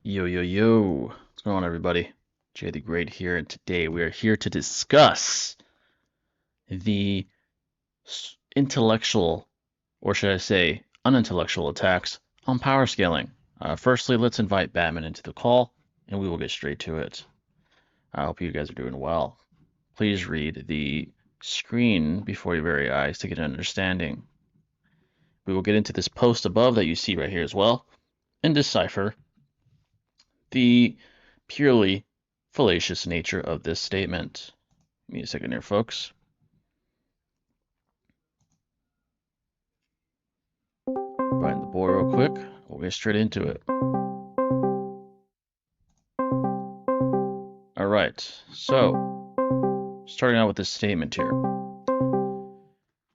Yo, yo, yo. What's going on, everybody? Jay the Great here, and today we are here to discuss the intellectual, or should I say, unintellectual attacks on power scaling. Firstly, let's invite Batman into the call, and we will get straight to it. I hope you guys are doing well. Please read the screen before your very eyes to get an understanding. We will get into this post above that you see right here as well, and decipher the purely fallacious nature of this statement. Give me a second here, folks. Find the board real quick. We'll get straight into it. All right, so starting out with this statement here.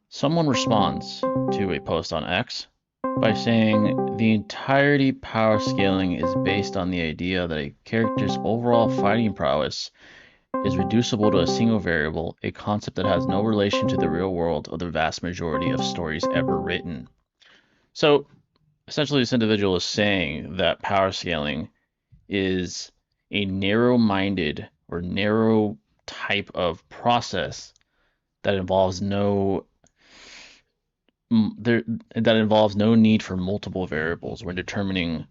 Someone responds to a post on X by saying the entirety power scaling is based on the idea that a character's overall fighting prowess is reducible to a single variable, a concept that has no relation to the real world or the vast majority of stories ever written. So essentially, this individual is saying that power scaling is a narrow-minded or narrow type of process that involves no need for multiple variables when determining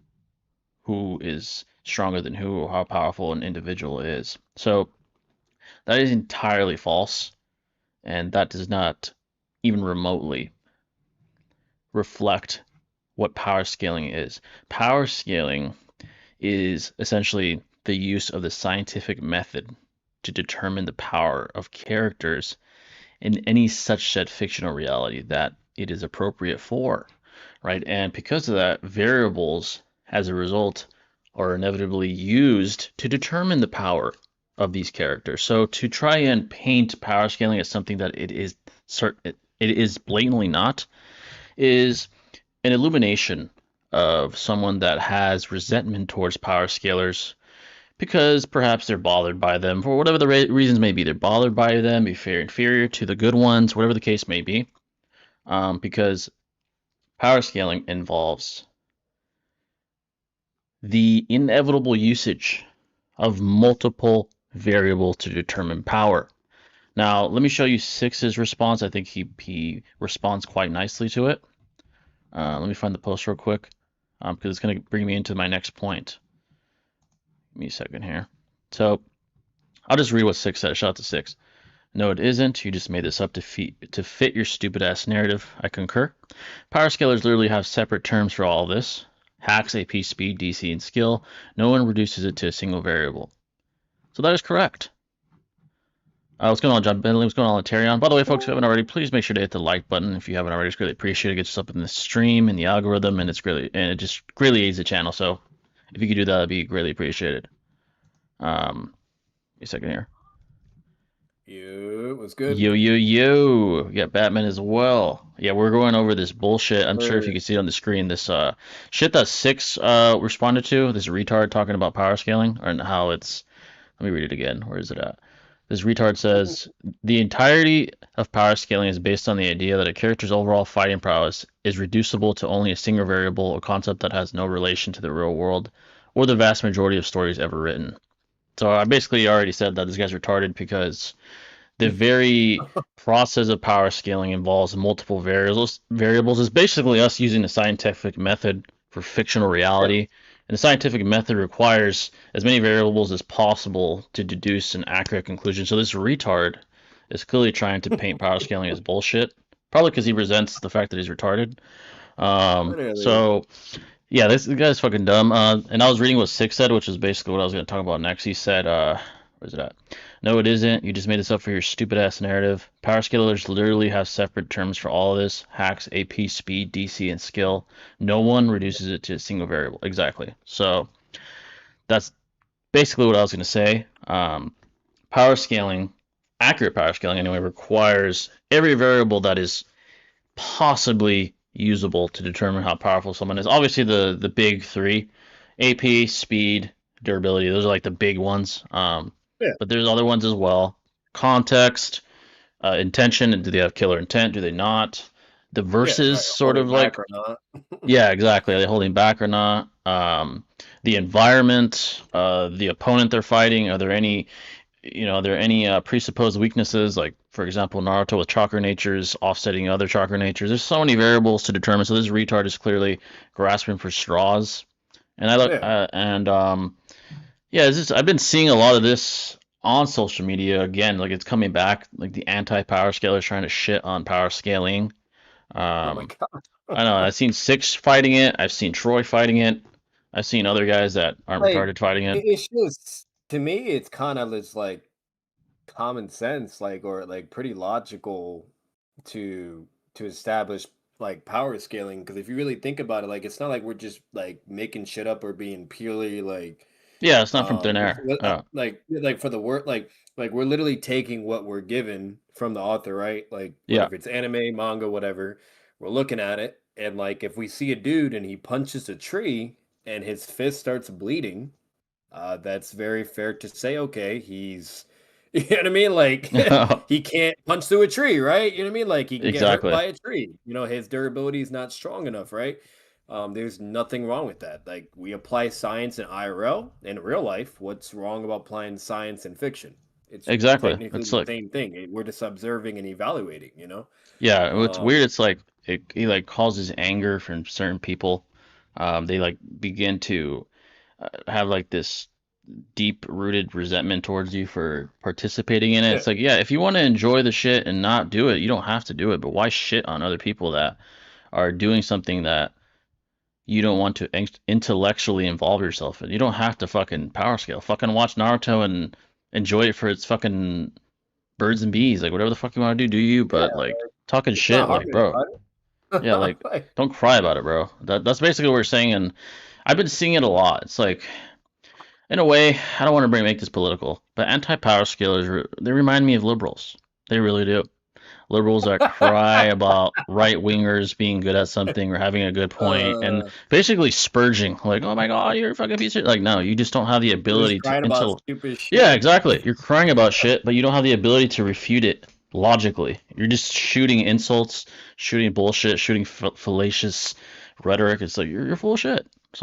who is stronger than who or how powerful an individual is. So that is entirely false, and that does not even remotely reflect what power scaling is. Power scaling is essentially the use of the scientific method to determine the power of characters in any such set fictional reality that it is appropriate for, right? And because of that, variables as a result are inevitably used to determine the power of these characters. So to try and paint power scaling as something that it is blatantly not is an illumination of someone that has resentment towards power scalers because perhaps they're bothered by them for whatever the reasons may be. They're bothered by them, be fair inferior to the good ones, whatever the case may be. Because power scaling involves the inevitable usage of multiple variables to determine power. Now, let me show you Six's response. I think he responds quite nicely to it. Let me find the post real quick because it's going to bring me into my next point. Give me a second here. So I'll just read what Six says. Shout out to Six. No, it isn't. You just made this up to fit your stupid ass narrative. I concur. Power scalers literally have separate terms for all of this. Hacks, AP, speed, DC, and skill. No one reduces it to a single variable. So that is correct. What's going on, John Bentley? What's going on, Laterion? By the way, folks, if you haven't already, please make sure to hit the like button. If you haven't already, it's greatly appreciated. It gets us up in the stream and the algorithm, and it just greatly aids the channel. So if you could do that, that'd be greatly appreciated. A second here. Yo, what's good? Yo, yo, yo. We got Batman as well. Yeah, we're going over this bullshit. I'm sure if you can see it on the screen, this shit that Six responded to, this retard talking about power scaling, and how it's, let me read it again. Where is it at? This retard says the entirety of power scaling is based on the idea that a character's overall fighting prowess is reducible to only a single variable, a concept that has no relation to the real world or the vast majority of stories ever written. So I basically already said that this guy's retarded because the very process of power scaling involves multiple variables. Variables is basically us using the scientific method for fictional reality. And the scientific method requires as many variables as possible to deduce an accurate conclusion. So this retard is clearly trying to paint power scaling as bullshit, probably because he resents the fact that he's retarded. So yeah, this guy's fucking dumb. And I was reading what Six said, which is basically what I was going to talk about next. He said, where's it at? No, it isn't. You just made this up for your stupid ass narrative. Power scalers literally have separate terms for all of this. Hacks, AP, speed, DC, and skill. No one reduces it to a single variable. Exactly. So that's basically what I was going to say. Power scaling, accurate power scaling anyway, requires every variable that is possibly usable to determine how powerful someone is. Obviously, the big three, AP, speed, durability. Those are like the big ones. Yeah. But there's other ones as well. Context, intention. Do they have killer intent? Do they not? The verses sort of like, or not. yeah, exactly. Are they holding back or not? the environment, the opponent they're fighting. Are there any presupposed weaknesses? Like, for example, Naruto with chakra natures offsetting other chakra natures. There's so many variables to determine. So this retard is clearly grasping for straws. And I look, Yeah. yeah, I've been seeing a lot of this on social media again. Like it's coming back. Like the anti-power scalers trying to shit on power scaling. Oh my Um, god. I know. I've seen Six fighting it. I've seen Troy fighting it. I've seen other guys that aren't Like, retarded fighting it. it's just to me, it's kind of just like common sense, like or like pretty logical to establish like power scaling. Because if you really think about it, like it's not like we're just like making shit up or being purely like Yeah, it's not from thin air. like for the word like we're literally taking what we're given from the author, right? Like whether Yeah. if it's anime, manga, whatever, we're looking at it, and like if we see a dude and he punches a tree and his fist starts bleeding, that's very fair to say, okay, he's you know what I mean? Like he can't punch through a tree, right? You know what I mean? Like he can get hurt Exactly. by a tree. You know, his durability is not strong enough, right? There's nothing wrong with that. Like we apply science in IRL in real life. What's wrong about applying science in fiction? It's Exactly. technically It's the like, same thing. We're just observing and evaluating, yeah, what's Um, weird, it's like it like causes anger from certain people. They like begin to have like this deep rooted resentment towards you for participating in it. yeah, It's like, yeah, if you want to enjoy the shit and not do it, you don't have to do it. But why shit on other people that are doing something that you don't want to intellectually involve yourself in? You don't have to fucking power scale. Fucking watch Naruto and enjoy it for its fucking birds and bees. Like whatever the fuck you want to do you. yeah, But like talking it's not shit, hard like bro, to yeah, like like, don't cry about it, bro. That's basically what we're saying, and I've been seeing it a lot. It's like in a way, I don't want to make this political, but anti-power scalers, they remind me of liberals. They really do. Liberals that cry about right wingers being good at something or having a good point and uh, basically spurging, like, oh my God, you're a fucking piece of like, no, you just don't have the we're just ability to crying about stupid yeah, shit. exactly. You're crying about shit, but you don't have the ability to refute it logically. You're just shooting insults, shooting bullshit, shooting fallacious rhetoric. It's like you're full of shit. It's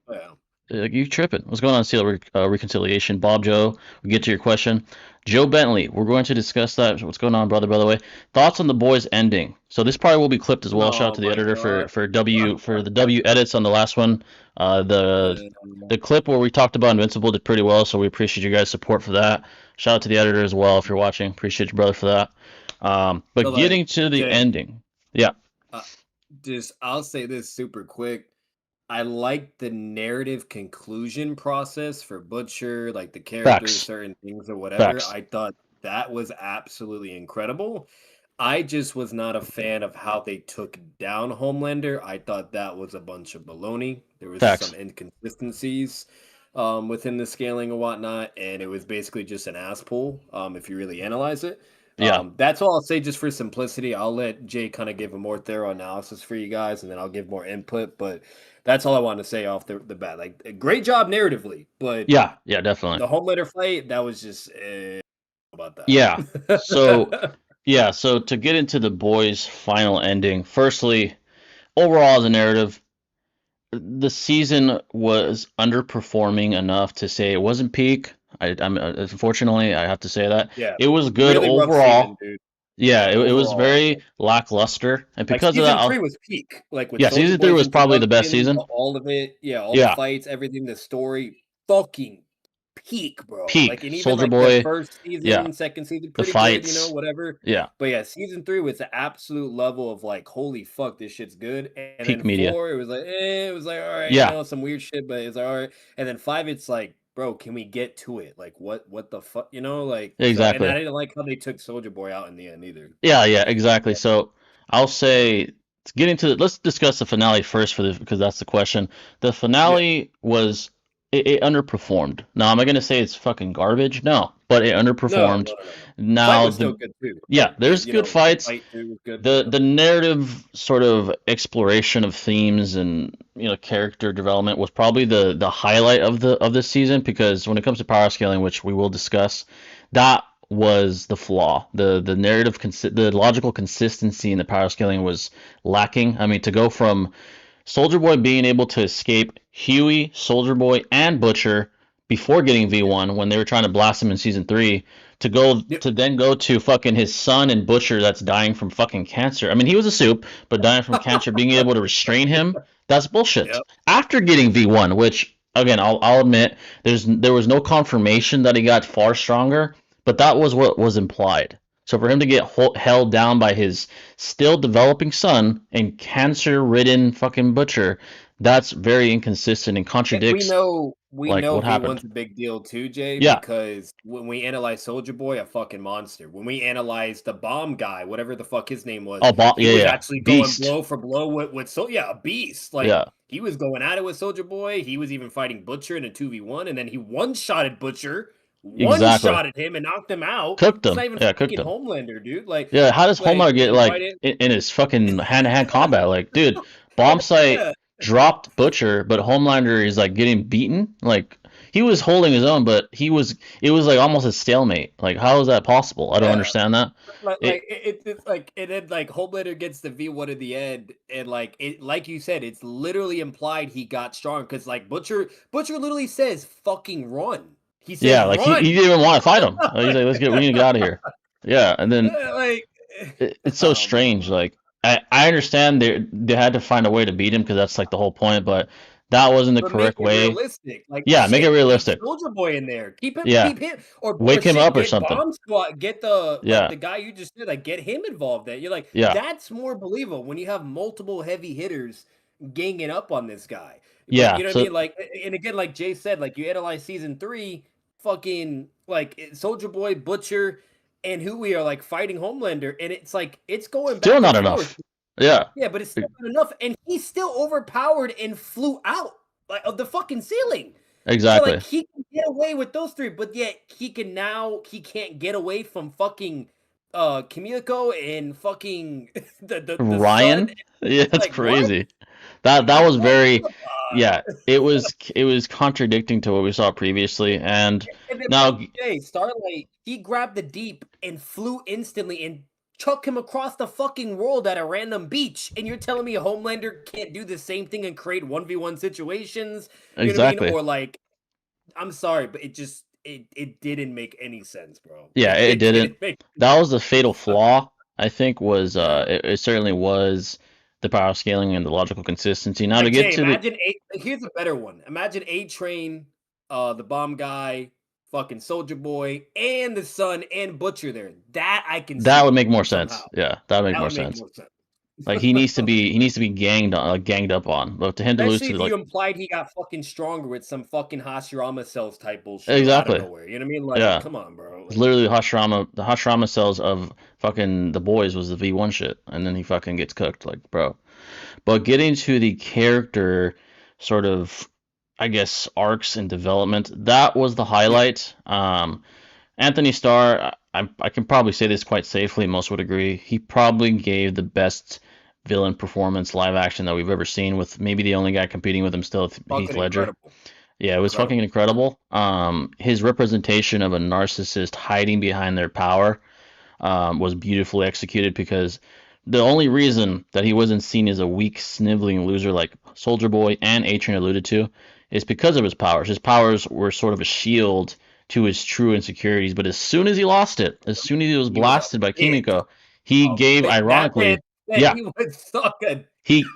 Yeah. like you tripping. What's going on, Seal Reconciliation? Bob Joe, we get to your question. Joe Bentley, we're going to discuss that. What's going on, brother, by the way? Thoughts on the boys ending. So this probably will be clipped as well. Shout out Oh to the my editor god. for the W edits on the last one. The clip where we talked about Invincible did pretty well, so we appreciate you guys' support for that. Shout out to the editor as well if you're watching. Appreciate you, brother, for that. So But like, getting to the Jay, ending, yeah, uh, just I'll say this super quick. I like the narrative conclusion process for Butcher, like the characters, facts, certain things or whatever. facts, I thought that was absolutely incredible. I just was not a fan of how they took down Homelander. I thought that was a bunch of baloney. There was some facts. inconsistencies within the scaling and whatnot, and it was basically just an ass pull if you really analyze it. Yeah, That's all I'll say just for simplicity. I'll let Jay kind of give a more thorough analysis for you guys, and then I'll give more input. But that's all I want to say off the bat. Like, a great job narratively, but yeah, yeah, definitely. the Homelander fight, that was just about Yeah. So that. yeah, so to get into the boys' final ending, firstly, overall as a narrative, the season was underperforming enough to say it wasn't peak. I'm unfortunately I have to say that Yeah, it was good really rough season, overall. dude. Yeah, Yeah, it was overall, very lackluster, and like because of that, season 3 was peak. Like with yeah, Soldier season three Boy's was probably the best introduction, season. all of it, yeah, all the Yeah, fights, everything, the story, fucking peak, bro. peak Like, and even Soldier like the Boy. first Yeah, season, second season, the pretty good, fights. whatever. Yeah, But yeah, season 3 was the absolute level of like, holy fuck, this shit's good. And peak then media. 4, it was like, it was like, all right, Yeah, some weird shit, but it's like, all right. And then 5, it's like, bro, can we get to it? Like, what the fuck, like, so, and I exactly. didn't like how they took Soldier Boy out in the end either. Yeah, yeah, exactly. So I'll say getting to let's discuss the finale first for this because that's the question. The Yeah. finale was it underperformed. Now, am I gonna say it's fucking garbage? No, but it No, underperformed. no, no, no, no. The fight Now was still good too. yeah, there's good The fights. fight too was good. The narrative sort of exploration of themes and character development was probably the highlight of the season because when it comes to power scaling, which we will discuss, that was the flaw. The narrative the logical consistency in the power scaling was lacking. I mean, to go from Soldier Boy being able to escape Huey, Soldier Boy, and Butcher before getting V1 when they were trying to blast him in season 3 Yep. to then go to fucking his son and Butcher that's dying from fucking cancer. I mean, he was a soup, but dying from cancer, being able to restrain him, that's bullshit. Yep. After getting V1, which again, I'll admit there was no confirmation that he got far stronger, but that was what was implied. So for him to get held down by his still developing son and cancer-ridden fucking Butcher, that's very inconsistent and We contradicts know like what happened. V1's a big deal too, Jay, Yeah. because when we analyze Soldier Boy, a fucking monster. When we analyze the bomb guy, whatever the fuck his name was, Oh, he yeah, was yeah. actually going Beast. blow for blow with yeah, a beast. Like Yeah. he was going at it with Soldier Boy. He was even fighting Butcher in a 2v1, and then he one-shotted Butcher, Exactly. one-shotted him and knocked him out. Cooked It's not him. even Yeah, cooked fucking him. Homelander, dude. Like Yeah, how does like Homelander get and like fighting in his fucking hand-to-hand combat? Like, dude, bomb site yeah. dropped Butcher, but Homelander is like getting beaten. Like he was holding his own, but it was like almost a stalemate. Like how is that possible? I don't Yeah. understand that. Like It it's like and then like Homelander gets the V1 in the end, and like it like you said, it's literally implied he got strong because like Butcher literally says fucking run. He says yeah, like he run. didn't even want to fight him. He's like, we need to get out of here. Yeah, and then Like it's so oh my strange. god. Like I understand they had to find a way to beat him because that's like the whole point, but that wasn't the But make correct it way. realistic. Like Yeah, make it shit, keep realistic. Soldier Boy in there. Yeah, Keep him or wake him shit, up or get something. Bomb Squad, get the like Yeah, the guy you just said, like get him involved there. You're like, yeah, that's more believable when you have multiple heavy hitters ganging up on this guy. But yeah. you know what I So mean? Like and again, like Jay said, like you analyze season 3, fucking like Soldier Boy, Butcher, and Huey are like fighting Homelander, and it's like it's going still back not and forth. enough. Yeah, Yeah, but it's still not enough, and he's still overpowered and flew out like of the fucking ceiling. So like exactly. he can get away with those three, but yet he can't get away from fucking Kimiko and fucking the sun. Ryan. Yeah, It's that's like what? crazy. That Like was what? very, yeah. It was contradicting to what we saw previously, and And then like now Jay Starlight, he grabbed the deep and flew instantly and chuck him across the fucking world at a random beach. And you're telling me a Homelander can't do the same thing and create 1v1 situations? You know what I mean? exactly. Or like I'm sorry, but it didn't make any sense, bro. Yeah, it It didn't. didn't make That was the fatal flaw, I think, was yeah. it certainly was the power scaling and the logical consistency. Now to Like get Jay, to the imagine here's a better one. Imagine A Train, the bomb guy, fucking Soldier Boy, and the Sun and Butcher there. That I can that would see make more somehow. sense. Yeah, that would make That more would make sense. more sense. Like he needs to be ganged on, like ganged up on. But to him to lose Especially to if you like implied he got fucking stronger with some fucking Hashirama cells type bullshit out of exactly. nowhere. You know what I mean? Like, Yeah. come on, bro. It's Like, literally Hashirama. The Hashirama cells of fucking the boys was the V1 shit, and then he fucking gets cooked, like bro. But getting to the character, sort of, I guess arcs and development, that was the yeah, highlight. Anthony Starr, I can probably say this quite safely. Most would agree. He probably gave the best villain performance live action that we've ever seen. With maybe the only guy competing with him still, Heath fucking Ledger. incredible. Yeah, it was fucking Incredible. incredible. His representation of a narcissist hiding behind their power was beautifully executed because the only reason that he wasn't seen as a weak, sniveling loser like Soldier Boy and A-Train alluded to is because of his powers. His powers were sort of a shield to his true insecurities, but as soon as he lost it, as soon as he was He was a blasted by bitch. Kimiko, he gave, That man ironically, said yeah, he was sucking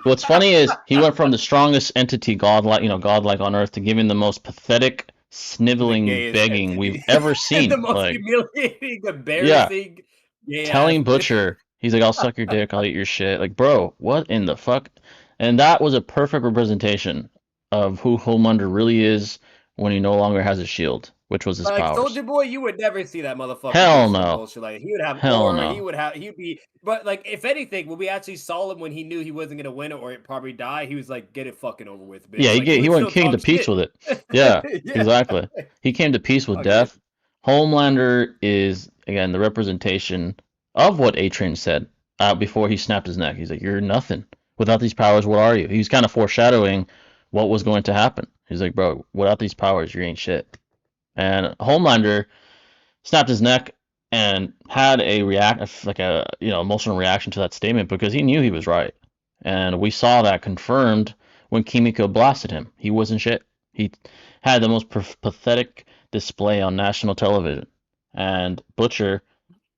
what's funny is he went from the strongest entity, godlike, godlike on earth, to giving the most pathetic, to the sniveling gayest begging we've entity. ever The seen. most Like, humiliating, yeah, embarrassing gay ass. telling Butcher, he's like, I'll suck your dick, I'll eat your shit. Like, bro, what in the fuck? And that was a perfect representation of who Homelander really is when he no longer has a shield, which was his Like powers. Soldier Boy, you would never see that motherfucker do Hell some no. bullshit like that. He would have Hell aura. no. He'd be. But like, if anything, when we actually saw him when he knew he wasn't gonna win it or it probably die, he was like, "Get it fucking over with, Yeah, bitch." Like he he would went still king to talk peace shit. with it. Yeah, Yeah, exactly. He came to peace with fucking. death. Homelander is again the representation of what A-Train said before he snapped his neck. He's like, "You're nothing. Without these powers, what are you?" He's kind of foreshadowing what was going to happen. He's like, "Bro, without these powers, you ain't shit." And Homelander snapped his neck and had a react like a emotional reaction to that statement because he knew he was right, and we saw that confirmed. when Kimiko blasted him. He wasn't shit. He had the most pathetic display on national television, and Butcher,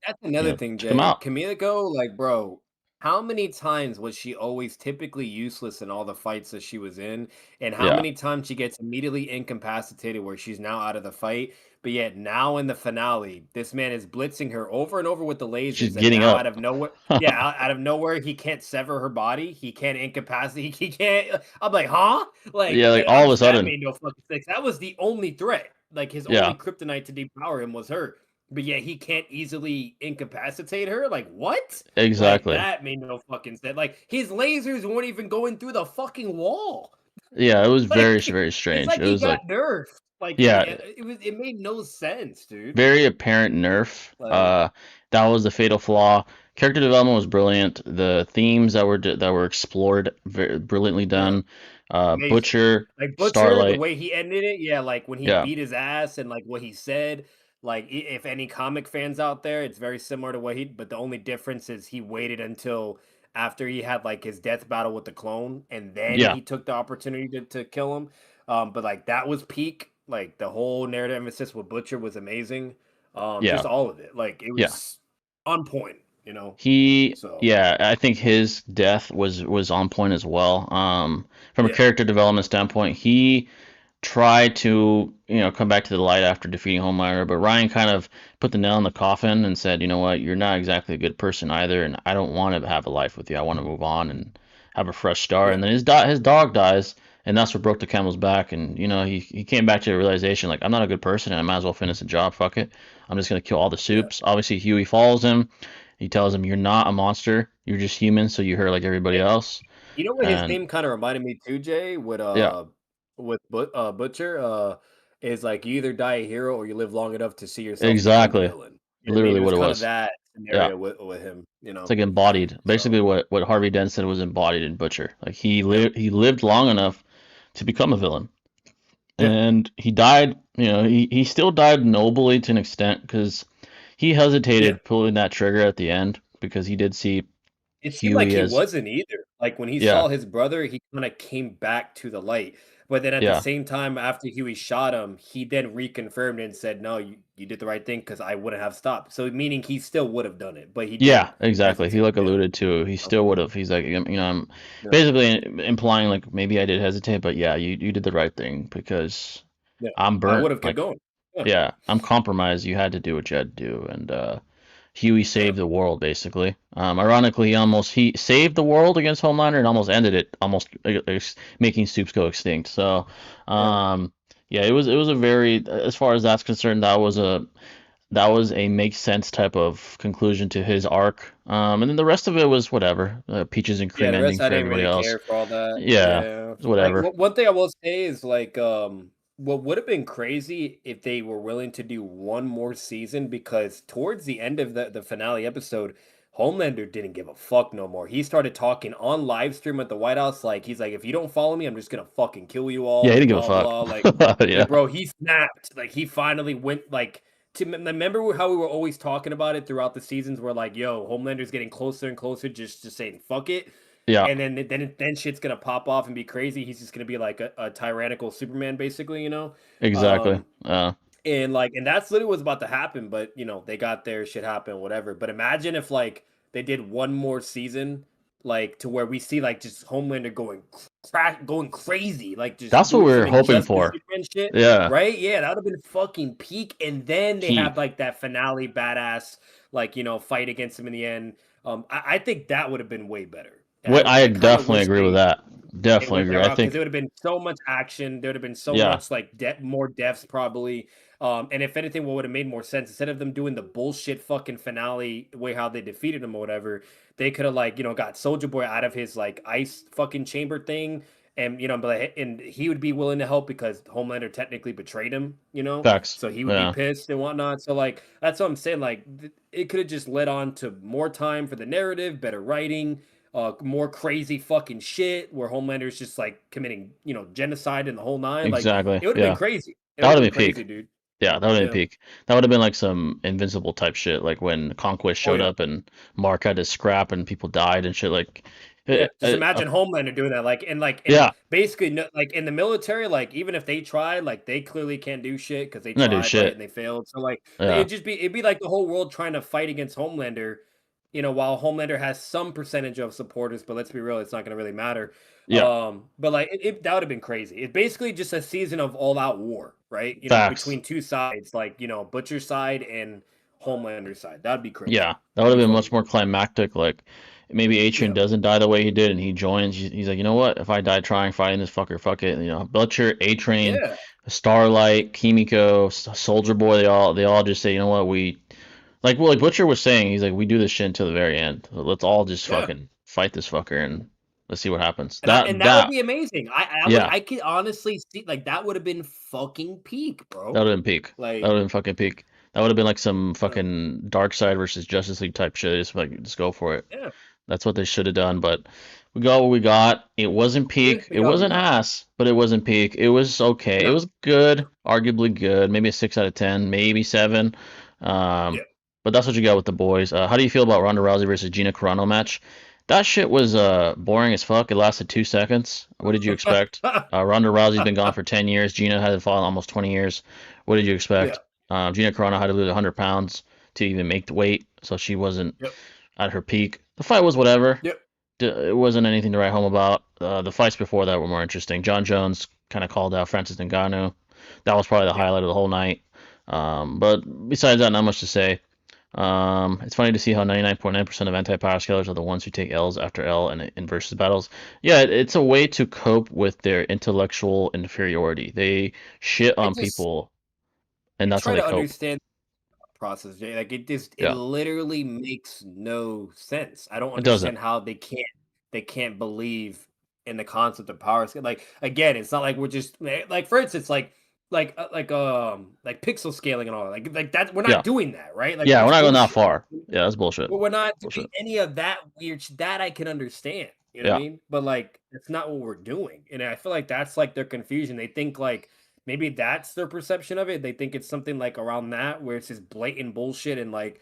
That's another thing, took him Jay. out. Kamiko, like, bro, how many times was she always typically useless in all the fights that she was in? And how Yeah, many times she gets immediately incapacitated where she's now out of the fight? But yet now in the finale, this man is blitzing her over and over with the she's lasers, and getting now out up. of nowhere, yeah, out of nowhere, he can't sever her body. He can't incapacitate. He can't. I'm like, huh? Like, Yeah, like all of a that sudden. made no fucking sense. That was the only threat. Like his only Yeah, kryptonite to depower him was her, but yet he can't easily incapacitate her. Like what? Like exactly. that made no fucking sense. Like his lasers weren't even going through the fucking wall. Yeah, it was very, Like very it's strange. like It he was got like, nerfed. Like yeah, it made no sense, dude. very apparent nerf. Like That was the fatal flaw. Character development was brilliant. The themes that were explored, very brilliantly yeah. done. Amazing. Butcher, Like Butcher, the Starlight. way he ended it, yeah, like when he Yeah, beat his ass and like what he said, like if any comic fans out there, it's very similar to what he, but the only difference is he waited until after he had like his death battle with the clone and then yeah, he took the opportunity to kill him. But like that was peak. Like the whole narrative emphasis with Butcher was amazing. yeah, Just all of it. Like it yeah. was on point, you know. So Yeah, I think his death was on point as well. From a yeah, character development standpoint, he tried to, come back to the light after defeating Homelander, but Ryan kind of put the nail in the coffin and said, you know what, you're not exactly a good person either, and I don't want to have a life with you. I want to move on and have a fresh start. yeah, And then his dog dies, and that's what broke the camel's back. And he came back to the realization like I'm not a good person, and I might as well finish the job. Fuck it, I'm just gonna kill all the yeah. soups. Obviously, Huey follows him. He tells him, you're not a monster. You're just human, so you hurt like everybody else. You know what his And name kinda reminded me too, Jay, yeah, with Butcher, is like you either die a hero or you live long enough to see yourself become a exactly, villain. You know what I mean? literally It was what it kinda was. that Yeah. scenario with him, you It's know? like embodied. So, Basically, what Harvey Dent said was embodied in Butcher. Like yep. he lived long enough to become a villain, Yeah. and he died. He still died nobly to an extent because he Yeah. hesitated pulling that trigger at the end because he did see It seemed like Huey he as wasn't either. Like, when he yeah, saw his brother, he kinda came back to the light, but then at the yeah, same time, after Huey shot him, he then reconfirmed and said, "No, you did the right thing because I wouldn't have stopped." So, meaning he still would have done it, but he yeah, didn't exactly. He hesitate. like Yeah. alluded to he Oh, still would have. He's like, I'm yeah, basically implying like maybe I did hesitate, but yeah, you did the right thing because yeah. I'm I burnt. would have kept Like going. Yeah, yeah, I'm compromised. You had to do what you had to do, and Huey yeah, saved the world basically. Ironically, he saved the world against Homelander and almost ended it, almost making Soups go extinct. So, yeah, um, yeah, it was a very, as far as that's concerned, that was a make sense type of conclusion to his arc. And then the rest of it was whatever, peaches and yeah, cream the rest ending I for didn't everybody really else. care for all that. Yeah, Yeah. Like, whatever. one thing I will say is, like, what would have been crazy if they were willing to do one more season because towards the end of the finale episode, Homelander didn't give a fuck no more. He started talking on live stream at the White House, like, he's like, "If you don't follow me, I'm just gonna fucking kill you all," Yeah, he and didn't give a blah, fuck. blah, like, Yeah, bro, he snapped. Like, he finally went, like to remember how we were always talking about it throughout the seasons where, like, "Yo, Homelander's getting closer and closer just saying fuck it." yeah, And then shit's gonna pop off and be crazy. He's just gonna be like a tyrannical Superman, basically, you know. exactly. Um, and that's literally what's about to happen. But they got their shit happen, whatever. But imagine if like they did one more season, like to where we see like just Homelander going crazy, like just That's what doing we some were hoping injustice for. Superman shit, Yeah, right? Yeah, that would have been fucking peak. And then they peak. have like that finale badass, like fight against him in the end. I think that would have been way better. And What I I kind of definitely wish agree with they that. it Definitely went that agree. I route because it think would have been so much action. There would have been so yeah, much like more deaths probably. And if anything, what would have made more sense instead of them doing the bullshit fucking finale way how they defeated him or whatever, they could have like got Soldier Boy out of his like ice fucking chamber thing, and and he would be willing to help because Homelander technically betrayed him, facts. so he would be Yeah, pissed and whatnot. So like that's what I'm saying. Like it could have just led on to more time for the narrative, better writing, more crazy fucking shit where Homelander's just like committing, genocide and the whole nine. Like exactly. it would have been Yeah, crazy. It that would would have have been been crazy, peak. dude. Yeah, that would have been Yeah. peak. That would have been like some Invincible type shit, like when Conquest Oh showed yeah. up and Mark had to scrap and people died and shit. Like Yeah, Uh, just uh, imagine Homelander doing that, and yeah, basically, no, like in the military, like even if they tried, like they clearly can't do shit because they not do tried, right, shit. and they failed. So like Yeah, it'd be like the whole world trying to fight against Homelander, while Homelander has some percentage of supporters, but let's be real, it's not gonna really matter. yeah, But like that would have been crazy. It's basically just a season of all out war, right? facts. Between two sides, like Butcher's side and Homelander's side. That'd be crazy. Yeah, that would That'd have be been fucking much more crazy. climactic. Like maybe Atrian Yeah. doesn't die the way he did, and he joins. He's like, you know what? If I die trying fighting this fucker, fuck it. You know, Butcher, Atrian, Yeah. Starlight, Kimiko, Soldier Boy. They all just say, you know what? Like Butcher was saying. He's like, we do this shit until the very end. Let's all just Yeah. fucking fight this fucker and let's see what happens. And That that would that be amazing. yeah, I could honestly see like that would have been fucking peak, that bro. would have been peak. That Like, would have been fucking peak. That would have been like some uh, fucking Dark Side versus Justice League type shit. Just go for it. yeah, That's what they should have done, but we got what we got. It wasn't yeah, peak. we It got what we wasn't got. ass, but it wasn't peak. It was okay. It No, was good, arguably good. Maybe a 6 out of 10, maybe 7. Um, yeah. but that's what you got with the boys. How do you feel about Ronda Rousey versus Gina Carano match? That shit was boring as fuck. It lasted 2 seconds. What did you expect? Ronda Rousey's been gone for 10 years. Gina had fought almost 20 years. What did you Yeah. expect? Gina Carano had to lose 100 pounds to even make the weight, so she wasn't Yep. at her peak. The fight was whatever. Yep. It wasn't anything to write home about. The fights before that were more interesting. John Jones kind of called out Francis Ngannou. That was probably the Yeah. highlight of the whole night. But besides that, not much to say. It's funny to see how 99.9% of anti-power scalers are the ones who take L's after L in versus battles. Yeah, it's a way to cope with their intellectual inferiority. They shit I on just people, and I that's how try they to cope. understand process, Jay. Like it Yeah, literally makes no sense. I don't it doesn't. understand how they can't believe in the concept of power scale. Like again, it's not like we're just like for instance, like pixel scaling and all that. Like that we're Yeah, not doing that, right? Like yeah, we're that's not going that bullshit. far. Yeah, that's bullshit. We're not doing Bullshit. any of that weird that I can understand. You know what I Yeah, mean? But like it's not what we're doing. And I feel like that's like their confusion. They think like maybe that's their perception of it. They think it's something like around that where it's just blatant bullshit and like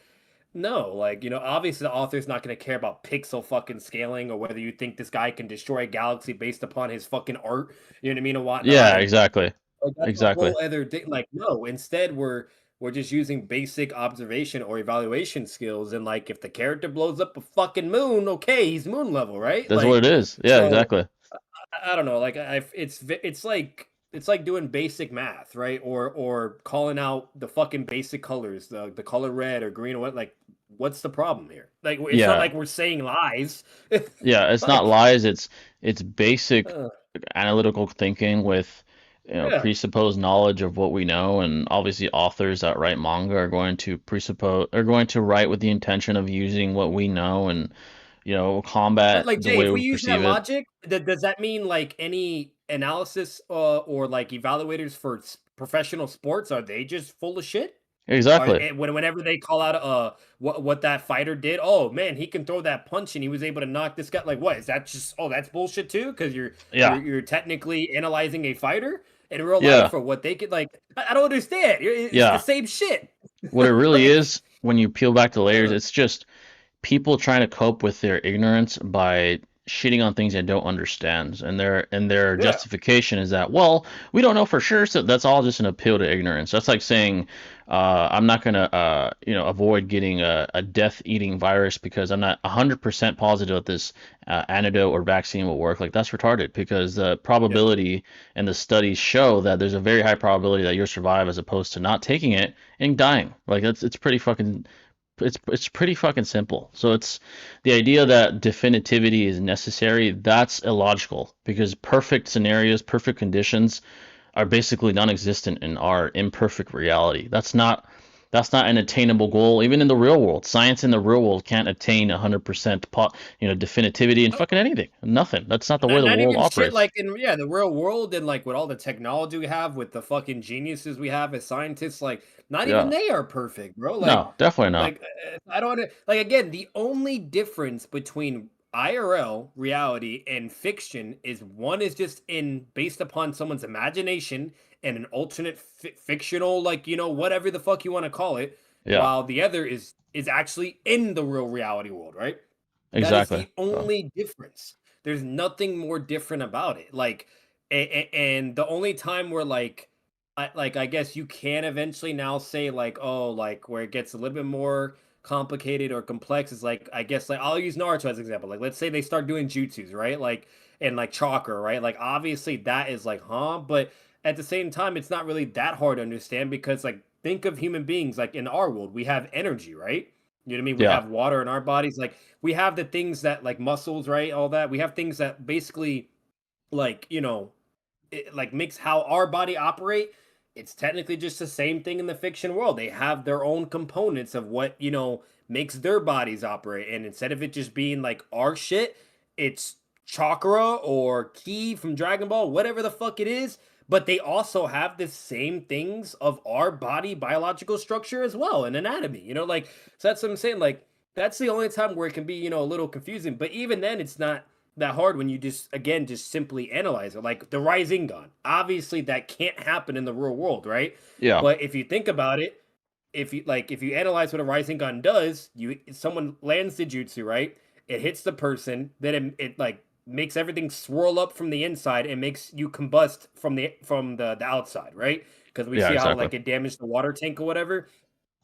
no, like obviously the author's not going to care about pixel fucking scaling or whether you think this guy can destroy a galaxy based upon his fucking art, you know what I mean, and whatnot. yeah, And exactly, like that's a exactly. whole other thing. Like, no, instead we're just using basic observation or evaluation skills. And like if the character blows up a fucking moon, okay, he's moon level, right? That's what Like, it is. Yeah, so exactly. I don't know. Like it's like doing basic math, right? Or calling out the fucking basic colors, the color red or green or what. Like, what's the problem here? Like, it's not Yeah, like we're saying lies. yeah. It's not Like, lies. It's basic uh, analytical thinking with yeah. presupposed knowledge of what we know, and obviously authors that write manga are going to presuppose are going to write with the intention of using what we know and But combat like the Jay, way if we we use that perceive it. logic, does that mean like any analysis or like evaluators for professional sports are they just full of shit? Are Exactly. whenever they call out what that fighter did? Oh man, he can throw that punch and he was able to knock this guy. Like what is that? Just that's bullshit too? Because Yeah. you're technically analyzing a fighter in real life Yeah. or what they could like. I don't understand. It's the Yeah. same shit. What it really Like, is, when you peel back the layers, uh, it's just people trying to cope with their ignorance by shitting on things they don't understand, and their yeah, justification is that, well, we don't know for sure, so that's all just an appeal to ignorance. That's like saying I'm not gonna avoid getting a death-eating virus because I'm not 100% positive that this antidote or vaccine will work. Like that's retarded because the yeah. probability and the studies show that there's a very high probability that you'll survive as opposed to not taking it and dying. Like it's pretty fucking it's pretty fucking simple. So it's the idea that definitivity is necessary, that's illogical because perfect scenarios, perfect conditions are basically non-existent in our imperfect reality. That's not an attainable goal even in the real world. Science in the real world can't attain 100% definitivity in fucking anything. Nothing. That's not the way the Not world even shit operates. like in the real world and like with all the technology we have with the fucking geniuses we have as scientists, like not even Yeah. they are perfect, bro. No, definitely not. I don't like again, the only difference between IRL reality and fiction is one is just in based upon someone's imagination and an alternate fictional like whatever the fuck you want to call it, Yeah. while the other is actually in the real reality world, right? That is Exactly. the only difference. There's nothing more different about it. Like, and the only time where I guess you can eventually now say like, oh, like where it gets a little bit more complicated or complex is like, I guess like I'll use Naruto as an example. Like, let's say they start doing jutsus, right? Like, and like chakra, right? Like, obviously that is like, huh? But at the same time, it's not really that hard to understand because like, think of human beings like in our world, we have energy, right? You know what I mean? We Yeah. have water in our bodies. Like we have the things that like muscles, right? All that. We have things that basically like, it like makes how our body operate. It's technically just the same thing in the fiction world. They have their own components of what, makes their bodies operate. And instead of it just being like our shit, it's chakra or ki from Dragon Ball, whatever the fuck it is. But they also have the same things of our body biological structure as well and anatomy. Like so that's what I'm saying. Like that's the only time where it can be, a little confusing. But even then, it's not that hard when you just simply analyze it. Like the rising gun. Obviously, that can't happen in the real world, right? Yeah. But if you think about it, if you analyze what a rising gun does, someone lands the jutsu, right? It hits the person, then it like makes everything swirl up from the inside and makes you combust from the outside, right? Because we Yeah, see how exactly. like it damaged the water tank or whatever.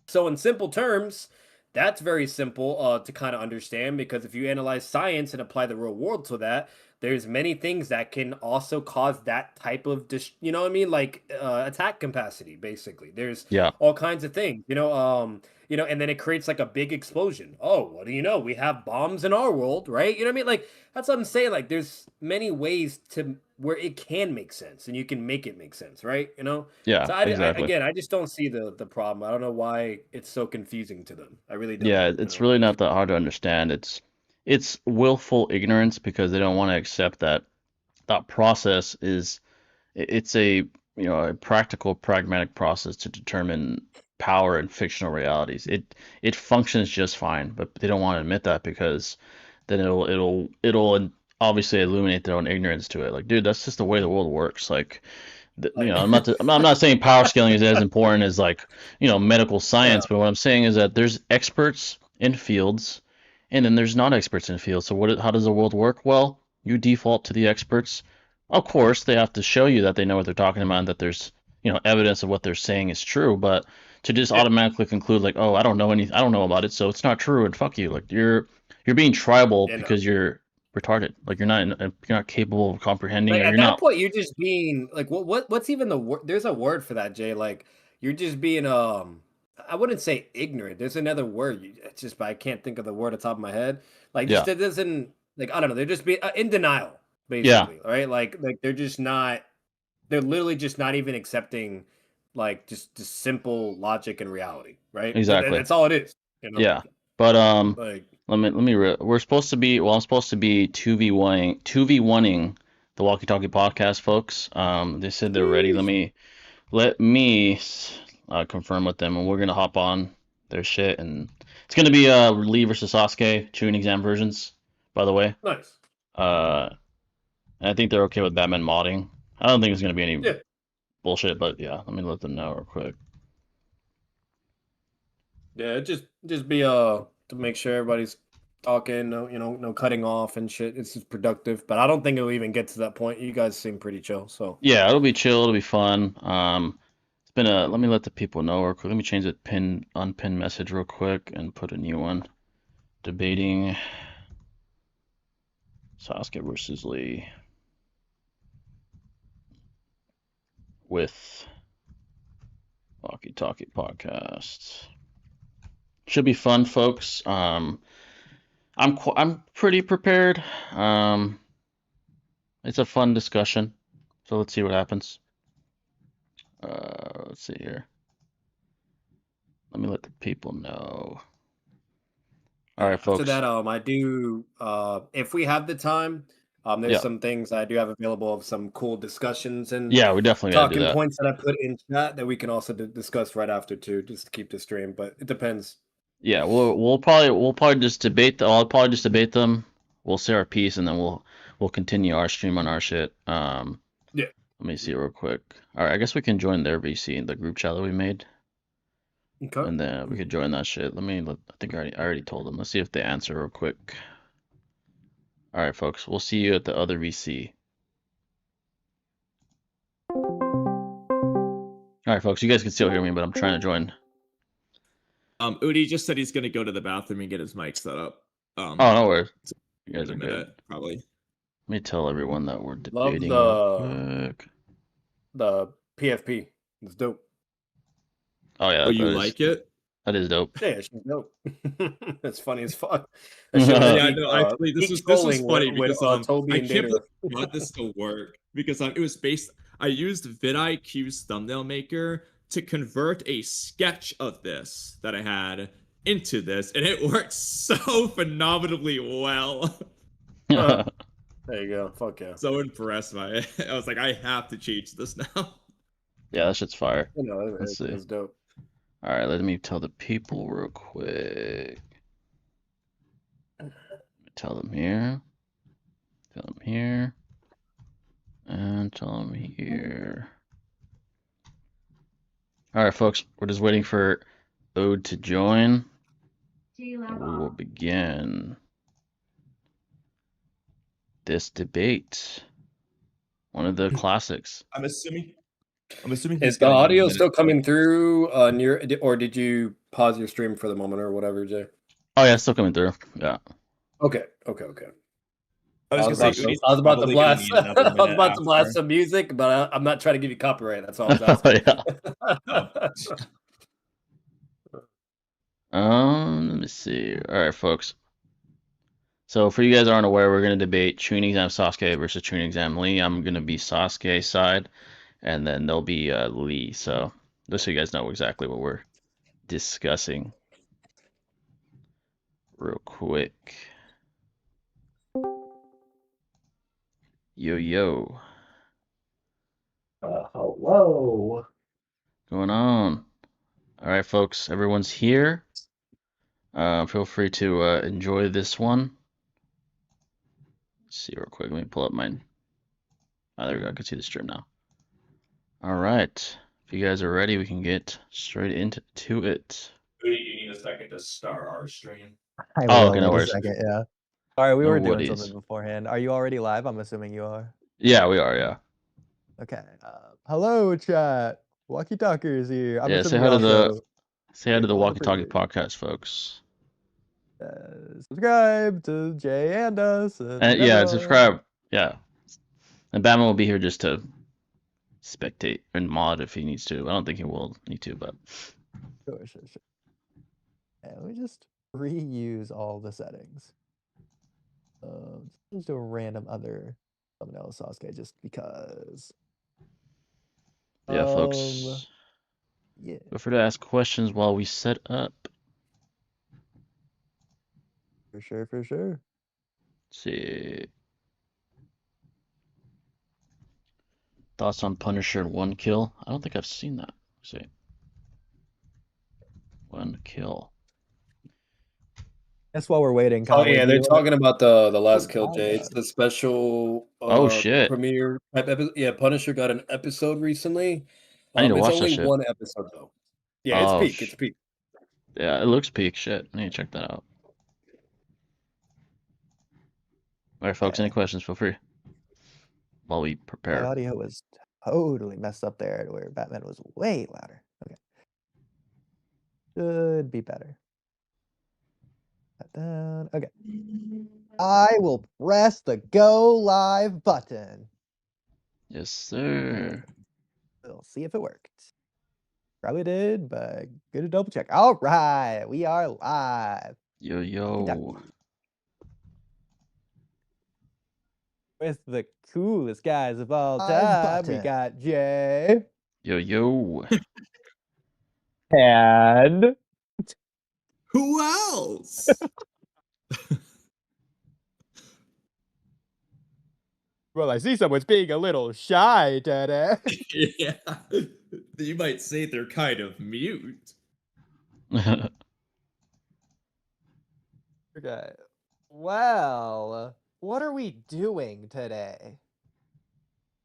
So, in simple terms, that's very simple to kind of understand because if you analyze science and apply the real world to that, there's many things that can also cause that type of, you know what I mean, like attack capacity. Basically, there's Yeah. all kinds of things, and then it creates like a big explosion. Oh, what do you know? We have bombs in our world, right? You know what I mean? Like that's what I'm saying. Like, there's many ways to where it can make sense, and you can make it make sense, right? Yeah, So exactly. again, I just don't see the problem. I don't know why it's so confusing to them. I really don't. Yeah, it's really not that hard to understand. It's willful ignorance because they don't want to accept that that process is it's a practical pragmatic process to determine power in fictional realities. It functions just fine, but they don't want to admit that because then it'll obviously illuminate their own ignorance to it. Like, dude, that's just the way the world works. Like, Like, I'm not saying power scaling is as important as like, medical uh, science, but what I'm saying is that there's experts in fields and then there's not experts in fields. So how does the world work? Well, you default to the experts. Of course, they have to show you that they know what they're talking about and that there's, evidence of what they're saying is true, but to just yeah, automatically conclude like, "Oh, I don't know about it, so it's not true and fuck you." Like you're being tribal and because you're retarded. Like you're not capable of comprehending like or at you're that not. point, you're just being like, what's even the word? There's a word for that, Jay. Like you're just being I wouldn't say ignorant. There's another word. It's just, but I can't think of the word on top of my head. Like Yeah. just it doesn't like I don't know. They're just being in denial, Yeah. basically, right? Like they're just not. They're literally just not even accepting like just simple logic and reality, right? Exactly. That's all it is, you know. Yeah. But Like we're supposed to be I'm supposed to be 2v1ing the Walkie Talkie podcast folks. They said they're ready. sheesh. Let me confirm with them and we're gonna hop on their shit and it's gonna be Lee versus Sasuke tuning exam versions, by the way. Nice. Uh and I think they're okay with Batman modding. I don't think it's gonna be any Yeah. bullshit, but yeah, let me let them know real quick. Yeah, just be to make sure everybody's talking, no, no cutting off and shit. It's just productive, but I don't think it'll even get to that point. You guys seem pretty chill, so Yeah, it'll be chill, it'll be fun. It's been a let me let the people know real quick. Let me change the unpinned message real quick and put a new one. Debating Sasuke versus Lee with Walkie Talkie Podcast. Should be fun, folks. I'm pretty prepared. Um, it's a fun discussion, so let's see what happens. Let's see here. Let me let the people know. All yeah. right, After folks. that, I do if we have the time, there's Yeah, some things I do have available of some cool discussions and yeah, we definitely gotta do talking that. points that I put in chat that we can also discuss right after too, just to keep the stream. But it depends. Yeah, we'll probably just debate. I'll probably just debate them. We'll say our piece, and then we'll continue our stream on our shit. Yeah. Let me see real quick. All right, I guess we can join their VC in the group chat that we made, Okay. and then we could join that shit. I think I already told them. Let's see if they answer real quick. All right, folks. We'll see you at the other VC. All right, folks. You guys can still hear me, but I'm trying to join. Udi just said he's gonna go to the bathroom and get his mic set up. Oh, no worries. You In guys a are minute, good. probably. Let me tell everyone that we're Love debating real quick. the PFP. It's dope. Oh yeah, Oh, you like it? that is dope. Yeah, she's dope. That's funny as fuck. That shit was Yeah, Yeah, peak, no, actually, peak this was trolling funny with because Toby I and can't Data. believe I got this to work because it was based. I used vidIQ's thumbnail maker to convert a sketch of this that I had into this, and it worked so phenomenally well. There you go. Fuck yeah. So impressed by it. I was like, I have to change this now. Yeah, that shit's fire. You know, Let's see. it's dope. All right, let me tell the people real quick. Tell them here. Tell them here. And tell them here. All right, folks. We're just waiting for Ode to join. And we will begin this debate. One of the classics. I'm assuming he's Is the getting audio still coming through near, or did you pause your stream for the moment or whatever, Jay? Oh yeah, it's still coming through. Yeah. Okay. I was gonna say Udi's I was about to probably gonna blast. need another I was minute about to blast after. some music, but I'm not trying to give you copyright. That's all I was Yeah. asking. Let me see. All right, folks. So for you guys who aren't aware, we're going to debate tuning exam Sasuke versus tuning exam Lee. I'm going to be Sasuke's side, and then there'll be Lee. So just so you guys know exactly what we're discussing real quick. Yo, yo. Hello. Going on? All right, folks. Everyone's here. Feel free to enjoy this one. Let's see real quick. Let me pull up mine. Oh, there we go. I can see the stream now. All right. If you guys are ready, we can get straight into it. Udi, you need a second to start our stream. I Oh, will okay, no need a worries. second, yeah. Sorry, we No were doing woodies. something beforehand. Are you already live? I'm assuming you are. Yeah, we are. Yeah. Okay. Hello, chat. Walkie Talkers here. I'm Yeah. Say assuming hi you're to the also Walkie Talkie podcast, folks. subscribe to Jay and us. And Yeah, everyone. subscribe. Yeah. And Batman will be here just to spectate and mod if he needs to. I don't think he will need to, but Sure. And let me just reuse all the settings. Just do a random other thumbnail of Sasuke just because. yeah, folks. Yeah. Feel free to ask questions while we set up. For sure. Let's see. Thoughts on Punisher and one kill? I don't think I've seen that. Let's see. One kill. That's while we're waiting. Oh Kyle, yeah, do they're you talking about the last Oh, kill, my Jay. It's God. the special Oh shit. premiere type episode. Yeah, Punisher got an episode recently. I need to It's watch that only shit. one episode though. Yeah, it's Oh, peak. It's peak. yeah, it looks peak. Shit, I need to check that out. All right, folks. Any questions? Feel free. While we My prepare. audio was totally messed up there to where Batman was way louder. Okay. Should be better. That down. Okay. I will press the go live button. Yes, sir. We'll see if it worked. Probably did, but good to double check. All right, we are live. Yo, yo. With the coolest guys of all time, we got Jay. Yo, yo. And Who else? well, I see someone's being a little shy today. Yeah. You might say they're kind of mute. Okay. Well, what are we doing today?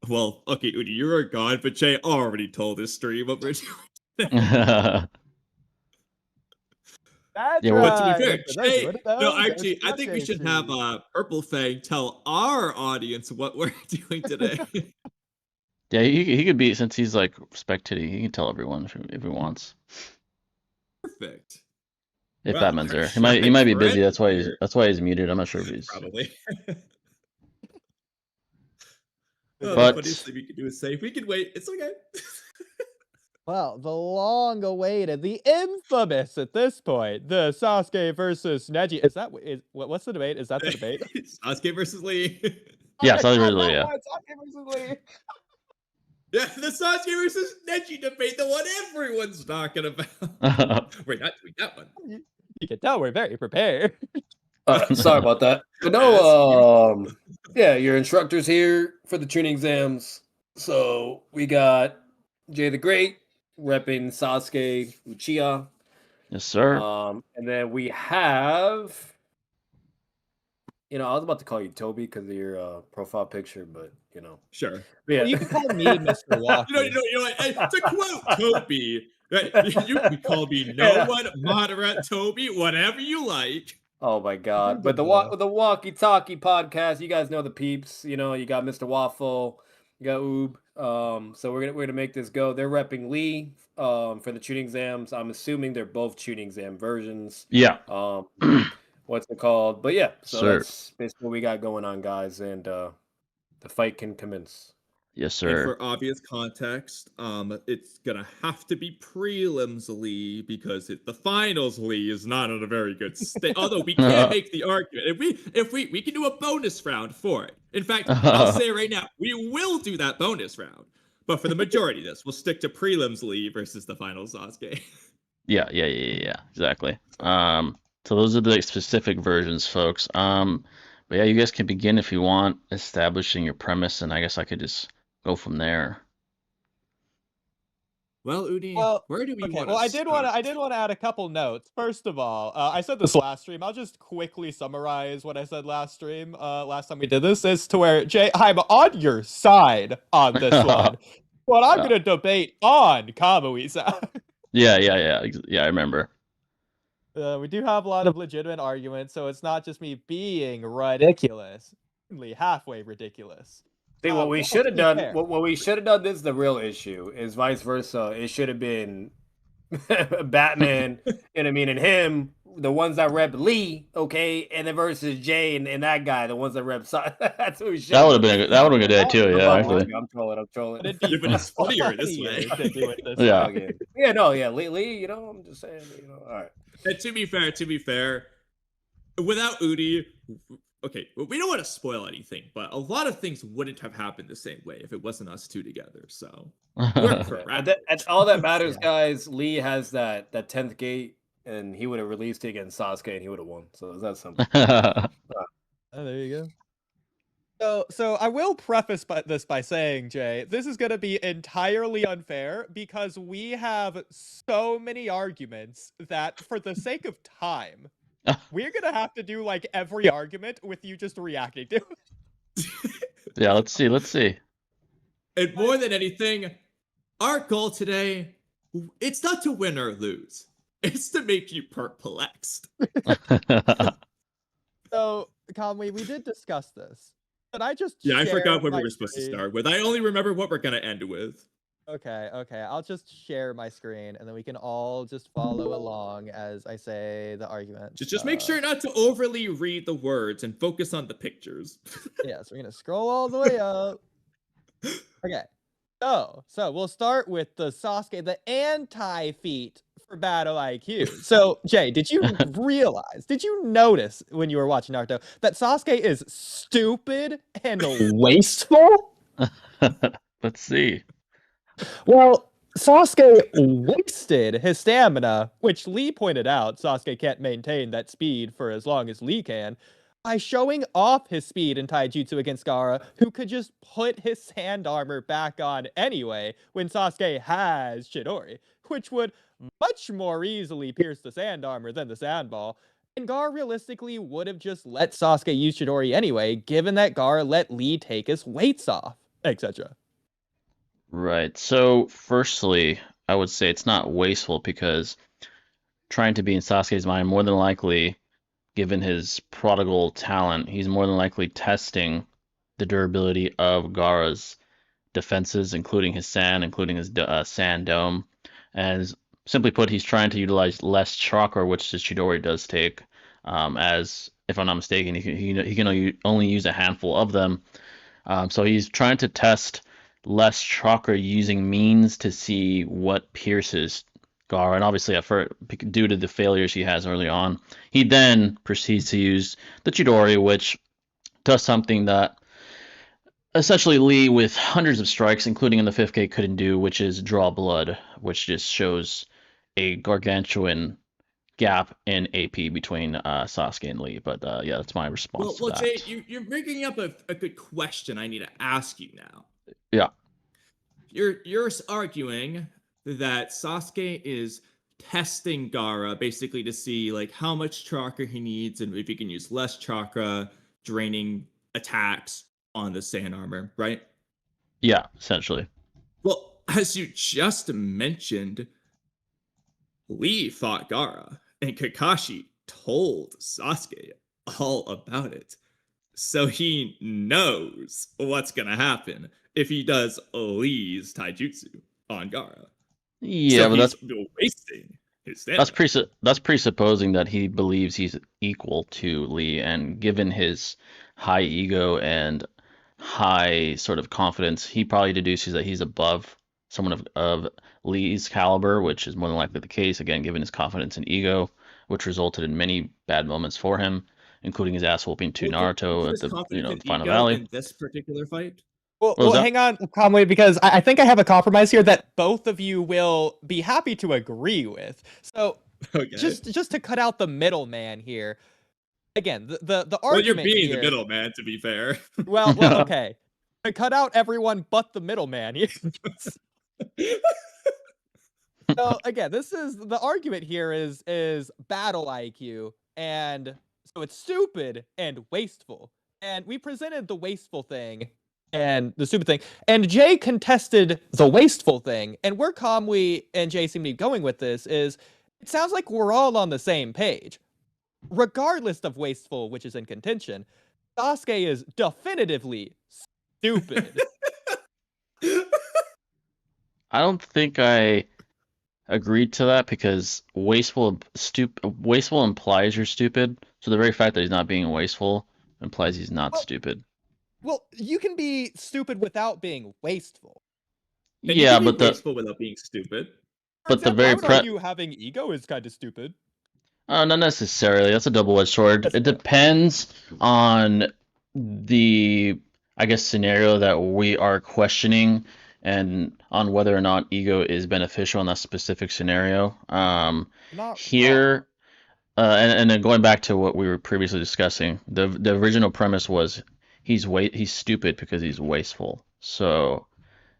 Well, okay, Udi, you're a god, but Jay already told his stream what we're doing. That's Yeah, well- But to be right. fair, For those who Jay, wouldn't know, no, there's actually, I think we Sasuke should have tree. Purple Fang tell our audience what we're doing today. Yeah, he could be, since he's like spectating, he can tell everyone if he wants. Perfect. If Well, Batman's our there, he might be busy. friend here. That's why he's muted. I'm not sure if he's. Probably. Okay. The But funniest thing we could do is say, if we can wait, it's okay. Well, the long-awaited, the infamous at this point, the Sasuke versus Neji. What's the debate? Is that the debate? Sasuke versus Lee. yeah, I Sasuke got versus Lee, that yeah. one, Sasuke versus Lee. Yeah, the Sasuke versus Neji debate, the one everyone's talking about. We're not doing that one. You can tell we're very prepared. Sorry about that. But Yes, no, yeah, your instructor's here for the tuning exams. So we got Jay the Great repping Sasuke Uchiha. Yes, sir. And then we have, I was about to call you Toby because of your profile picture, but Sure. yeah. Well, you can call me Mr. Walker. You know what? To quote Toby, right? You can call me no one, moderate Toby, whatever you like. Oh my God! But the Walkie Talkie podcast, you guys know the peeps. You got Mr. Waffle, you got Oob. So we're gonna make this go. They're repping Lee for the tuning exams. I'm assuming they're both tuning exam versions. Yeah. What's it called? But yeah, so Sir. that's basically what we got going on, guys, and the fight can commence. Yes, And sir. for obvious context, it's gonna have to be prelims Lee because the finals Lee is not in a very good state. Although we can't make the argument. If we can do a bonus round for it. In fact, I'll say right now, we will do that bonus round. But for the majority of this, we'll stick to prelims Lee versus the final Sasuke. Yeah, exactly. So those are the specific versions, folks. But yeah, you guys can begin if you want, establishing your premise, and I guess I could just go from there. Well, Udi, where do we want to I did want to add a couple notes. First of all, I said this last stream. I'll just quickly summarize what I said last stream. Last time we did this is to where Jay, I'm on your side on this one, but I'm gonna debate on Kamui-san. Yeah, I remember. We do have a lot of legitimate arguments, so it's not just me being ridiculous, only halfway ridiculous. See, what we should have done, what we should have done, this is the real issue, is vice versa. It should have been Batman, and him, the ones that rep Lee, okay, and then versus Jay and that guy, the ones that rep. That's what we should. That would have been a good day too. Yeah, actually. I'm trolling. But it's funnier this way. Yeah. Lee, I'm just saying, all right. And to be fair, without Udi, okay, we don't want to spoil anything, but a lot of things wouldn't have happened the same way if it wasn't us two together. So That's all that matters, guys. Lee has that 10th gate, and he would have released it against Sasuke, and he would have won. So that's simple. Oh, there you go. So I will preface this by saying, Jay, this is going to be entirely unfair because we have so many arguments that, for the sake of time, we're going to have to do like every argument with you just reacting to it. Yeah, let's see. And more than anything, our goal today, it's not to win or lose. It's to make you perplexed. So, Conway, we did discuss this. But I forgot what we were supposed to start with. I only remember what we're going to end with. Okay. I'll just share my screen, and then we can all just follow along as I say the argument. Just make sure not to overly read the words and focus on the pictures. Yeah, so we're going to scroll all the way up. Okay. So we'll start with the Sasuke, the anti-feat for battle IQ. So, Jay, did you notice when you were watching Naruto that Sasuke is stupid and wasteful? Let's see. Well, Sasuke wasted his stamina, which Lee pointed out Sasuke can't maintain that speed for as long as Lee can, by showing off his speed in taijutsu against Gaara, who could just put his sand armor back on anyway when Sasuke has Chidori, which would much more easily pierce the sand armor than the sand ball. And Gaara realistically would have just let Sasuke use Chidori anyway, given that Gaara let Lee take his weights off, etc. Right. So, firstly, I would say it's not wasteful because trying to be in Sasuke's mind, more than likely, given his prodigal talent, he's more than likely testing the durability of Gaara's defenses, including his sand, including his sand dome. And simply put, he's trying to utilize less chakra, which his Chidori does take. As if I'm not mistaken, he can only use a handful of them. So he's trying to test less chakra using means to see what pierces Gaara. And obviously, due to the failures he has early on, he then proceeds to use the Chidori, which does something that essentially Lee, with hundreds of strikes, including in the 5K, couldn't do, which is draw blood, which just shows a gargantuan gap in AP between Sasuke and Lee. But yeah, that's my response to Well, that. Jay, you're bringing up a good question I need to ask you now. Yeah. You're arguing that Sasuke is testing Gaara basically to see like how much chakra he needs and if he can use less chakra, draining attacks on the sand armor, right? Yeah, essentially. Well, as you just mentioned, Lee fought Gaara, and Kakashi told Sasuke all about it. So he knows what's gonna happen if he does Lee's taijutsu on Gaara. Yeah, so but he's wasting his stamina. that's presupposing that he believes he's equal to Lee, and given his high ego and high sort of confidence, he probably deduces that he's above someone of Lee's caliber, which is more than likely the case, again, given his confidence and ego, which resulted in many bad moments for him, including his ass whooping to Naruto at the final valley. In this particular fight. Well, hang on, Conway, because I think I have a compromise here that both of you will be happy to agree with. So, okay. just to cut out the middleman here. Again, the argument. Well, you're being here, the middleman, to be fair. well, okay. To cut out everyone but the middleman. So again, the argument here is battle IQ, and so it's stupid and wasteful. And we presented the wasteful thing and the stupid thing, and Jay contested the wasteful thing. And where Kamui and Jay seem to be going with this is, it sounds like we're all on the same page. Regardless of wasteful, which is in contention, Sasuke is definitively stupid. I don't think I agreed to that because wasteful implies you're stupid. So the very fact that he's not being wasteful implies he's not stupid. Well, you can be stupid without being wasteful. And yeah, you can but be wasteful without being stupid. But the very you having ego is kind of stupid. Not necessarily. That's a double-edged sword. It depends on the, I guess, scenario that we are questioning and on whether or not ego is beneficial in that specific scenario. Here, and then going back to what we were previously discussing, the original premise was he's stupid because he's wasteful. So,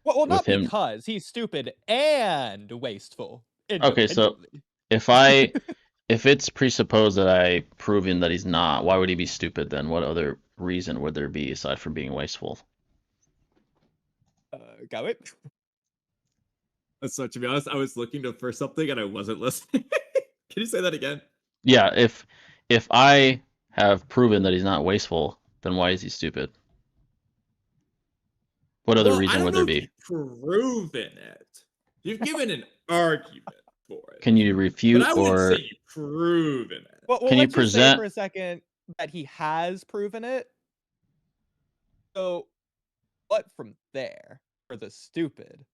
well, not because he's stupid and wasteful. Okay, so if it's presupposed that I proven that he's not, why would he be stupid then? What other reason would there be aside from being wasteful? Got it? So to be honest, I was looking for something and I wasn't listening. Can you say that again? Yeah, if I have proven that he's not wasteful, then why is he stupid? What other reason would there be? Proven it. You've given an argument for it. Can you refute but I wouldn't say you've proven it? Well, can you present say for a second that he has proven it? So, what from there for the stupid?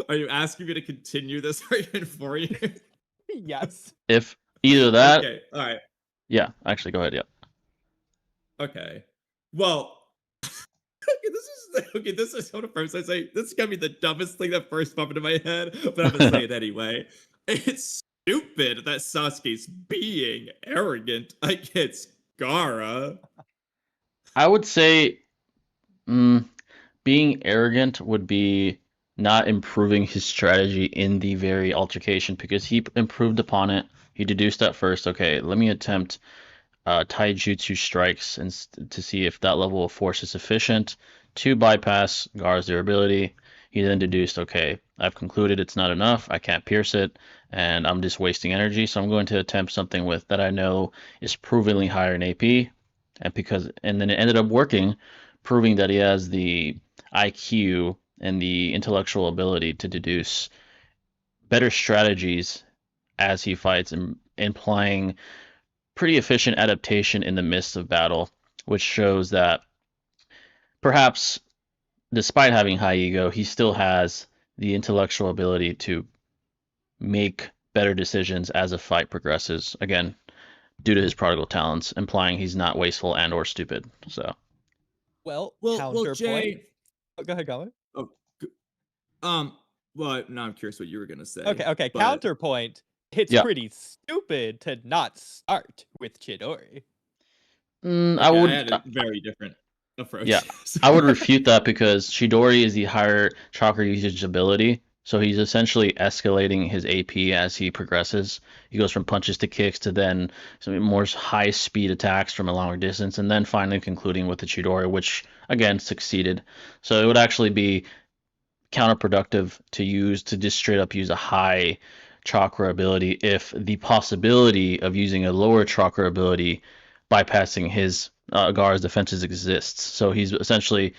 Are you asking me to continue this argument for you? Yes. If either that. Okay. All right. Yeah. Actually, go ahead. Yeah. Okay. Well. This is what first I say. This is gonna be the dumbest thing that first popped into my head, but I'm gonna say it anyway. It's stupid that Sasuke's being arrogant against Gaara. I would say, being arrogant would be not improving his strategy in the very altercation because he improved upon it. He deduced at first, okay, let me attempt taijutsu strikes and to see if that level of force is sufficient to bypass Gar's durability. He then deduced, okay, I've concluded it's not enough. I can't pierce it, and I'm just wasting energy. So I'm going to attempt something with that I know is provably higher in AP, and then it ended up working, proving that he has the IQ and the intellectual ability to deduce better strategies as he fights, and implying pretty efficient adaptation in the midst of battle, which shows that perhaps despite having high ego, he still has the intellectual ability to make better decisions as a fight progresses. Again, due to his prodigal talents, implying he's not wasteful and or stupid. So, Well, Well, counterpoint. Jay. Oh, go ahead, Colin. Oh, well, now I'm curious what you were gonna say. Okay. but- Counterpoint. It's Yeah. pretty stupid to not start with Chidori. I Okay, would. I had a very different approach. Yeah, I would refute that because Chidori is the higher chakra usage ability, so he's essentially escalating his AP as he progresses. He goes from punches to kicks to then some more high speed attacks from a longer distance, and then finally concluding with the Chidori, which again succeeded. So it would actually be counterproductive to just straight up use a high chakra ability if the possibility of using a lower chakra ability bypassing his Gar's defenses exists. So he's essentially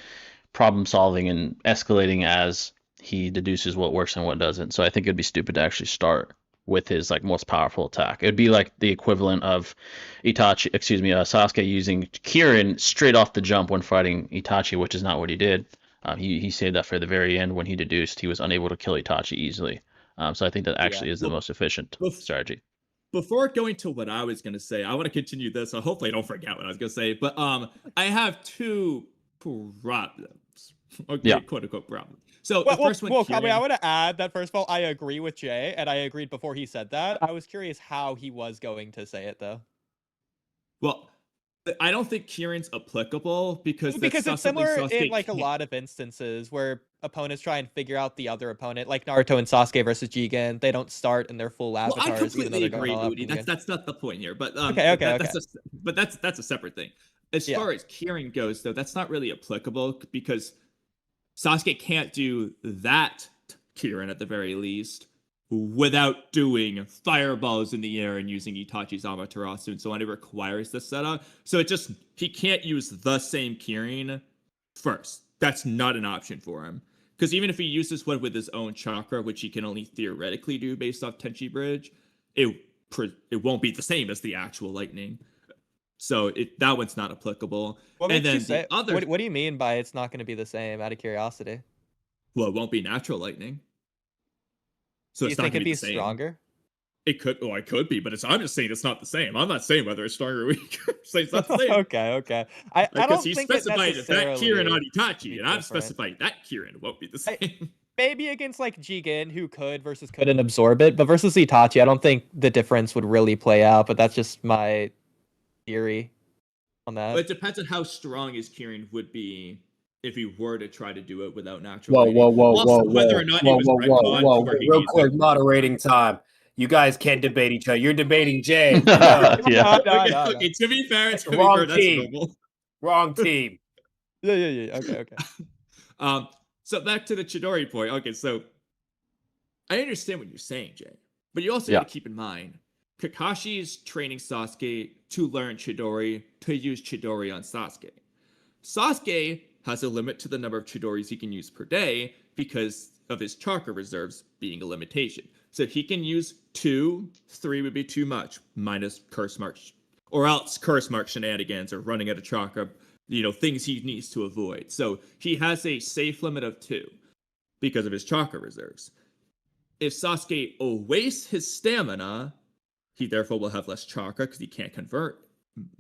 problem solving and escalating as he deduces what works and what doesn't. So I think it'd be stupid to actually start with his like most powerful attack. It'd be like the equivalent of Sasuke using Kirin straight off the jump when fighting Itachi, which is not what he did. He saved that for the very end when he deduced he was unable to kill Itachi easily. So I think that actually is the most efficient strategy. Before going to what I was going to say, I want to continue this. So hopefully I don't forget what I was going to say. But I have two problems. Okay, Yeah. quote unquote problem. So the first one, Kami, I want to add that first of all, I agree with Jay, and I agreed before he said that. I was curious how he was going to say it, though. Well, I don't think Kirin's applicable because it's similar in like a lot of instances where opponents try and figure out the other opponent, like Naruto and Sasuke versus Jigen. They don't start in their full avatars. Well, I completely even though agree, they're Moody. That's not the point here. But okay. That's a separate thing. As far as Kirin goes, though, that's not really applicable because Sasuke can't do that Kirin at the very least without doing fireballs in the air and using Itachi's Amaterasu and so on. It requires the setup. So he can't use the same Kirin first. That's not an option for him. Because even if he uses one with his own chakra, which he can only theoretically do based off Tenchi Bridge, it won't be the same as the actual lightning. So that one's not applicable. What and then you say? The other, what do you mean by it's not going to be the same? Out of curiosity. Well, it won't be natural lightning. So Do you think it'd be stronger? It could. Oh, it could be, but I'm just saying it's not the same. I'm not saying whether it's stronger or weaker. Saying it's not the same. Okay. I don't think specified that that Kirin on Itachi, and I'm specifying that Kirin won't be the same. Maybe against like Jigen, who couldn't absorb it, but versus Itachi, I don't think the difference would really play out. But that's just my theory on that. But it depends on how strong his Kirin would be if he were to try to do it without natural lightning. Whether or not he was retconned where he real needs quick, it. moderating time. You guys can't debate each other. You're debating Jay. Yeah. Okay, to be fair, that's Wrong that's team. normal. Wrong team. Yeah. Okay. So back to the Chidori point. Okay, so I understand what you're saying, Jay, but you also got to keep in mind Kakashi is training Sasuke to learn Chidori, to use Chidori on Sasuke. Sasuke has a limit to the number of Chidoris he can use per day because of his chakra reserves being a limitation. So he can use 2, 3 would be too much, minus curse mark, or else curse mark shenanigans or running out of chakra, things he needs to avoid. So he has a safe limit of 2 because of his chakra reserves. If Sasuke wastes his stamina, he therefore will have less chakra because he can't convert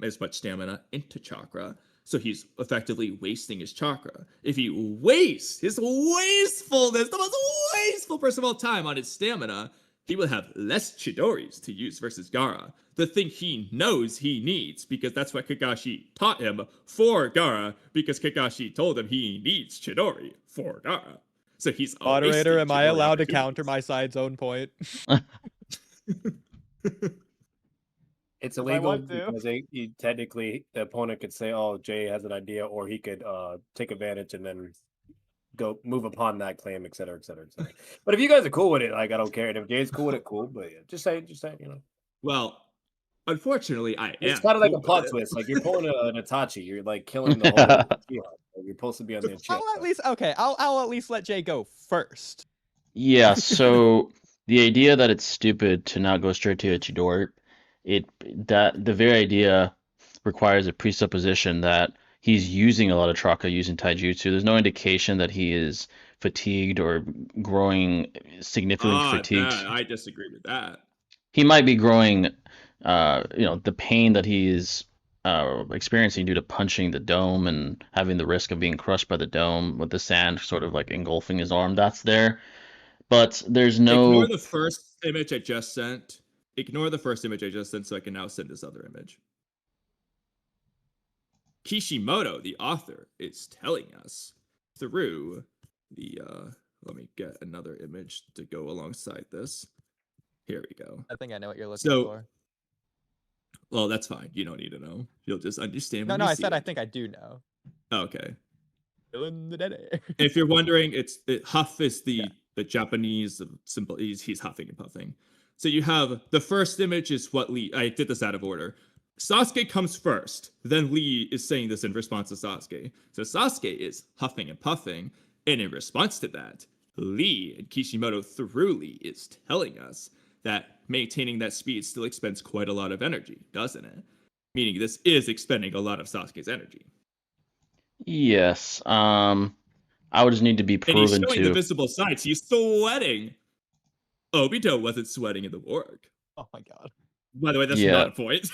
as much stamina into chakra. So he's effectively wasting his chakra. If he wastes his wastefulness, the most wasteful person of all time on his stamina, he will have less Chidoris to use versus Gaara. The thing he knows he needs, because that's what Kakashi taught him for Gaara, because Kakashi told him he needs Chidori for Gaara. So he's moderator, am I allowed to counter my side's own point? It's If I illegal want to. because technically the opponent could say, "Oh, Jay has an idea," or he could take advantage and then go move upon that claim, et cetera, et cetera, et cetera. But if you guys are cool with it, like I don't care. And if Jay's cool with it, cool. But yeah, just say, you know. Well, unfortunately, I It's am kind of like cool a with plot it. twist. Like you're pulling an Itachi. You're like killing the whole Uchiha. You're supposed to be on the Uchiha. I'll at least I'll at least let Jay go first. Yeah, so the idea that it's stupid to not go straight to a Chidori, that the very idea requires a presupposition that he's using a lot of chakra using taijutsu. There's no indication that he is fatigued or growing significantly fatigued. I disagree with that. He might be growing, the pain that he is experiencing due to punching the dome and having the risk of being crushed by the dome with the sand sort of like engulfing his arm. That's there, but there's Ignore no. the first image I just sent. Ignore the first image I just sent so I can now send this other image. Kishimoto, the author, is telling us through the let me get another image to go alongside this. Here we go. I think I know what you're looking So, for. well, that's fine. You don't need to know. You'll just understand No, when no, you I see said it. I think I do know. Okay. Still in the dead air. If you're wondering, huff is the Japanese symbol. He's huffing and puffing. So you have the first image is what Lee. I did this out of order. Sasuke comes first. Then Lee is saying this in response to Sasuke. So Sasuke is huffing and puffing, and in response to that, Lee and Kishimoto through Lee is telling us that maintaining that speed still expends quite a lot of energy, doesn't it? Meaning this is expending a lot of Sasuke's energy. Yes. I would just need to be And he's proven showing the to. visible signs. He's sweating. Obito wasn't sweating in the work. Oh my god. By the way, that's Yeah, not a point.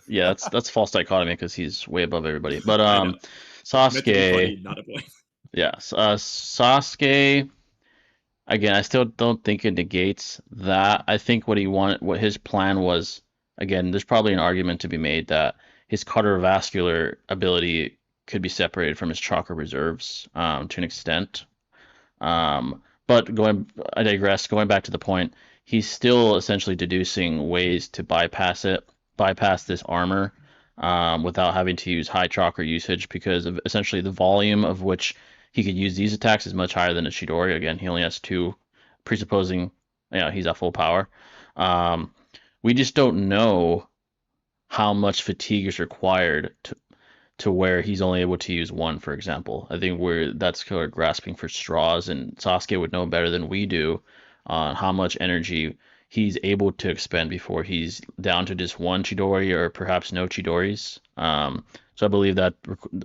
yeah, that's false dichotomy because he's way above everybody. But I know. Meant to be Sasuke, funny, not a point. yes, Sasuke. Again, I still don't think it negates that. I think what his plan was. Again, there's probably an argument to be made that his cardiovascular ability could be separated from his chakra reserves to an extent. But I digress. Going back to the point, he's still essentially deducing ways to bypass this armor, without having to use high chakra usage because of essentially the volume of which he could use these attacks is much higher than a Chidori. Again, he only has two, presupposing, he's at full power. Um, we just don't know how much fatigue is required to where he's only able to use one, for example. I think that's kind of grasping for straws, and Sasuke would know better than we do on how much energy he's able to expend before he's down to just one Chidori or perhaps no Chidoris. So I believe that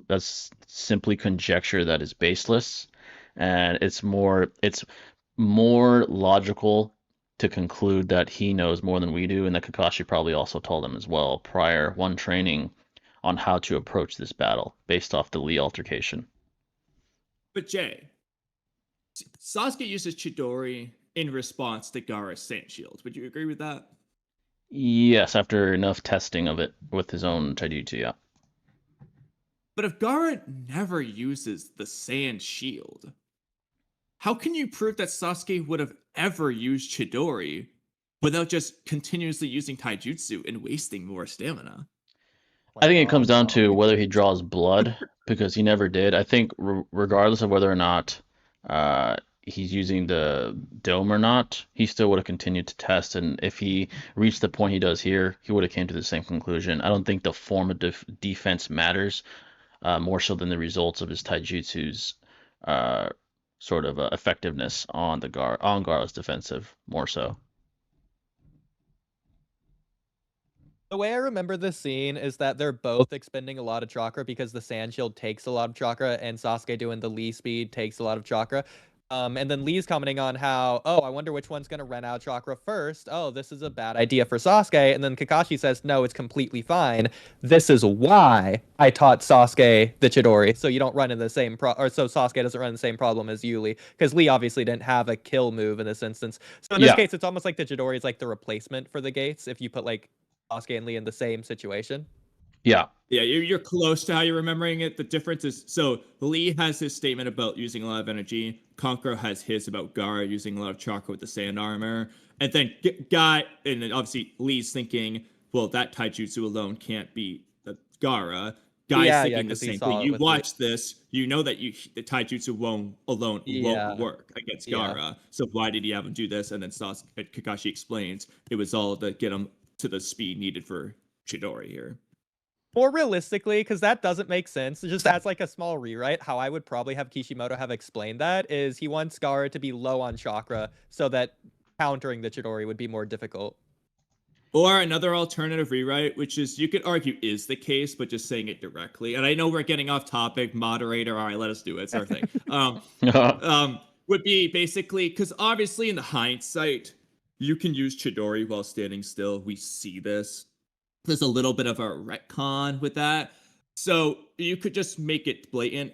that's simply conjecture that is baseless, and it's more logical to conclude that he knows more than we do, and that Kakashi probably also told him as well prior one training on how to approach this battle based off the Lee altercation. But Jay, Sasuke uses Chidori in response to Gaara's Sand Shield. Would you agree with that? Yes, after enough testing of it with his own taijutsu, yeah. But if Gaara never uses the Sand Shield, how can you prove that Sasuke would have ever used Chidori without just continuously using taijutsu and wasting more stamina? I think it comes down to whether he draws blood, because he never did. I think regardless of whether or not he's using the dome or not, he still would have continued to test. And if he reached the point he does here, he would have came to the same conclusion. I don't think the form of defense matters more so than the results of his taijutsu's sort of effectiveness on Gaara's defensive more so. The way I remember this scene is that they're both expending a lot of chakra because the Sand Shield takes a lot of chakra, and Sasuke doing the Lee speed takes a lot of chakra. And then Lee's commenting on how, oh, I wonder which one's going to run out chakra first. Oh, this is a bad idea for Sasuke. And then Kakashi says, no, it's completely fine. This is why I taught Sasuke the Chidori, so you don't run in the same so Sasuke doesn't run the same problem as you, Lee, because Lee obviously didn't have a kill move in this instance. So in this case, it's almost like the Chidori is like the replacement for the gates if you put like Sasuke and Lee in the same situation. Yeah. Yeah, you're close to how you're remembering it. The difference is, so Lee has his statement about using a lot of energy. Kankuro has his about Gaara using a lot of chakra with the sand armor. And then Guy, and then obviously Lee's thinking well, that taijutsu alone can't beat the Gaara. Guy's Yeah, thinking the because he same thing. saw it You with watch this, you know that the taijutsu alone won't Yeah, work against yeah. Gaara. So why did he have him do this? And then Kakashi explains it was all to get him to the speed needed for Chidori here. More realistically, because that doesn't make sense, just as like a small rewrite, how I would probably have Kishimoto have explained that is he wants Gaara to be low on chakra so that countering the Chidori would be more difficult. Or another alternative rewrite, which is you could argue is the case, but just saying it directly. And I know we're getting off topic, moderator. All right, let us do it. It's our thing. Would be basically because obviously in the hindsight, you can use Chidori while standing still. We see this. There's a little bit of a retcon with that. So you could just make it blatant.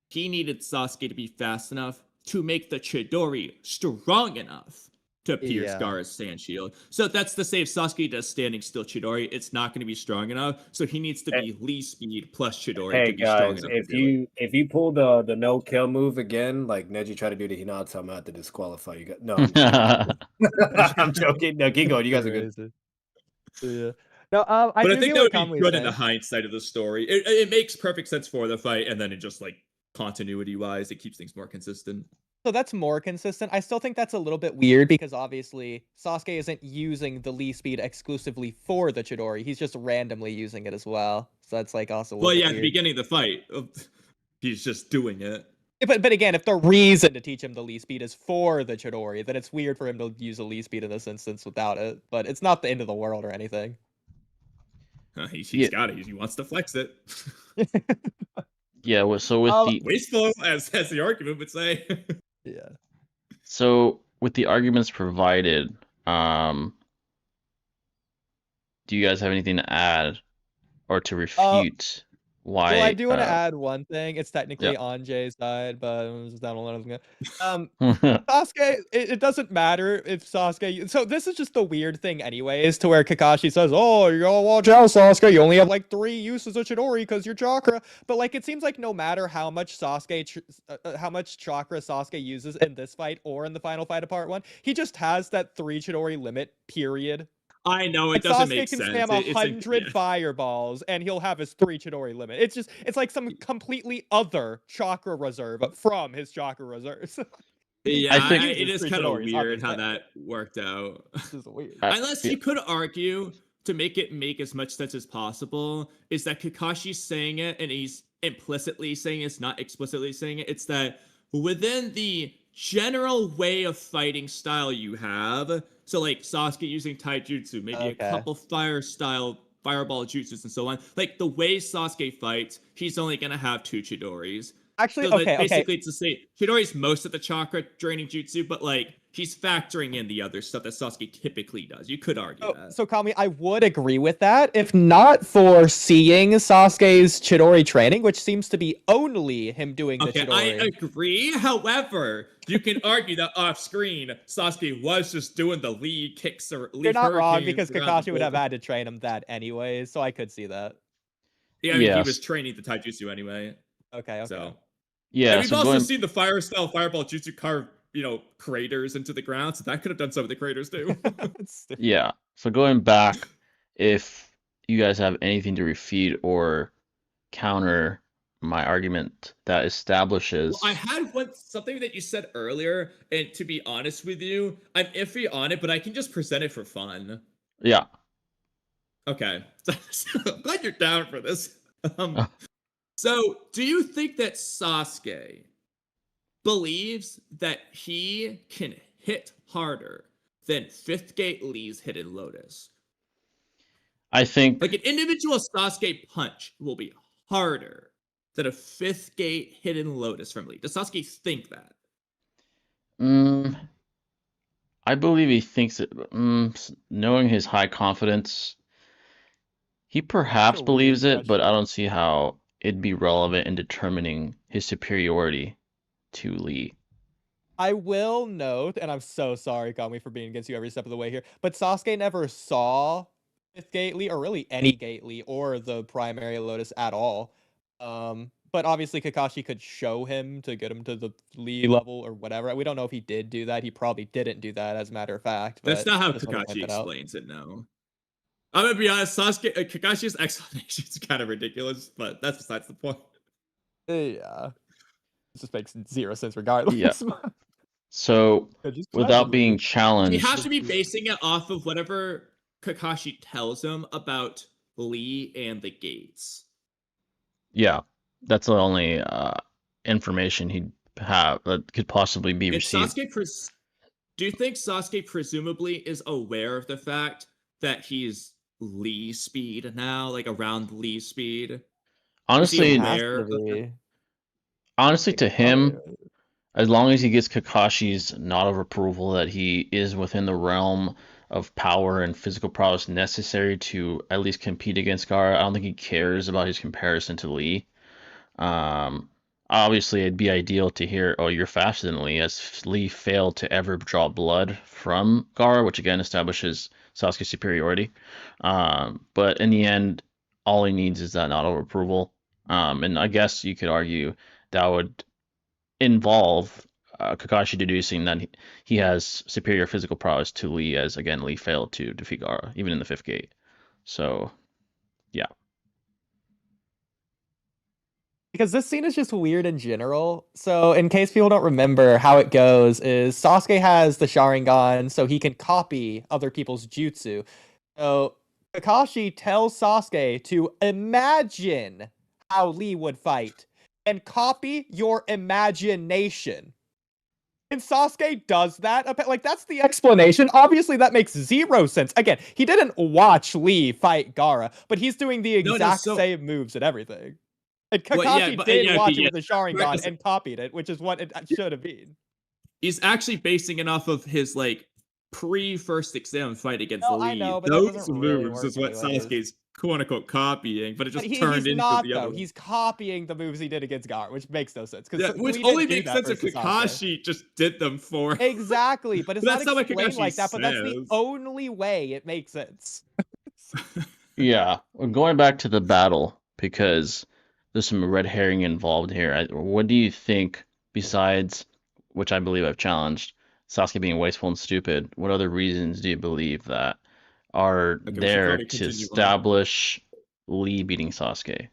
He needed Sasuke to be fast enough to make the Chidori strong enough to pierce Yeah. Gaara's sand shield. So that's the save Sasuke does standing still Chidori. It's not going to be strong enough. So he needs to be Lee speed plus Chidori Hey to be strong guys, enough if to do it. you pull the no kill move again, like Neji tried to do to Hinata, I'm gonna have to disqualify you guys. No, I'm just kidding. I'm joking. No, keep going. You guys are good. Crazy. Yeah. No, I But I do think get that what would be Kamui good in the saying. hindsight of the story. It makes perfect sense for the fight, and then it just like continuity wise, it keeps things more consistent. So that's more consistent. I still think that's a little bit weird because obviously Sasuke isn't using the Lee speed exclusively for the Chidori. He's just randomly using it as well. So that's like also a little Well, bit yeah, at the weird. beginning of the fight, he's just doing it. But again, if the reason to teach him the Lee speed is for the Chidori, then it's weird for him to use a Lee speed in this instance without it. But it's not the end of the world or anything. He's Yeah. got it. He wants to flex it. Yeah, so with the Wasteful, as the argument would say. Yeah. so with the arguments provided, do you guys have anything to add or to refute why? Well, I do want to add one thing. It's technically Yeah. on Jay's side, but I'm just down a lot of them. Sasuke, it doesn't matter if Sasuke. So this is just the weird thing, anyways, to where Kakashi says, "Oh, you gotta watch out, Sasuke. You only have like 3 uses of Chidori because you're chakra." But like, it seems like no matter how much how much chakra Sasuke uses in this fight or in the final fight of Part 1, he just has that 3 Chidori limit. Period. I know Like it doesn't Sasuke make can sense. spam 100 fireballs and he'll have his 3 Chidori limit. It's like some completely other chakra reserve from his chakra reserves. Yeah, I think it is kind of Chidori's, weird how obviously. that worked out. This is weird. Unless you could argue to make it make as much sense as possible, is that Kakashi's saying it and he's implicitly saying it's not explicitly saying it. It's that within the general way of fighting style you have, so like Sasuke using taijutsu, maybe a couple fireball jutsus and so on. Like the way Sasuke fights, he's only gonna have 2 Chidoris. Actually, So okay. basically to say Chidori's most of the chakra draining jutsu, but like he's factoring in the other stuff that Sasuke typically does. You could argue that. So Kami, I would agree with that if not for seeing Sasuke's Chidori training, which seems to be only him doing the Chidori. I agree. However, you can argue that off screen, Sasuke was just doing the lead kicks or lead. You're not wrong because Kakashi would have had to train him that anyway, so I could see that. Yeah, I mean, he was training the taijutsu anyway. Okay. So yeah, and we've also seen the fireball jutsu carve, craters into the ground, so that could have done some of the craters too. Yeah. So going back, if you guys have anything to refute or counter my argument that establishes. Well, I had something that you said earlier, and to be honest with you, I'm iffy on it, but I can just present it for fun. Yeah. Okay. I'm glad you're down for this. So, do you think that Sasuke believes that he can hit harder than 5th Gate Lee's Hidden Lotus? I think like an individual Sasuke punch will be harder than a 5th Gate Hidden Lotus from Lee. Does Sasuke think that? I believe he thinks it. Knowing his high confidence, he perhaps believes it, but I don't see how it'd be relevant in determining his superiority to Lee. I will note, and I'm so sorry, Kami, for being against you every step of the way here, but Sasuke never saw 5th Gate Lee, or really any Gate Lee, or the primary Lotus at all. But obviously Kakashi could show him to get him to the Lee level or whatever. We don't know if he did do that. He probably didn't do that, as a matter of fact. That's but not how just wanted to Kakashi point that out. explains it, no. I'm gonna be honest, Kakashi's explanation is kind of ridiculous, but that's besides the point. Yeah. It just makes 0 sense regardless. Yeah. So, without being You challenged, have to be basing it off of whatever Kakashi tells him about Lee and the gates. yeah, that's the only information he'd have that could possibly be And received. do you think Sasuke presumably is aware of the fact that he's Lee speed now, like around Lee speed? Honestly, to him, as long as he gets Kakashi's nod of approval that he is within the realm of power and physical prowess necessary to at least compete against Gaara, I don't think he cares about his comparison to Lee. Obviously, it'd be ideal to hear, "Oh, you're faster than Lee," as Lee failed to ever draw blood from Gaara, which again establishes Sasuke's superiority. But in the end, all he needs is that nod of approval. And I guess you could argue that would involve Kakashi deducing that he has superior physical prowess to Lee, as again Lee failed to defeat Gaara, even in the fifth gate. So, yeah. Because this scene is just weird in general. So, in case people don't remember how it goes, is Sasuke has the Sharingan, so he can copy other people's jutsu. So, Kakashi tells Sasuke to imagine how Lee would fight and copy your imagination. And Sasuke does that. Like, that's the explanation. Obviously, that makes 0 sense. Again, he didn't watch Lee fight Gaara, but he's doing the exact same moves and everything. And Kakashi did watch it with the Sharingan and copied it, which is what it should have been. He's actually basing it off of his like pre-first exam fight against Lee. I know, but those moves is what Sasuke's quote unquote copying, but it just turned into the other. He's copying the moves he did against Gaara, which makes no sense. Which only makes sense if Kakashi just did them for exactly, but it's not explained like that. But that's the only way it makes sense. Yeah, going back to the battle, because there's some red herring involved here. What do you think, besides, which I believe I've challenged, Sasuke being wasteful and stupid, what other reasons do you believe that are there to establish Lee beating Sasuke?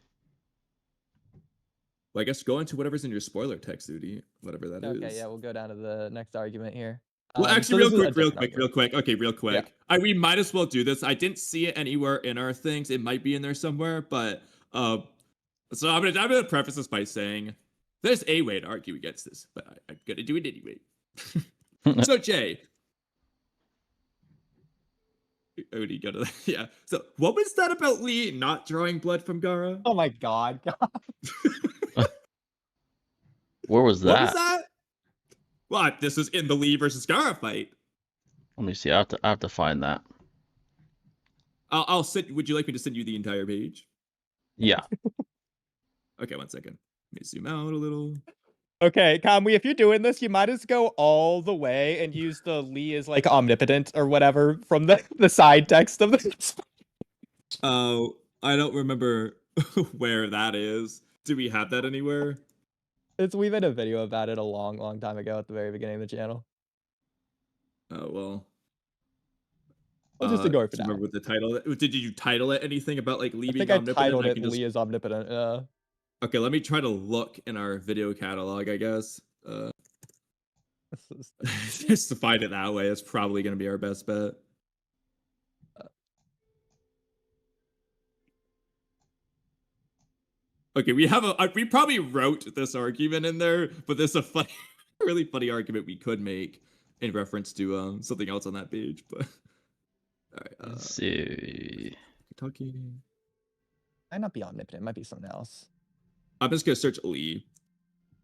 Well, I guess go into whatever's in your spoiler text, Udi, whatever that is. Okay, yeah, we'll go down to the next argument here. Well, actually, real quick. Okay, real quick. Yeah. We might as well do this. I didn't see it anywhere in our things. It might be in there somewhere, but so I'm gonna preface this by saying there's a way to argue against this, but I'm gonna do it anyway. So Jay, Odie, go to that. Yeah. So what was that about Lee not drawing blood from Gaara? Oh my god. Where was that? What was that? Well, this was in the Lee versus Gaara fight. Let me see. I have to find that. I'll send. Would you like me to send you the entire page? Yeah. Okay, 1 second. Let me zoom out a little. Okay, Kamui, if you're doing this, you might as go all the way and use the Lee is like omnipotent or whatever from the side text of this. Oh, I don't remember where that is. Do we have that anywhere? We made a video about it a long time ago at the very beginning of the channel. Oh, well. We'll just ignore it for now. Remember what the title? Did you title it anything about like Lee being omnipotent? I titled it Lee is omnipotent. Okay, let me try to look in our video catalog, I guess. Just to find it that way, it's probably going to be our best bet. Okay, we probably wrote this argument in there, but there's a really funny argument we could make in reference to something else on that page. But all right, let's see. Kentucky might not be omnipotent. It might be something else. I'm just gonna search Lee.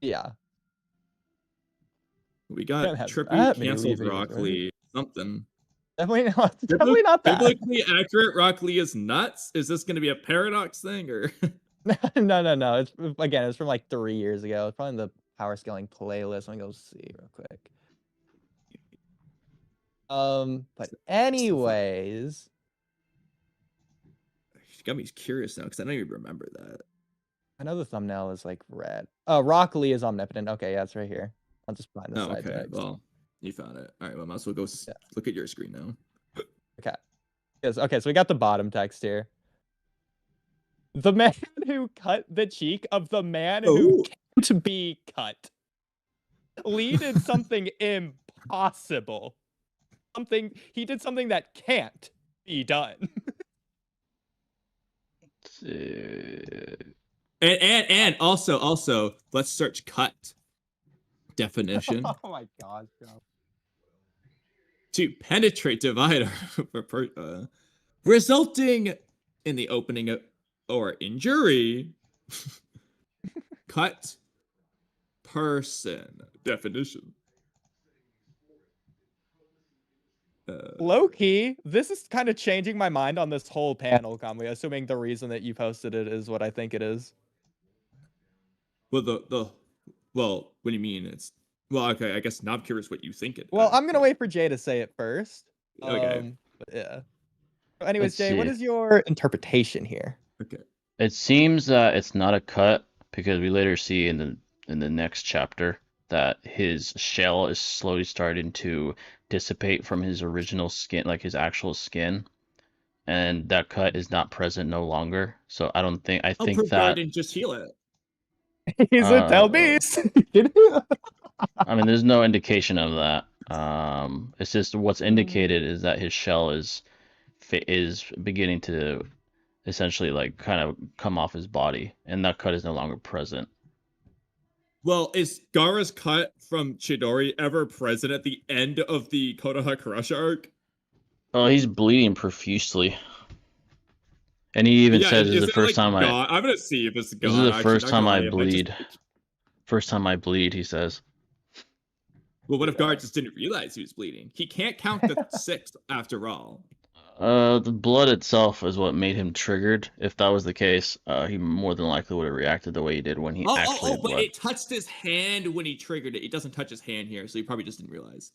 Yeah. We got trippy, canceled Rock Lee, something. Definitely not that. Biblically accurate Rock Lee is nuts. Is this gonna be a paradox thing or? No. It's from like 3 years ago. It's probably in the Powerscaling playlist. Let me go see real quick. But anyways, she got me curious now because I don't even remember that. I know the thumbnail is like red. Oh, Rock Lee is omnipotent. Okay, yeah, it's right here. I'll just find the side text. Well, you found it. All right, well, I might as well go look at your screen now. Okay. Yes, okay, so we got the bottom text here. The man who cut the cheek of the man who Oh. can't be cut. Lee did something impossible. He did something that can't be done. And also let's search cut definition Oh my gosh, bro. to penetrate divider resulting in the opening of, or injury. Cut person definition. Low key, this is kind of changing my mind on this whole panel, Kamui, assuming the reason that you posted it is what I think it is. Well, well, what do you mean? It's well, okay. I guess now I'm curious what you think it. Well, I'm gonna wait for Jay to say it first. Okay. But yeah. Anyways, Let's Jay, see. what is your interpretation here? Okay. It seems that it's not a cut because we later see in the next chapter that his shell is slowly starting to dissipate from his original skin, like his actual skin, and that cut is not present no longer. So I don't think I I'll think prove Gar that didn't just heal it. He's a tell beast. I mean there's no indication of that. It's just what's indicated is that his shell is beginning to essentially like kind of come off his body, and that cut is no longer present. Well, is Gaara's cut from Chidori ever present at the end of the Konoha Crush arc? Oh, he's bleeding profusely. And he even Yeah, says this is is the it first like time God? I'm gonna see if it's God. this is the Actually, first not time gonna I lie, it might bleed. just... First time I bleed, he says. Well, what if Gar just didn't realize he was bleeding? He can't count the 6 after all. The blood itself is what made him triggered. If that was the case, he more than likely would have reacted the way he did when he actually had But blood. it touched his hand when he triggered it. It doesn't touch his hand here, so he probably just didn't realize.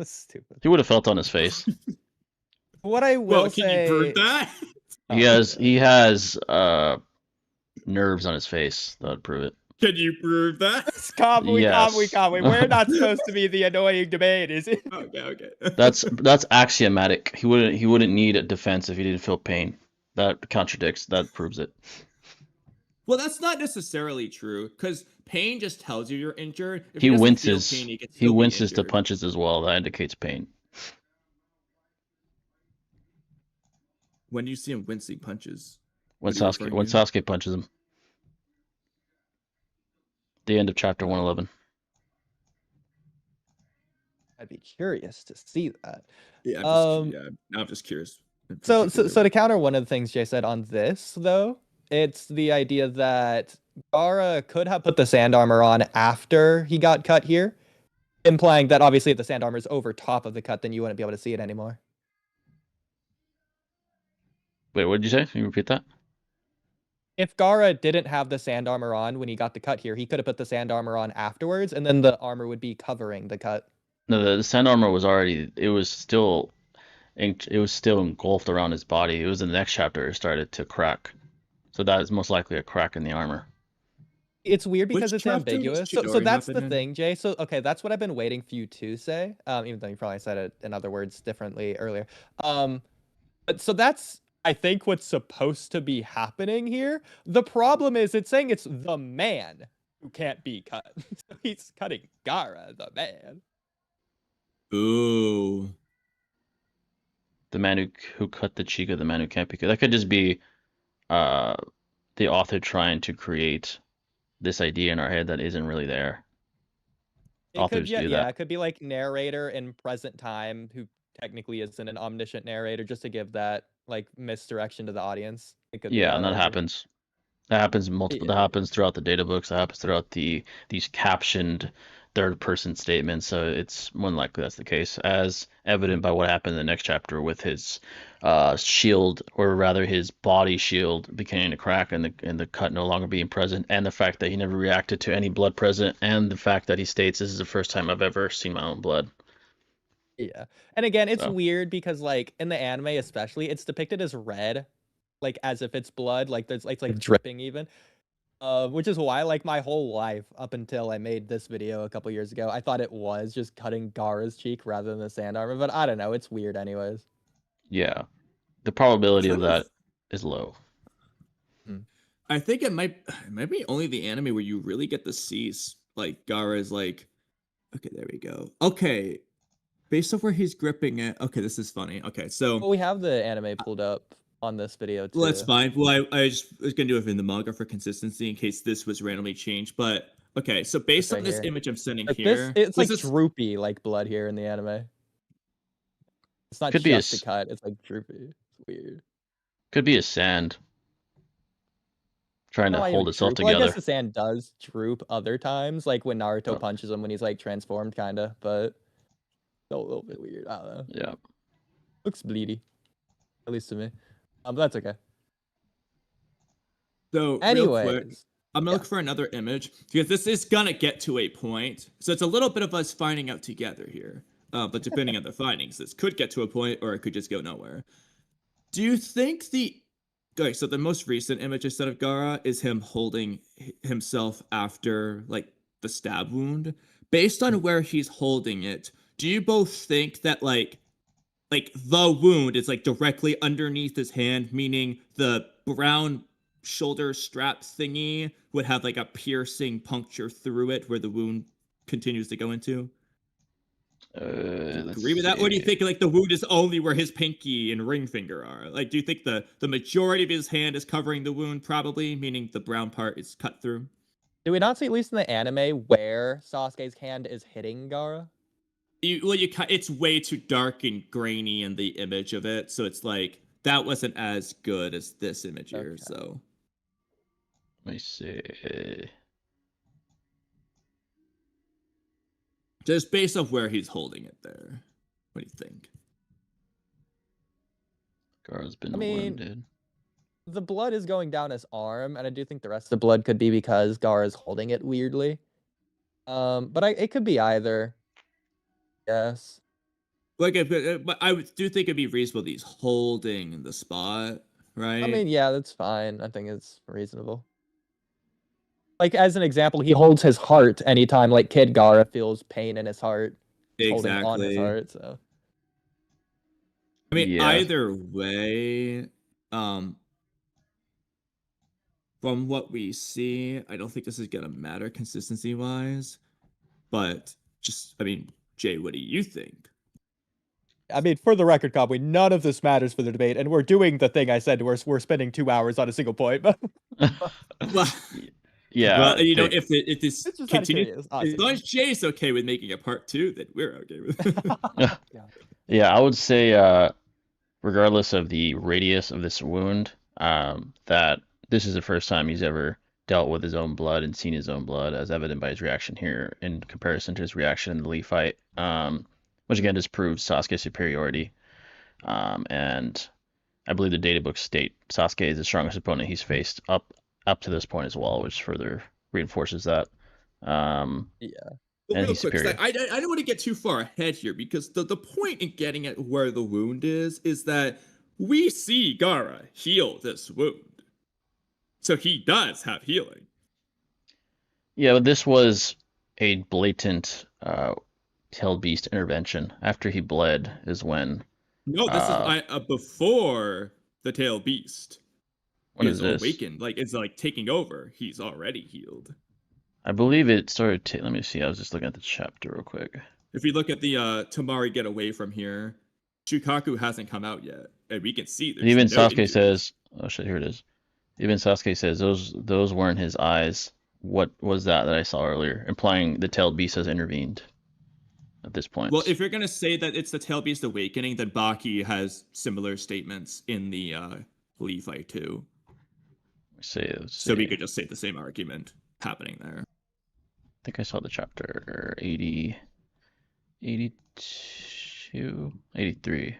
Stupid. He would have felt on his face. What I will Well, can you prove that? He has nerves on his face that would prove it. Can you prove that? Kamui. We're not supposed to be the annoying debate, is it? Okay. That's axiomatic. He wouldn't need a defense if he didn't feel pain. That contradicts. That proves it. Well, that's not necessarily true, because pain just tells you you're injured. If He doesn't feel winces. pain, he can He still be winces to injured. punches as well. That indicates pain. When do you see him wincing punches? When What are you referring to? Sasuke punches him. The end of chapter 111. I'd be curious to see that. Yeah, I'm just curious. So to counter one of the things Jay said on this, though, it's the idea that Gaara could have put the sand armor on after he got cut here, implying that obviously if the sand armor is over top of the cut, then you wouldn't be able to see it anymore. Wait, what did you say? Can you repeat that? If Gaara didn't have the sand armor on when he got the cut here, he could have put the sand armor on afterwards, and then the armor would be covering the cut. No, the sand armor was already. It was still engulfed around his body. It was in the next chapter it started to crack. So that is most likely a crack in the armor. It's weird because Which it's chapter does ambiguous. So Chidori that's happen the in? thing, Jay. So okay, that's what I've been waiting for you to say. Even though you probably said it in other words differently earlier. But so that's I think what's supposed to be happening here. The problem is it's saying it's the man who can't be cut. So he's cutting Gaara, the man. Ooh. The man who cut the cheek of the man who can't be cut. That could just be the author trying to create this idea in our head that isn't really there. Authors do that. It could be like narrator in present time who technically isn't an omniscient narrator, just to give that like misdirection to the audience. It could be Yeah, and that also. happens. That happens multiple. That happens throughout the data books. That happens throughout these captioned third-person statements. So it's more than likely that's the case, as evident by what happened in the next chapter with his shield, or rather his body shield, beginning to crack and the cut no longer being present, and the fact that he never reacted to any blood present, and the fact that he states this is the first time I've ever seen my own blood. Yeah, and again, it's weird because like in the anime, especially, it's depicted as red, like as if it's blood, like it's like dripping even. Which is why, like, my whole life up until I made this video a couple years ago, I thought it was just cutting Gaara's cheek rather than the sand armor. But I don't know, it's weird, anyways. Yeah. The probability of Trying to that is low. I think it might be only the anime where you really get to see like Gaara's like, okay, there we go. Okay, based off where he's gripping it. Okay, this is funny. Okay, so Well, we have the anime pulled up on this video too. well, that's fine. Well, I just was gonna do it in the manga for consistency in case this was randomly changed. But okay, so based right on this here. image I'm sending Like here, it's like this droopy like blood here in the anime. It's not Could be a just a cut, it's like droopy. It's weird. could be a sand trying No, to I hold would itself droop. Well, I guess together. the sand does droop other times, like when Naruto Oh, punches him when he's like transformed, kinda, but a little bit weird. I don't know. yeah. Looks bleedy, at least to me. But that's okay. so real quick, Anyways, I'm gonna yeah. look for another image because this is gonna get to a point. So it's a little bit of us finding out together here. But depending on the findings, this could get to a point or it could just go nowhere. Do you think the okay? So the most recent image I said of Gara is him holding himself after like the stab wound. Based on where he's holding it, do you both think that like the wound is like directly underneath his hand, meaning the brown shoulder strap thingy would have like a piercing puncture through it where the wound continues to go into? Do you Let's agree with that, or do you see. think like the wound is only where his pinky and ring finger are? Like, do you think the majority of his hand is covering the wound, probably, meaning the brown part is cut through? Do we not see, at least in the anime, where Sasuke's hand is hitting Gaara? It's way too dark and grainy in the image of it, so it's like that wasn't as good as this image here. Okay. So Let me see. just based off where he's holding it there, what do you think? Gaara's been I mean, wounded. the blood is going down his arm, and I do think the rest of the blood could be because Gaara's holding it weirdly. But it could be either. Yes. Like, but do think it'd be reasonable that he's holding the spot, right? I mean, yeah, that's fine. I think it's reasonable. Like, as an example, he holds his heart anytime, like, Kid Gaara feels pain in his heart. He's holding on his Exactly. heart, so. I mean, Yeah. either way, from what we see, I don't think this is gonna matter consistency wise. But just, I mean, Jay, what do you think? I mean, for the record, Cobbly, none of this matters for the debate, and we're doing the thing I said where we're spending 2 hours on a single point. But Well, Yeah. well, you know, if this it's just continues, curious, as long as Jay's okay with making a part 2, then we're okay with it. Yeah, I would say, regardless of the radius of this wound, that this is the first time he's ever dealt with his own blood and seen his own blood, as evident by his reaction here in comparison to his reaction in the Lee fight, which again just proves Sasuke's superiority. And I believe the data books state Sasuke is the strongest opponent he's faced up to this point as well, which further reinforces that. yeah. Well, And real he's quick, 'cause superior. I don't want to get too far ahead here because the point in getting at where the wound is that we see Gaara heal this wound. So he does have healing. Yeah, but this was a blatant tailed beast intervention. After he bled is when. No, this is before the tail beast When is is this? awakened. Like, it's like taking over. He's already healed. I believe it started. Let me see. I was just looking at the chapter real quick. If you look at the Tamari get away from here, Shukaku hasn't come out yet, and we can see there's And even no Sasuke injuries. says, "Oh shit, here it is." Even Sasuke says those weren't his eyes. What was that I saw earlier? Implying the tailed beast has intervened at this point. Well, if you're gonna say that it's the tail beast awakening, then Baki has similar statements in the Lee fight too. let's see. So we could just say the same argument happening there. I think I saw the chapter 80, 82, 83.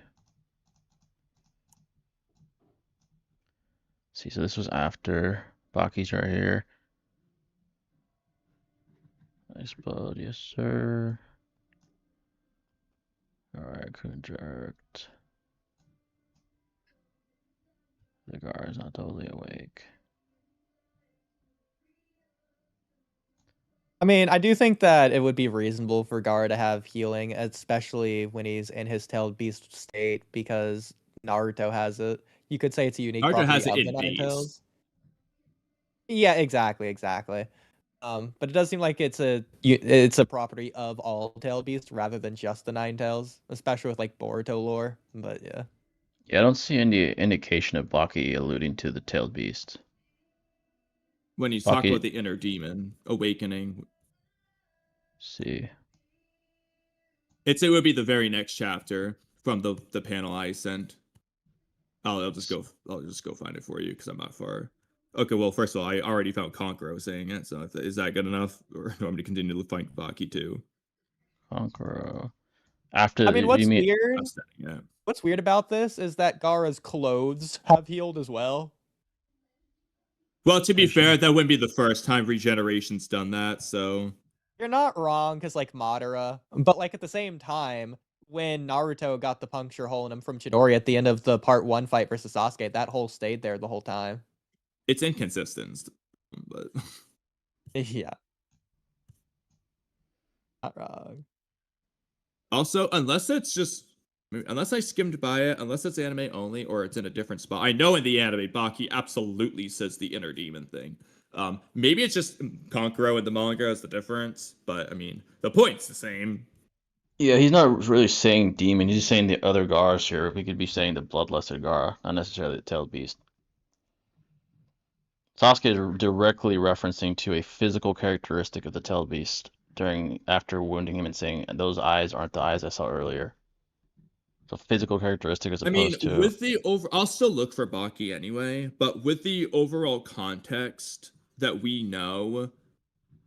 See, so this was after Baki's right here. Nice blood, yes sir. Alright, conjunct. The guard is not totally awake. I mean, I do think that it would be reasonable for Gaara to have healing, especially when he's in his tailed beast state, because Naruto has it. You could say it's a unique Naruto property has it of the in Nine base. Tails. Yeah, exactly. But it does seem like it's a property of all tailed beasts rather than just the Nine Tails, especially with like Boruto lore. But yeah. Yeah, I don't see any indication of Baki alluding to the tailed beast. When he's talking Baki, about the inner demon awakening, see. it would be the very next chapter from the panel I sent. I'll just go find it for you because I'm not far. Okay, well, first of all, I already found Konkoro saying it, so is that good enough, or do you want me to continue to find Baki too? Konkoro. After, I mean, you mean, what's weird about this is that Gaara's clothes have healed as well. Well, to be fair, that wouldn't be the first time Regeneration's done that, so You're not wrong, because like Madara, but like at the same time, when Naruto got the puncture hole in him from Chidori at the end of the part 1 fight versus Sasuke, that hole stayed there the whole time. it's inconsistent, but Yeah. Not wrong. also, unless I skimmed by it, unless it's anime only or it's in a different spot. I know in the anime, Baki absolutely says the inner demon thing. Maybe it's just Konkoro and the manga is the difference, but I mean, the point's the same. Yeah, he's not really saying demon. He's just saying the other Garas here. We could be saying the bloodlusted Gara, not necessarily the tailed beast. Sasuke is directly referencing to a physical characteristic of the tailed beast after wounding him and saying those eyes aren't the eyes I saw earlier. So physical characteristic as opposed to. With the I'll still look for Baki anyway, but with the overall context that we know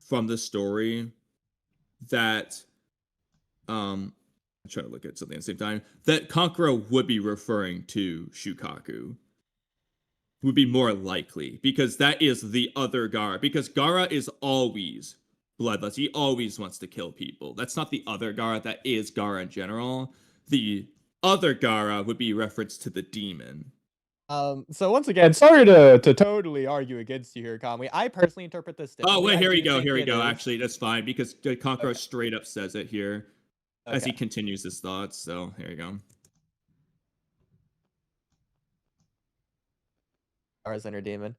from the story, that I'm trying to look at something at the same time, that Kankuro would be referring to Shukaku. Would be more likely, because that is the other Gaara. Because Gaara is always bloodless. He always wants to kill people. That's not the other Gaara, that is Gaara in general. The other Gaara would be reference to the demon. So once again, sorry to totally argue against you here, Conway. I personally interpret this differently. Oh, wait, here we do go. think Here we it go. is- Actually, that's fine, because Kankuro Okay. straight up says it here as he Okay. continues his thoughts. So here you go. Gaara's inner demon.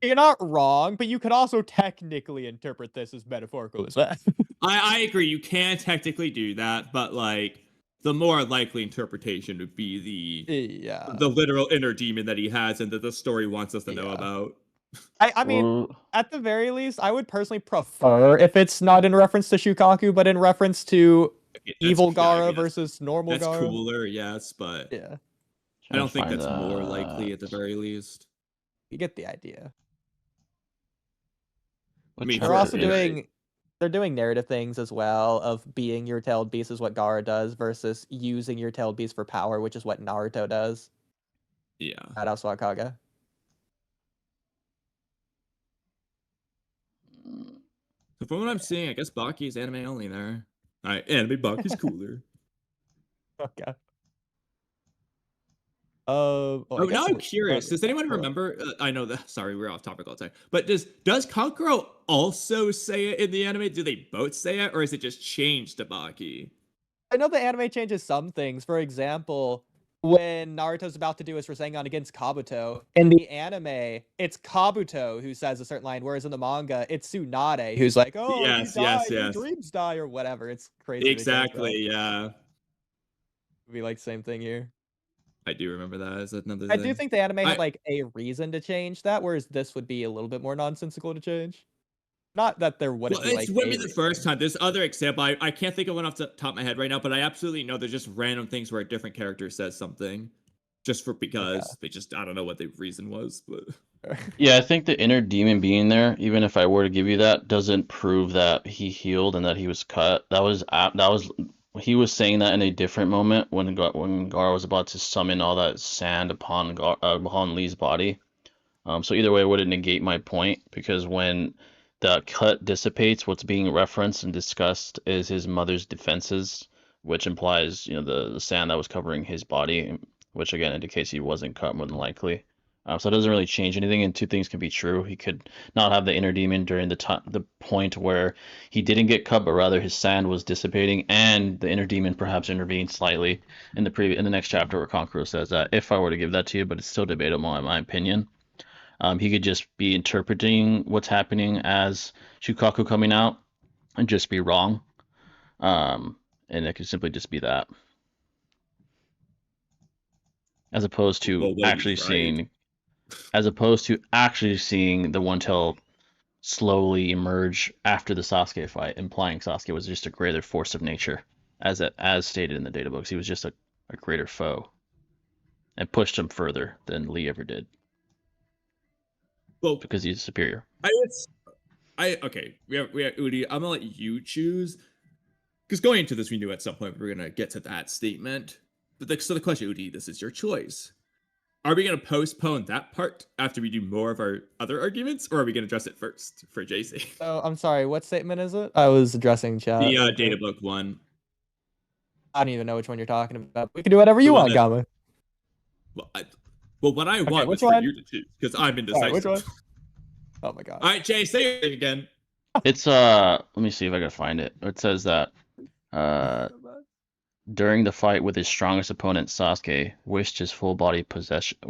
You're not wrong, but you could also technically interpret this as metaphorical as well. I agree. You can technically do that, but like the more likely interpretation would be the literal inner demon that he has and that the story wants us to know about. I mean, at the very least, I would personally prefer if it's not in reference to Shukaku, but in reference to evil Gaara versus normal Gaara. That's cooler, yes, but yeah, I don't think that's more likely at the very least. You get the idea. I mean, they're doing narrative things as well of being your tailed beast is what Gaara does versus using your tailed beast for power, which is what Naruto does. Yeah. At Aswakage. So from what I'm seeing, I guess Baki's anime only there. Alright, anime Baki's cooler. Okay. Now I'm curious. Does anyone remember? I know that. Sorry, we're off topic all the time. But does Kankuro also say it in the anime? Do they both say it, or is it just changed to Baki? I know the anime changes some things. For example, when Naruto's about to do his Rasengan against Kabuto, in the anime, it's Kabuto who says a certain line, whereas in the manga, it's Tsunade who's like, "Oh, yes, your dreams die," or whatever. It's crazy. Exactly. Yeah. It'd be like same thing here. I do remember that as another I thing. do think the anime had like a reason to change that, whereas this would be a little bit more nonsensical to change. Not that there wouldn't be like. It wouldn't be the first time. This other example, I can't think of one off the top of my head right now, but I absolutely know there's just random things where a different character says something, just because they just I don't know what the reason was, but. Yeah, I think the inner demon being there, even if I were to give you that, doesn't prove that he healed and that he was cut. He was saying that in a different moment when Gaara was about to summon all that sand upon Lee's body. So either way, it wouldn't negate my point, because when the cut dissipates, what's being referenced and discussed is his mother's defenses, which implies, the sand that was covering his body, which again indicates he wasn't cut more than likely. So it doesn't really change anything, and two things can be true. He could not have the inner demon during the point where he didn't get cut, but rather his sand was dissipating, and the inner demon perhaps intervened slightly in the next chapter where Kankuro says that. If I were to give that to you, but it's still debatable in my opinion. He could just be interpreting what's happening as Shukaku coming out and just be wrong. And it could simply just be that, as opposed to Well, actually he's right. seeing the One Tail slowly emerge after the Sasuke fight, implying Sasuke was just a greater force of nature, as stated in the data books. He was just a greater foe, and pushed him further than Lee ever did, Well, because he's superior. Okay. We have Udi. I'm gonna let you choose, because going into this, we knew at some point we were gonna get to that statement. But so the question, Udi, this is your choice. Are we going to postpone that part after we do more of our other arguments, or are we going to address it first for JC? Oh, I'm sorry. What statement is it? I was addressing chat. The data book one. I don't even know which one you're talking about. We can do whatever The you one want, that- Gama. Well, what I want was which for one? you to choose, because I'm Sorry, indecisive. which one? Oh my god. All right, Jay, say it again. It's let me see if I can find it. It says that during the fight with his strongest opponent, Sasuke wished his full body possession.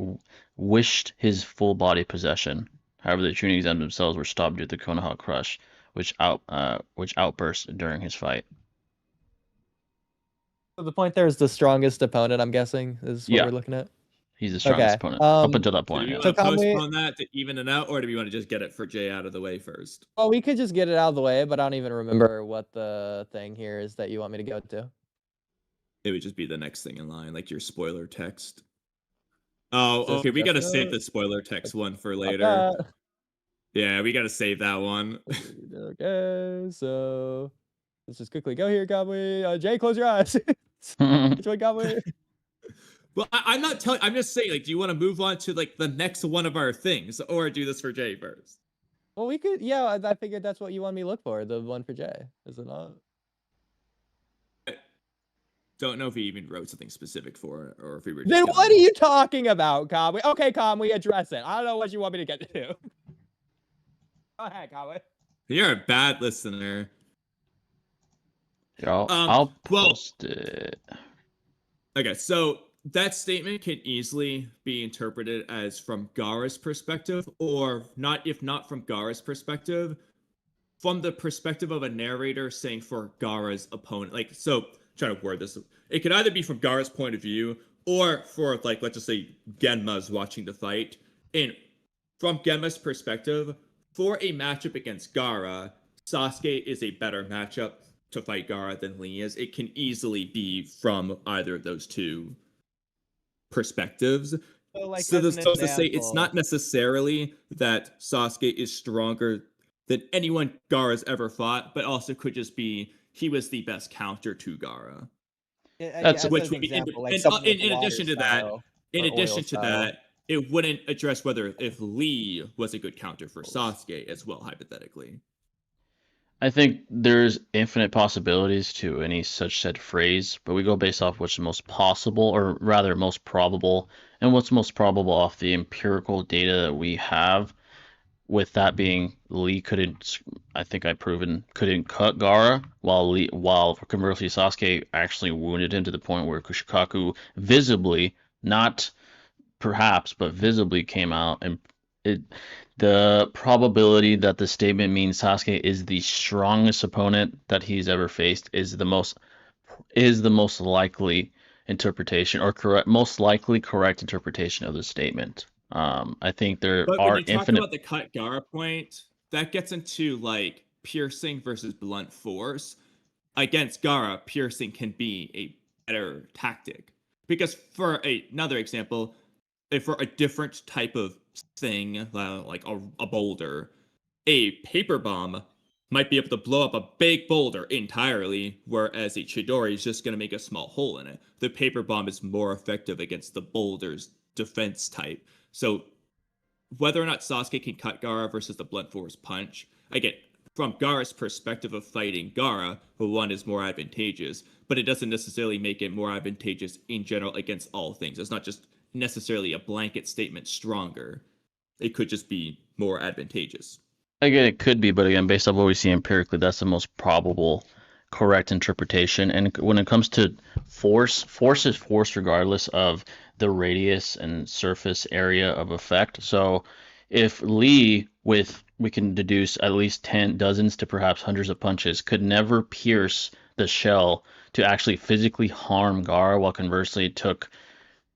However, the Chunin exams themselves were stopped due to the Konoha Crush, which outburst during his fight. So the point there is the strongest opponent, I'm guessing, is what Yeah. we're looking at. He's the strongest Okay, opponent up until that So point. do we Yeah. want to Kamui- postpone that to even it out, or do we want to just get it for Jay out of the way first? Well, we could just get it out of the way, but I don't even remember what the thing here is that you want me to go to. It would just be the next thing in line, like your spoiler text. Oh, Is this okay. We got to just save a- the spoiler text one for Fuck later. that. Yeah, we got to save that one. Okay, so let's just quickly go here, Kamui. Jay, close your eyes. Which one, Kamui? Well, I'm not telling. I'm just saying. Like, do you want to move on to like the next one of our things, or do this for Jay first? Well, we could. Yeah, I figured that's what you want me to look for. The one for Jay, is it not? Don't know if he even wrote something specific for it, or if we were. Then Just what are you talking about, Kamui? Okay, Kamui, address it. I don't know what you want me to get to. Go ahead, Kamui. You're a bad listener. Here, I'll well- post it. Okay, so that statement can easily be interpreted as from Gaara's perspective, or not. If not from Gaara's perspective, from the perspective of a narrator saying for Gaara's opponent. Like, so trying to word this. It could either be from Gaara's point of view, or for like, let's just say Genma's watching the fight. And from Genma's perspective, for a matchup against Gaara, Sasuke is a better matchup to fight Gaara than Lee is. It can easily be from either of those two perspectives. So, like, So as this an to say it's not example- necessarily that Sasuke is stronger than anyone Gaara's ever fought, but also could just be he was the best counter to Gaara. That's- as Which an would be example, like in someone with in water addition to that, style in or oil addition to style. that, it wouldn't address whether if Lee was a good counter for Sasuke as well, hypothetically. I think there's infinite possibilities to any such said phrase, but we go based off what's most possible, or rather most probable, and what's most probable off the empirical data that we have. With that being, Lee couldn't, I think I've proven, couldn't cut Gaara, while conversely Sasuke actually wounded him to the point where Kushikaku visibly, not perhaps, but visibly came out, and the probability that the statement means Sasuke is the strongest opponent that he's ever faced is the most likely interpretation, or most likely correct interpretation of the statement. I think there But are when you talk infinite. about the cut Gaara point, that gets into like piercing versus blunt force. Against Gaara, piercing can be a better tactic. Because for another example, if for a different type of thing, like a boulder, a paper bomb might be able to blow up a big boulder entirely, whereas a Chidori is just going to make a small hole in it. The paper bomb is more effective against the boulder's defense type. So whether or not Sasuke can cut Gaara versus the blunt force punch, again, from Gaara's perspective of fighting Gaara, one is more advantageous, but it doesn't necessarily make it more advantageous in general against all things. It's not just necessarily a blanket statement stronger. It could just be more advantageous. Again, it could be, but again, based on what we see empirically, that's the most probable correct interpretation. And when it comes to force is force regardless of the radius and surface area of effect. So if Lee, with we can deduce at least 10 dozens to perhaps hundreds of punches, could never pierce the shell to actually physically harm Gaara, while conversely it took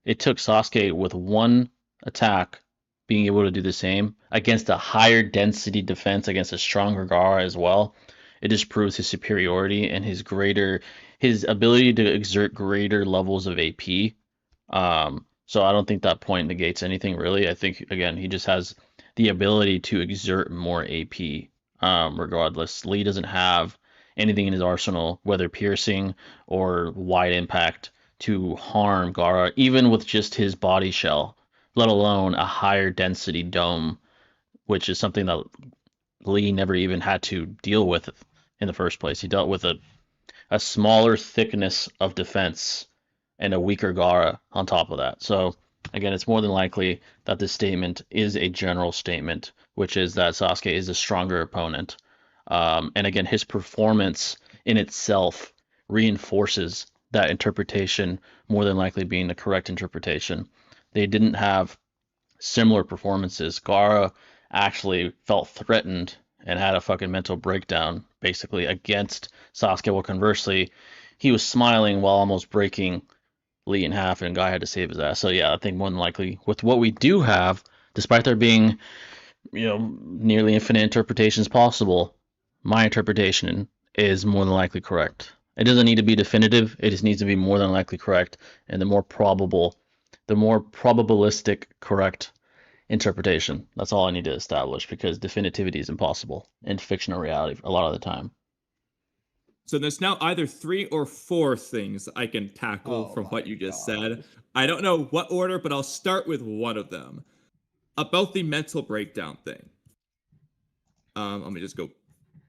Sasuke with one attack being able to do the same against a higher density defense against a stronger Gaara as well. It just proves his superiority and his ability to exert greater levels of AP. So I don't think that point negates anything really. I think again he just has the ability to exert more AP. Regardless, Lee doesn't have anything in his arsenal, whether piercing or wide impact, to harm Gaara, even with just his body shell, let alone a higher density dome, which is something that Lee never even had to deal with in the first place. He dealt with a smaller thickness of defense and a weaker Gaara on top of that. So again, it's more than likely that this statement is a general statement, which is that Sasuke is a stronger opponent. And again, his performance in itself reinforces that interpretation more than likely being the correct interpretation. They didn't have similar performances. Gaara actually felt threatened and had a fucking mental breakdown basically against Sasuke. Well, conversely, he was smiling while almost breaking Lee in half, and Guy had to save his ass. So yeah, I think more than likely with what we do have, despite there being nearly infinite interpretations possible, my interpretation is more than likely correct. It doesn't need to be definitive. It just needs to be more than likely correct, and the more probabilistic correct interpretation. That's all I need to establish, because definitivity is impossible in fiction or reality a lot of the time. So there's now either 3 or 4 things I can tackle from what you just said. I don't know what order, but I'll start with one of them. About the mental breakdown thing. Let me just go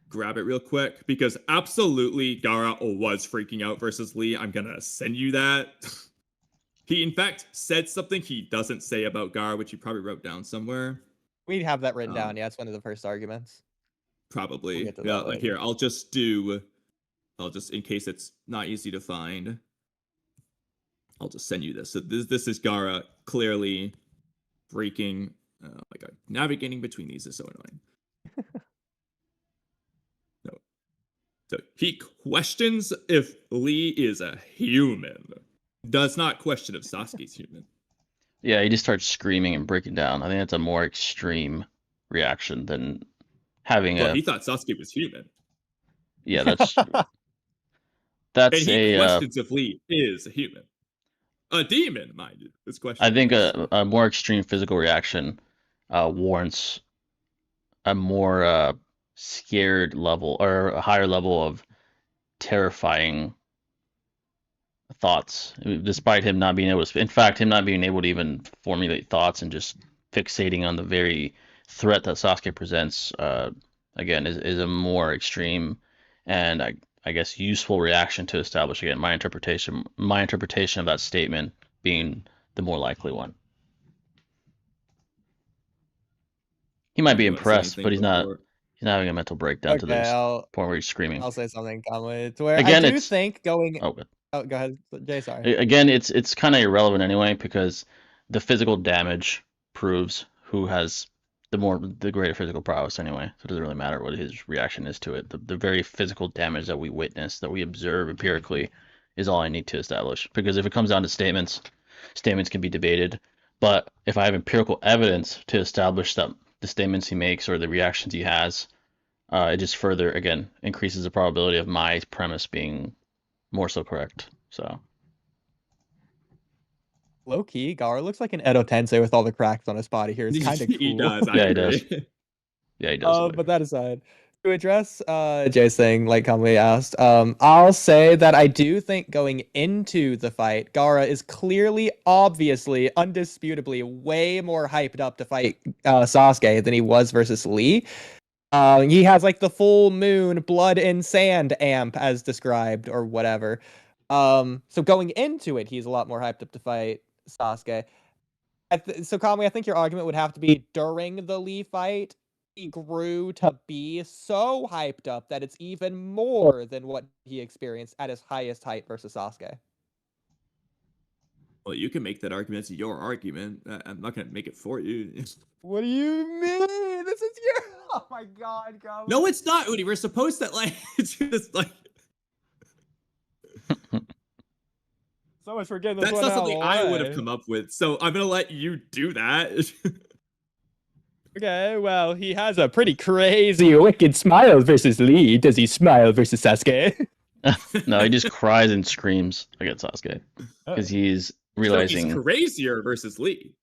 grab it real quick, because absolutely Gaara was freaking out versus Lee. I'm gonna send you that. He in fact said something he doesn't say about Gaara, which he probably wrote down somewhere. We have that written down. Yeah, it's one of the first arguments. Probably. Yeah, here, I'll just in case it's not easy to find, I'll just send you this. So this is Gaara clearly breaking. Oh my god, navigating between these is so annoying. No. So he questions if Lee is a human. Does not question if Sasuke's human. Yeah, he just starts screaming and breaking down. I think that's a more extreme reaction than having he thought Sasuke was human. Yeah, that's and he questions if Lee is a human. A demon, mind you. This question. I think a more extreme physical reaction warrants a more scared level, or a higher level of terrifying thoughts, despite him not being able to. In fact, him not being able to even formulate thoughts and just fixating on the very threat that Sasuke presents, again, is a more extreme and I guess useful reaction to establish, again, my interpretation of that statement being the more likely one. He might be impressed, but he's not having a mental breakdown to this point where he's screaming. I'll say something, Conway. To where again, I do think going. Oh, good. Oh, go ahead, Jay. Sorry. Again, it's kind of irrelevant anyway, because the physical damage proves who has the greater physical prowess anyway. So it doesn't really matter what his reaction is to it. The very physical damage that we witness, that we observe empirically, is all I need to establish. Because if it comes down to statements can be debated. But if I have empirical evidence to establish that the statements he makes or the reactions he has, it just further, again, increases the probability of my premise being more so correct. So low key, Gaara looks like an Edo Tensei with all the cracks on his body here. It's kind of cool. He does. Yeah, he does. Yeah, he does. But that aside, to address Jay's thing, like Kamui asked, I'll say that I do think going into the fight, Gaara is clearly, obviously, undisputably way more hyped up to fight Sasuke than he was versus Lee. He has like the full moon blood and sand amp as described or whatever. So going into it, he's a lot more hyped up to fight Sasuke. So Conway, I think your argument would have to be during the Lee fight, he grew to be so hyped up that it's even more than what he experienced at his highest height versus Sasuke. Well, you can make that argument. It's your argument. I'm not gonna make it for you. What do you mean? This is your. Oh my god, Conway. No, it's not, Udi. We're supposed to like just like. So much for getting this That's one not out of something the I would have way. come up with. So I'm gonna let you do that. Okay, well, he has a pretty crazy, wicked smile versus Lee. Does he smile versus Sasuke? No, he just cries and screams against Sasuke because he's realizing. So he's crazier versus Lee.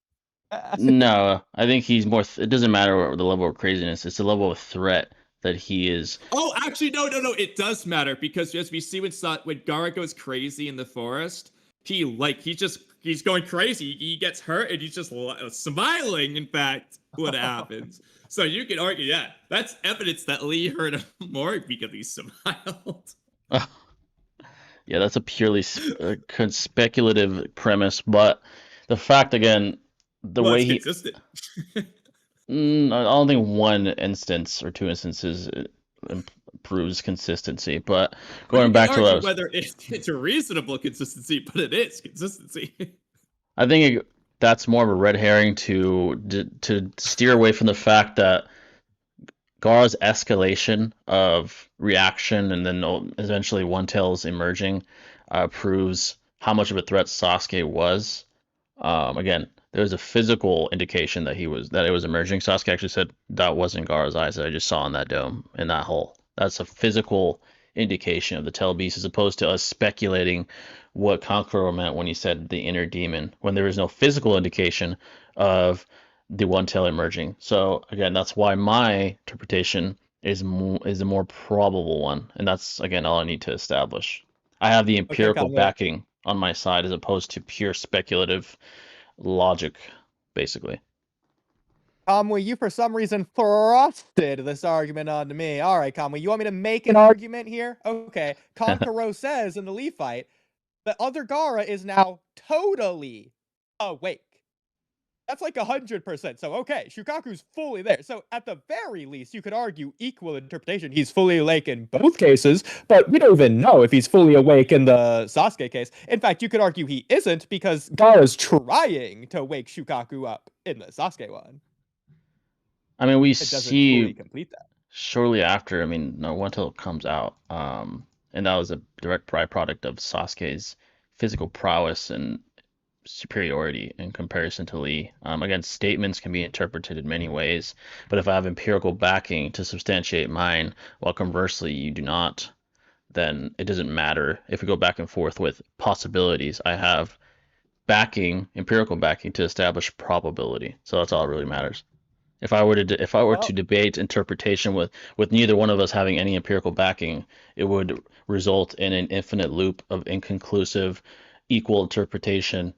No, I think he's more. It doesn't matter the level of craziness; it's the level of threat that he is. Oh, actually, no. It does matter because as we see when Gaara goes crazy in the forest, he's going crazy. He gets hurt and he's just smiling. In fact, when it happens, so you can argue, yeah, that's evidence that Lee hurt him more because he smiled. Yeah, that's a purely speculative premise, but the fact again, the way it's he. consistent. I don't think one instance or two instances proves consistency, but going back to what I was, whether it's a reasonable consistency, but it is consistency. I think that's more of a red herring to steer away from the fact that Gaara's escalation of reaction and then eventually One Tail's emerging proves how much of a threat Sasuke was. Again, there was a physical indication that it was emerging. Sasuke actually said that wasn't Gaara's eyes that I just saw in that dome, in that hole. That's a physical indication of the Tail Beast, as opposed to us speculating what Kankuro meant when he said the inner demon, when there is no physical indication of the One Tail emerging. So again, that's why my interpretation is the more probable one, and that's again all I need to establish. I have the empirical backing on my side as opposed to pure speculative logic, basically. Kamui, you for some reason thrusted this argument onto me. All right, Kamui, you want me to make an argument here? Okay, Kankuro says in the Lee fight that other Gaara is now totally awake. That's like 100%. So, okay, Shukaku's fully there. So, at the very least, you could argue equal interpretation. He's fully awake in both cases, but we don't even know if he's fully awake in the Sasuke case. In fact, you could argue he isn't because Gaara's trying to wake Shukaku up in the Sasuke one. I mean, we It doesn't see fully complete that. shortly after, I mean, no, One Tail comes out, and that was a direct byproduct of Sasuke's physical prowess and superiority in comparison to Lee. Again, statements can be interpreted in many ways, but if I have empirical backing to substantiate mine, while conversely you do not, then it doesn't matter. If we go back and forth with possibilities, I have empirical backing to establish probability. So that's all that really matters. If I were to debate interpretation with neither one of us having any empirical backing, it would result in an infinite loop of inconclusive equal interpretation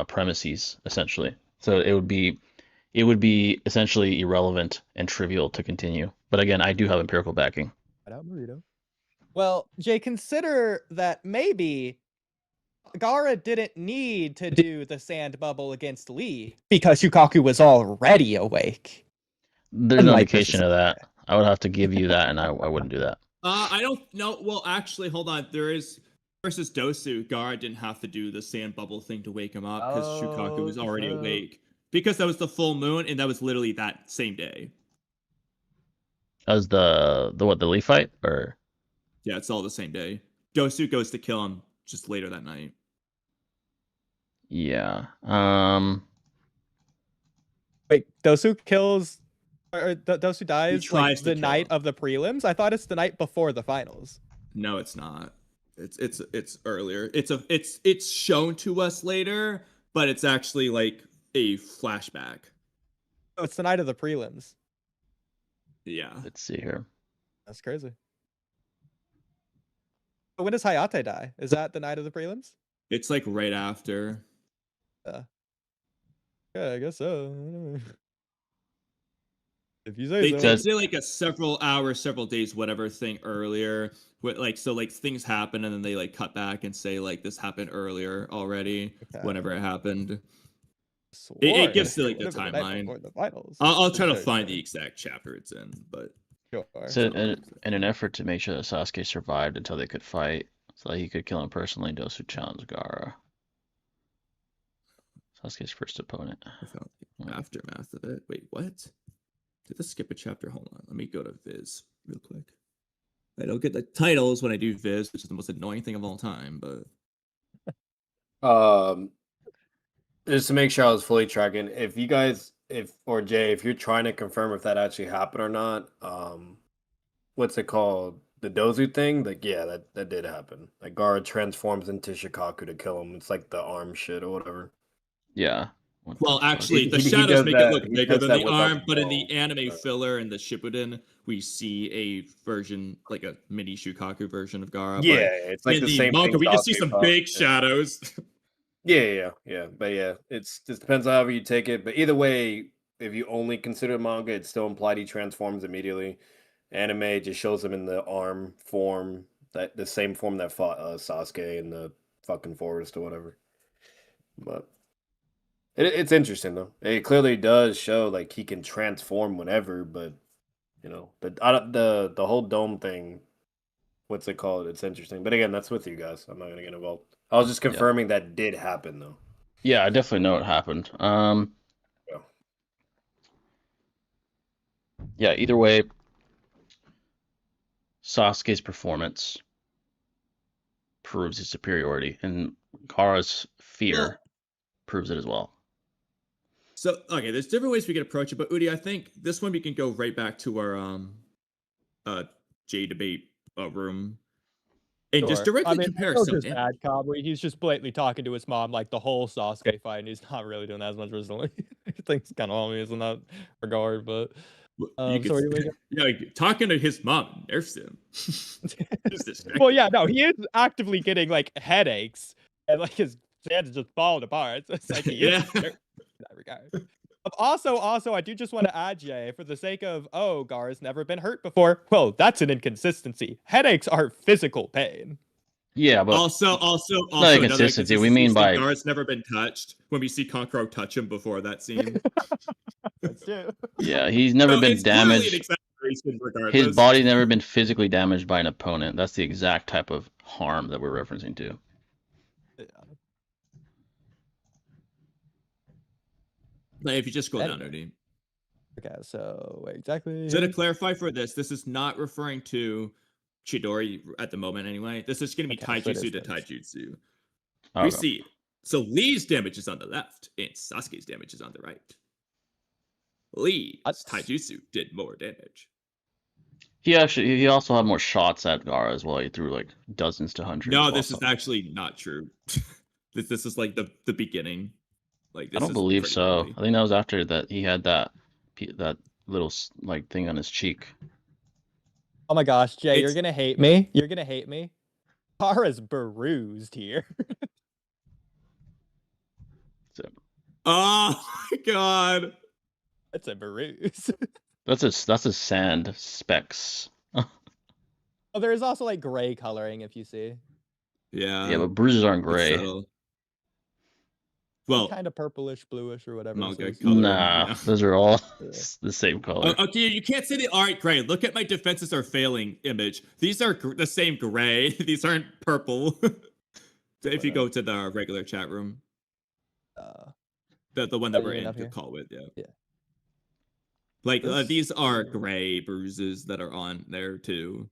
premises, essentially. So it would be essentially irrelevant and trivial to continue. But again, I do have empirical backing. Well, Jay, consider that maybe Gaara didn't need to do the sand bubble against Lee because Shukaku was already awake. There's no indication of that. I would have to give you that, and I wouldn't do that. I don't know. Well, actually, hold on. There is versus Dosu. Gaara didn't have to do the sand bubble thing to wake him up because Shukaku was already awake. Because that was the full moon, and that was literally that same day. That was the Lee fight, or? Yeah, it's all the same day. Dosu goes to kill him just later that night. Yeah. Wait, Dosu kills, or Dosu dies like the night of the prelims? I thought it's the night before the finals. No, it's not. It's earlier. It's shown to us later, but it's actually like a flashback. Oh, it's the night of the prelims. Yeah. Let's see here. That's crazy. But when does Hayate die? Is that the night of the prelims? It's like right after. Yeah, I guess so. If you say they did like a several hours, several days, whatever thing earlier. So things happen and then they like cut back and say like this happened earlier already, whenever it happened. It sword. gives the like Would the have been the night timeline. before the finals. I'll try to Sure, find sure, the exact chapter it's in, but sure. So in an effort to make sure that Sasuke survived until they could fight, so that he could kill him personally, Dosu challenged Gaara. Sasuke's first opponent. I found the aftermath of it. Wait, what? Did this skip a chapter? Hold on. Let me go to Viz real quick. I don't get the titles when I do Viz, which is the most annoying thing of all time, but Just to make sure I was fully tracking, if you guys, or Jay, if you're trying to confirm if that actually happened or not, what's it called? The Dozu thing? Like, yeah, that did happen. Like, Gaara transforms into Shikaku to kill him. It's like the arm shit or whatever. Yeah. well, actually, the He shadows does make it that. look He bigger does than that the without arm, but in the the anime filler and the Shippuden, we see a version, like a mini Shukaku version of Gaara. Yeah, But it's like in the the same manga, thing we just see Sasuke some thought. big shadows. Yeah. But yeah, it's just depends on however you take it. But either way, if you only consider manga, it's still implied he transforms immediately. Anime just shows him in the arm form, that the same form that fought Sasuke in the fucking forest or whatever. But it's interesting though. It clearly does show like he can transform whenever, but you know the whole dome thing. What's it called? It's interesting, but again, that's with you guys. I'm not gonna get involved. I was just Yeah. confirming that did happen though. Yeah, I definitely know it happened. Yeah. Yeah, either way, Sasuke's performance proves his superiority, and Gaara's fear Well, proves it as well. so okay, there's different ways we can approach it, but Udi, I think this one we can go right back to our J debate room and just Sure. I directly mean, compare it's some just image. bad comedy. He's just blatantly talking to his mom like the whole Sasuke fight, and he's not really doing that as much recently. I think it's kind of obvious in that regard, but You could, so what do you think? yeah, like, talking to his mom nerfs him. Just distracting. Well, yeah, no, he is actively getting like headaches, and like his hands just falling apart. So it's like he is Yeah. in that regard. Also, I do just want to add, Jay, for the sake of Gar's never been hurt before. Well, that's an inconsistency. Headaches are physical pain. Yeah, but Also, not another inconsistency. We mean by Gar's never been touched. When we see Kankuro touch him before that scene, That's true. yeah, he's never so been it's clearly an damaged. exaggeration regardless. His body's never been physically damaged by an opponent. That's the exact type of harm that we're referencing to. Yeah. Like, if you just scroll down, Anyway. Udi. Okay, so wait, exactly. So to clarify for this is not referring to Chidori at the moment anyway. This is going to be Okay, so it Taijutsu is to this. Taijutsu. Okay. We see. So Lee's damage is on the left, and Sasuke's damage is on the right. Lee's Taijutsu did more damage. He also had more shots at Gaara as well. He threw like dozens to hundreds. No, this is actually not true. this is like the beginning. Like this I don't is believe pretty so. early. I think that was after that he had that little like thing on his cheek. Oh my gosh, Jay, you're It's- gonna hate me. You're gonna hate me. Gaara's bruised here. So Oh my god. That's a bruise. that's a sand specks. Oh, there is also like gray coloring if you see. Yeah. Yeah, but bruises aren't it's gray. subtle. Well, Kind of purplish, bluish, or whatever. manga this is. color. Nah, Yeah. those are all Yeah. the same color. Okay, you can't say they aren't gray. Look at my defenses are failing image. These are the same gray. These aren't purple. So if you go to the regular chat room, the one that we're in the call with, yeah. Like these are gray bruises that are on there too.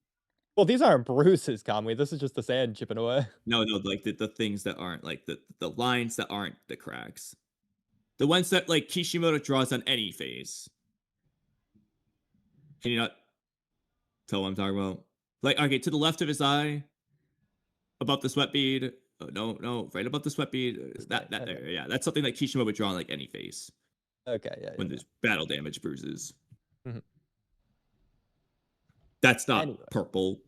Well, these aren't bruises, Kamui. This is just the sand chipping away. No, like the things that aren't like the lines that aren't the cracks. The ones that like Kishimoto draws on any face. Can you not tell what I'm talking about? Like, okay, to the left of his eye, above the sweat bead. Oh, no, right above the sweat bead. That there, yeah, that's something that Kishimoto would draw on like any face. Okay, yeah. When there's battle damage bruises. Mhm. That's not purple.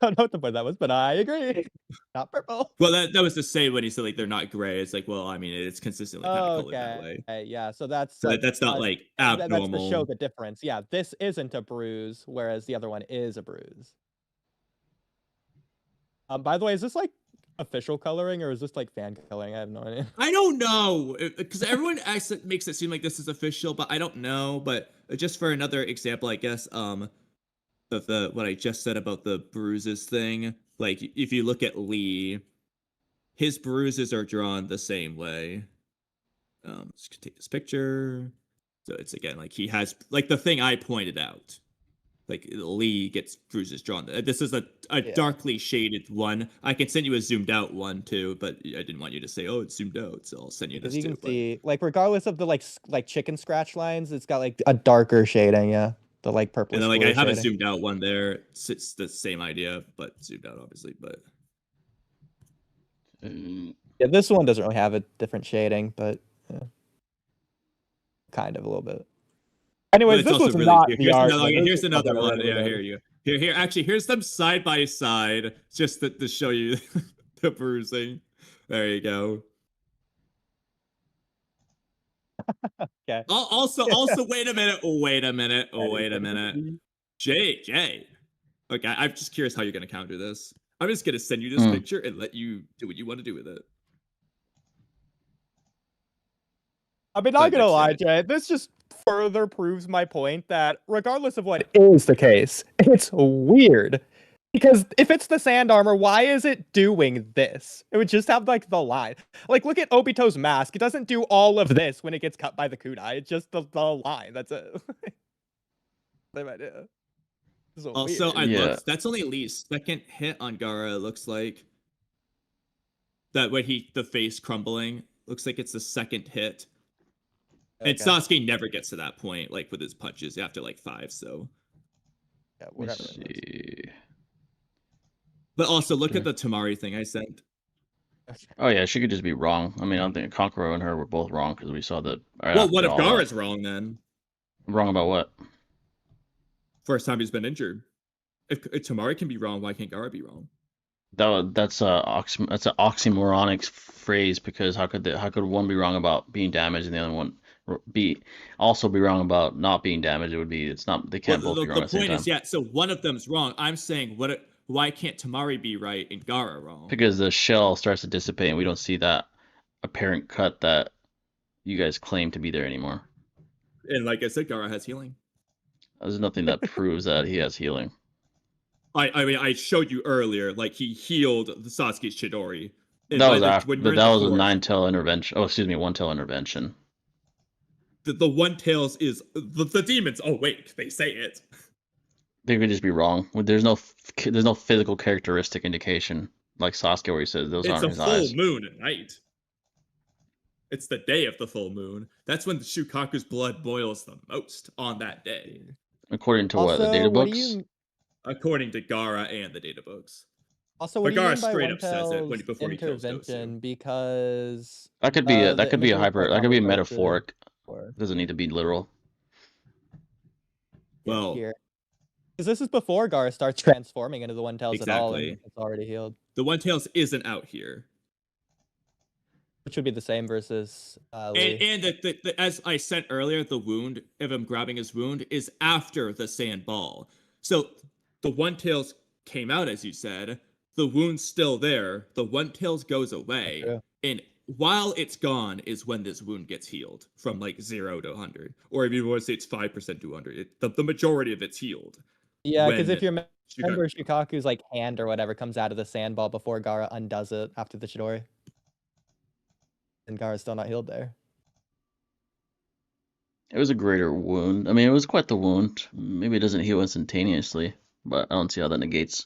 I don't know what the point that was, but I agree. Not purple. Well, that was to say when he said like they're not gray. It's like, well, I mean, it's consistently kind of colored that way. Okay, yeah. So that's So that's not like abnormal. That's to show the difference. Yeah, this isn't a bruise, whereas the other one is a bruise. By the way, is this like official coloring, or is this like fan coloring? I have no idea. I don't know, because everyone makes it seem like this is official, but I don't know. But just for another example, I guess, of the what I just said about the bruises thing, like if you look at Lee, his bruises are drawn the same way. Let's take this picture. So it's again like he has like the thing I pointed out. Like Lee gets bruises drawn. This is a darkly shaded one. I can send you a zoomed out one too, but I didn't want you to say, "Oh, it's zoomed out," so I'll send you this You too. can see, like, regardless of the like chicken scratch lines, it's got like a darker shading. Yeah, the like purple. And then like I have a zoomed out one there. It's the same idea, but zoomed out obviously. But yeah, this one doesn't really have a different shading, but kind of a little bit. Anyways, this was really, not the art. Here's another one. Yeah, here you go. Here. Actually, here's them side by side, just to show you the bruising. There you go. Okay. Also, wait a minute. Jay. Okay, I'm just curious how you're gonna counter this. I'm just gonna send you this picture and let you do what you want to do with it. I mean, not gonna lie, Jay, this just further proves my point that regardless of what is the case, it's weird. Because if it's the sand armor, why is it doing this? It would just have like the line. Like, look at Obito's mask. It doesn't do all of this when it gets cut by the kunai. It's just the line. That's it. Same idea. So also, I looked. That's only Lee's second hit on Gaara. It looks like that when the face crumbling looks like it's the second hit. Okay. And Sasuke never gets to that point, like with his punches after like 5. So yeah, whatever. Let's see. But also, look at the Tamari thing I sent. Oh yeah, she could just be wrong. I mean, I don't think Kankuro and her were both wrong because we saw that. Well, what if Gaara's wrong then? Wrong about what? First time he's been injured. If Tamari can be wrong, why can't Gaara be wrong? That's an oxymoronic phrase, because how could one be wrong about being damaged and the other one be wrong about not being damaged? It would be they can't both be wrong at the same time. The point is, so one of them's wrong. I'm saying why can't Tamari be right and Gaara wrong? Because the shell starts to dissipate and we don't see that apparent cut that you guys claim to be there anymore. And like I said, Gaara has healing. There's nothing that proves that he has healing. I mean, I showed you earlier, like he healed the Sasuke's Chidori. That was after, but that was a 9-tail intervention. Oh, excuse me, 1-tail intervention. The 1-tails is the demons. Oh wait, they say it. They could just be wrong. There's no physical characteristic indication like Sasuke where he says those aren't his eyes. It's a full moon at night. It's the day of the full moon. That's when the Shukaku's blood boils the most on that day. According to what, the data books? According to Gaara and the data books. Also, what Gaara straight up says it before he kills Dosu. Because that could be a metaphoric. It doesn't need to be literal. Well, because this is before Gaara starts transforming into the 1-tails at all, and it's already healed. The 1-tails isn't out here. Which would be the same versus Lee. And as I said earlier, the wound of him grabbing his wound is after the sand ball. So the 1-tails came out, as you said. The wound's still there. The 1-tails goes away. Yeah. And while it's gone is when this wound gets healed from like 0 to 100. Or if you want to say it's 5% to 100, the majority of it's healed. Yeah, because if you remember Shukaku's like hand or whatever comes out of the sand ball before Gaara undoes it after the Chidori. And Gaara's still not healed there. It was a greater wound. I mean, it was quite the wound. Maybe it doesn't heal instantaneously, but I don't see how that negates.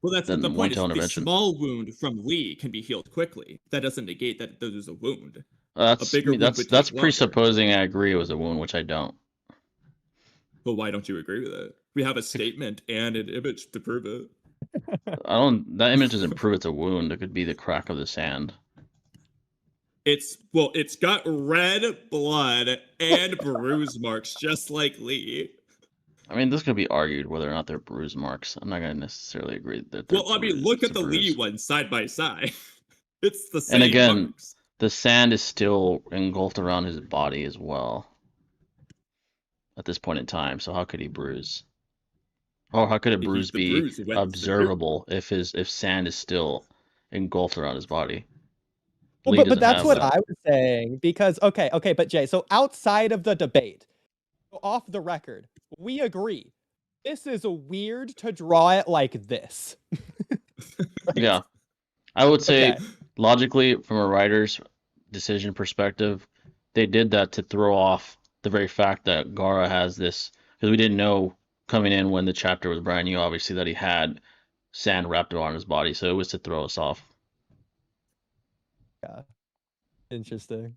Well, that's the point. The small wound from Lee can be healed quickly. That doesn't negate that there's a wound. That's presupposing I agree it was a wound, which I don't. But why don't you agree with it? We have a statement and an image to prove it. That image doesn't prove it's a wound. It could be the crack of the sand. It's got red blood and bruise marks, just like Lee. I mean, this could be argued whether or not they're bruise marks. I'm not going to necessarily agree that. Well, I mean, look at the Lee one side by side. It's the same. And again, marks. The sand is still engulfed around his body as well. At this point in time, so how could he bruise? Or how could a bruise be observable if sand is still engulfed around his body. Well, Lee but doesn't that's have what that. I was saying because okay, but Jay, so outside of the debate, off the record, we agree. This is weird to draw it like this. Right? Yeah, I would say Okay. logically, from a writer's decision perspective, they did that to throw off the very fact that Gara has this, because we didn't know coming in when the chapter was brand new, obviously, that he had sand wrapped around his body, so it was to throw us off. Yeah. Interesting.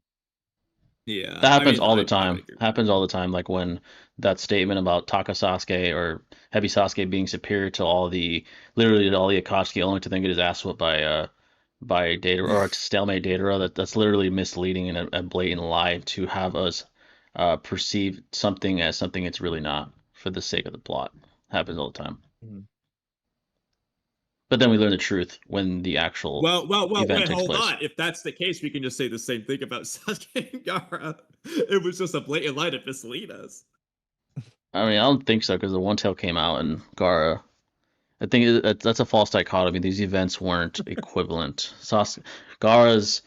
Yeah, That I happens mean, all the I would time. agree. Happens all the time, like when that statement about Taka Sasuke or Heavy Sasuke being superior to literally all the Akatsuki, only to then get his ass whipped by Data or to stalemate Datara. That's literally misleading and a blatant lie to have us perceive something as something it's really not for the sake of the plot. Happens all the time. Mhm. But then we learn the truth when the actual Well, event wait, takes hold place. on. If that's the case, we can just say the same thing about Sasuke and Gaara. It was just a blatant lie to mislead us. I mean, I don't think so because the One Tail came out and Gara. I think that's a false dichotomy. These events weren't equivalent. Gaara's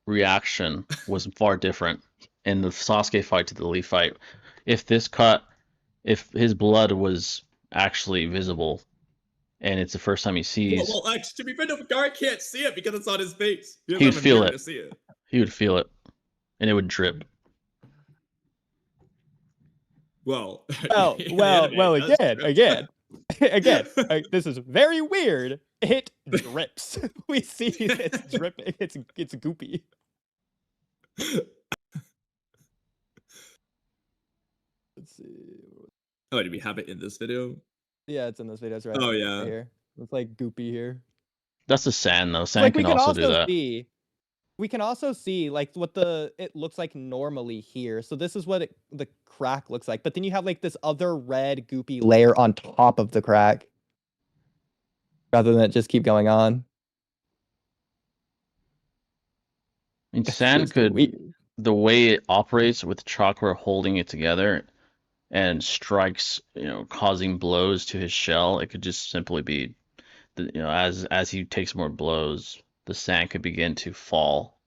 reaction was far different in the Sasuke fight to the Lee fight. If this cut, if his blood was actually visible, and it's the first time he sees, Well, actually, to be fair, no, Gaara can't see it because it's on his face. He he doesn't would have a feel mirror it. to see it. He would feel it, and it would drip. Well, Well, in the well, anime, well. it does Again. drip. This is very weird. It drips. We see it's dripping. It's goopy. Let's see. Oh, do we have it in this video? Yeah, it's in this video. It's right, Oh right yeah. here. It's like goopy here. That's the sand though. It's Sand like we can can also do also that. see. We can also see like what it looks like normally here. So this is what the crack looks like. But then you have like this other red goopy layer on top of the crack, rather than it just keep going on. I mean, It's sand just could, weird. the way it operates with chakra holding it together and strikes, causing blows to his shell, it could just simply be, as he takes more blows, the sand could begin to fall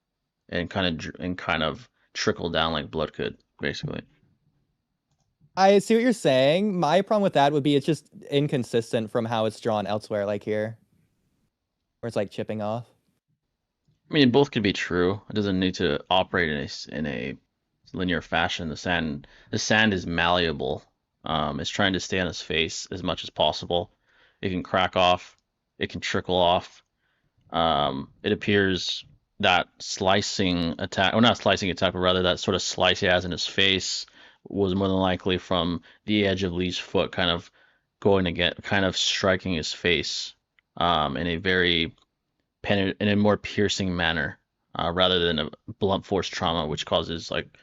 and kind of trickle down like blood could, basically. I see what you're saying. My problem with that would be it's just inconsistent from how it's drawn elsewhere, like here, where it's like chipping off. I mean, both could be true. It doesn't need to operate in a linear fashion. The sand is malleable. It's trying to stay on his face as much as possible. It can crack off. It can trickle off. It appears that slicing attack, or not slicing attack, but rather that sort of slice he has in his face was more than likely from the edge of Lee's foot, kind of going to get, kind of striking his face, in a very in a more piercing manner, rather than a blunt force trauma, which causes like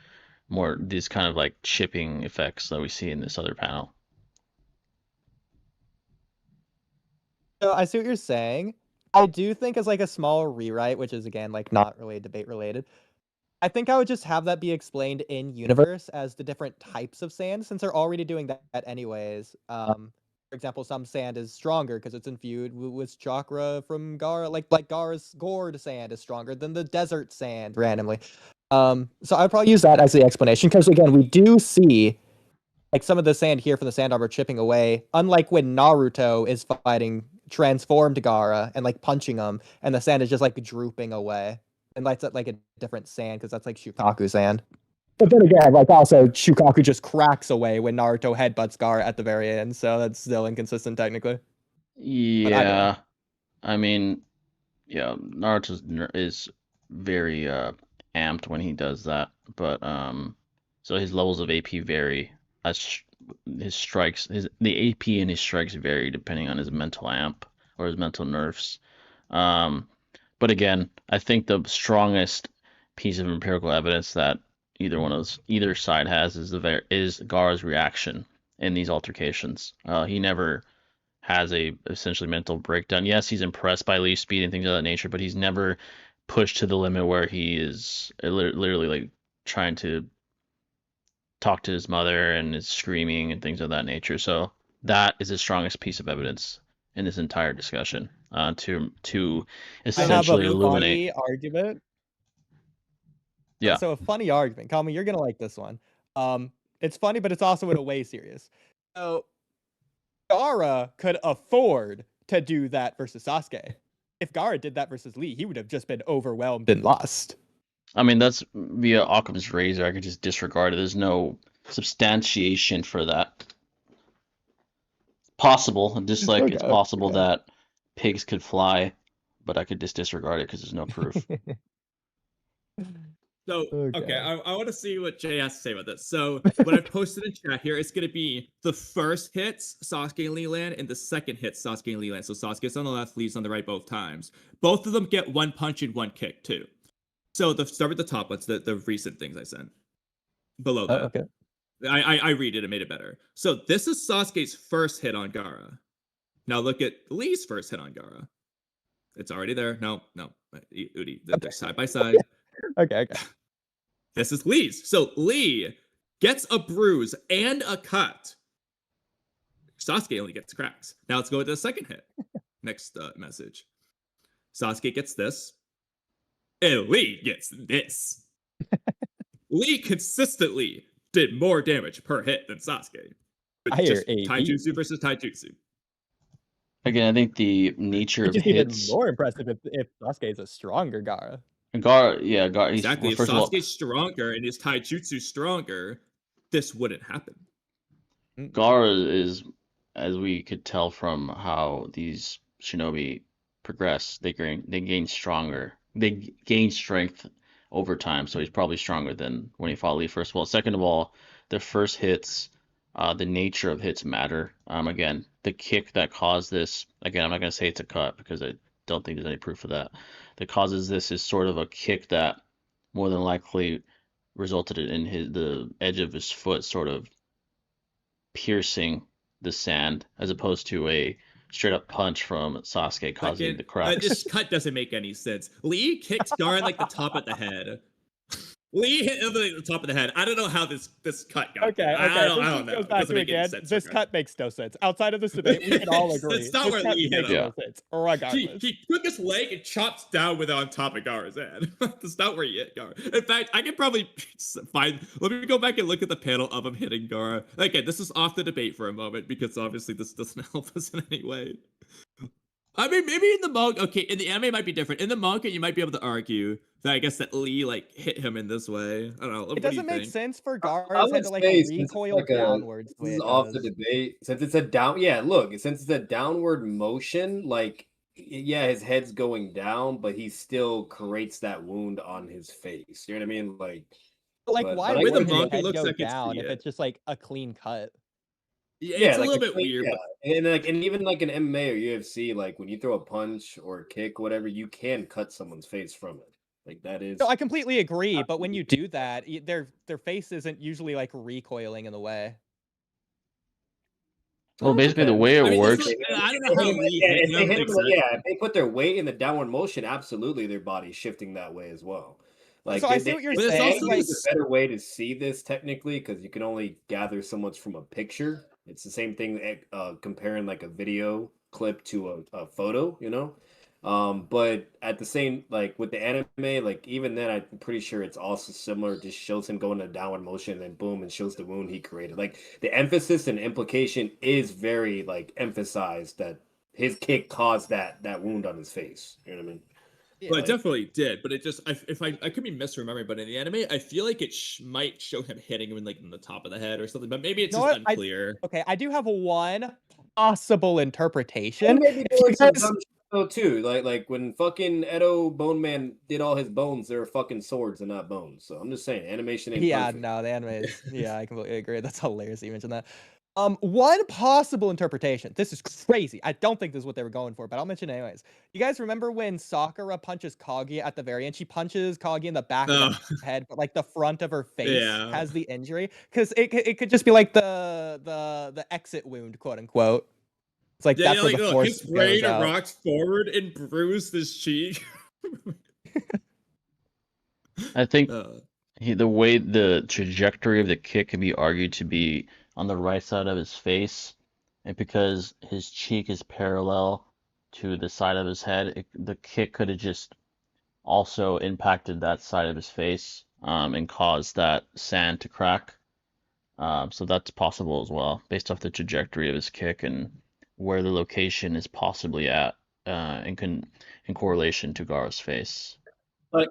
more these kind of like chipping effects that we see in this other panel. So I see what you're saying. I do think as like a small rewrite, which is again like not really debate related. I think I would just have that be explained in universe as the different types of sand, since they're already doing that anyways. For example, some sand is stronger because it's infused with chakra from Gara, like Gara's gourd sand is stronger than the desert sand randomly. So I'd probably use that as the explanation because again, we do see like some of the sand here from the sand armor chipping away, unlike when Naruto is fighting transformed Gara and like punching him, and the sand is just like drooping away. And that's like a different sand because that's like Shukaku sand. But then again, like also Shukaku just cracks away when Naruto headbutts Gara at the very end, so that's still inconsistent technically. But either way. Yeah, I mean, yeah, Naruto is very amped when he does that, but so his levels of AP vary. As his strikes, the AP and his strikes vary depending on his mental amp or his mental nerfs. Um, but again, I think the strongest piece of empirical evidence that either side has is Gaara's reaction in these altercations. He never has a essentially mental breakdown. Yes, he's impressed by Leaf speed and things of that nature, but he's never pushed to the limit where he is literally like trying to talk to his mother and is screaming and things of that nature. So that is the strongest piece of evidence in this entire discussion to I have essentially a illuminate. funny argument. Yeah, So a funny argument. Kami, you're gonna like this one. It's funny, but it's also in a way serious. So Gaara could afford to do that versus Sasuke. If Gaara did that versus Lee, he would have just been overwhelmed and lost. I mean that's via Occam's razor. I could just disregard it. There's no substantiation for that. Possible, just like it's Okay, possible okay. that pigs could fly, but I could just disregard it because there's no proof. So, okay, Okay. I want to see what Jay has to say about this. So, what I've posted in chat here is going to be the first hits Sasuke and Lee land and the second hits Sasuke and Lee land. So, Sasuke's on the left, Lee's on the right both times. Both of them get one punch and one kick, too. So, start with the top. What's the recent things I sent? Below that. Okay. I read it and made it better. So, this is Sasuke's first hit on Gaara. Now, look at Lee's first hit on Gaara. It's already there. No. Udi, they're side by side. Okay. This is Lee's. So Lee gets a bruise and a cut. Sasuke only gets cracks. Now let's go with the second hit. Next message. Sasuke gets this. And Lee gets this. Lee consistently did more damage per hit than Sasuke. I hear Just AB. taijutsu versus taijutsu. Again, I think the nature of Which is even hits. more impressive if Sasuke is a stronger Gaara. Gaara, Exactly. If first of all, Sasuke's stronger and his taijutsu stronger, this wouldn't happen. Gaara is, as we could tell from how these shinobi progress, they gain stronger. They gain strength over time, so he's probably stronger than when he fought Lee. First of all, second of all, the first hits, the nature of hits matter. Again, the kick that caused this. Again, I'm not gonna say it's a cut because I don't think there's any proof of that. That causes this is sort of a kick that more than likely resulted in the edge of his foot sort of piercing the sand as opposed to a straight up punch from Sasuke causing the cracks. This cut doesn't make any sense. Lee kicks Gaara like the top of the head. Lee hit him like the top of the head. I don't know how this cut got. Okay. I don't know. Goes It back doesn't to make any again. sense. This cut makes no sense. Outside of this debate, we can all agree. That's not this where cut Lee hit makes him. no sense. Regardless. He took his leg and chops down with it on top of Gaara's head. That's not where he hit Gaara. In fact, I can probably find. Let me go back and look at the panel of him hitting Gaara. Again, this is off the debate for a moment because obviously this doesn't help us in any way. I mean, maybe in the manga, okay, in the anime it might be different. In the manga, you might be able to argue that I guess that Lee like hit him in this way. I don't know. It doesn't make sense for I Gaara's head would to like say since it's recoil like downwards. The this way is it off the does. debate. Since it's a since it's a downward motion, like yeah, his head's going down, but he still creates that wound on his face. You know what I mean? Like, Like, but why I would the his wouldn't manga head looks go like it's down if yeah. it's just like a clean cut? Yeah, yeah, it's a like little bit clean- weird. yeah. And like, and even like in MMA or UFC, like when you throw a punch or a kick, whatever, you can cut someone's face from it. Like that is. No, I completely agree. But when you do that, their face isn't usually like recoiling in the way. Well, basically the Depends. way it I mean, works. I don't know how Lee hit If they him. hit him, Exactly. yeah, if they put their weight in the downward motion, absolutely, their body's shifting that way as well. Like, So I see what you're But it's saying. also Like, there's a better way to see this technically because you can only gather so much from a picture. It's the same thing comparing like a video clip to a photo, you know. But at the same like with the anime, like even then, I'm pretty sure it's also similar. It just shows him going in a downward motion, and then boom, and shows the wound he created. Like the emphasis and implication is very like emphasized that his kick caused that wound on his face. You know what I mean? Well, it like- definitely did, but it just if I could be misremembering, but in the anime, I feel like it might show him hitting him in like in the top of the head or something, but maybe it's You know just what? unclear. okay, I do have one possible interpretation. Maybe If you doing some guys- dumb shit though too. Like when fucking Edo Bone Man did all his bones, they were fucking swords and not bones. So I'm just saying, animation ain't Yeah, perfect. no, the anime is. Yeah, I completely agree. That's hilarious that you mentioned that. One possible interpretation. This is crazy. I don't think this is what they were going for, but I'll mention it anyways. You guys remember when Sakura punches Kagi at the very end? She punches Kagi in the back of the head, but like the front of her face Yeah. has the injury because it could just be like the exit wound, quote unquote. It's like Yeah, that's where like the look, force his goes brain out. rocked forward and bruised his cheek. I think Uh, the way the trajectory of the kick can be argued to be on the right side of his face, and because his cheek is parallel to the side of his head, the kick could have just also impacted that side of his face, and caused that sand to crack. So that's possible as well, based off the trajectory of his kick and where the location is possibly at, in correlation to Gara's face. Like,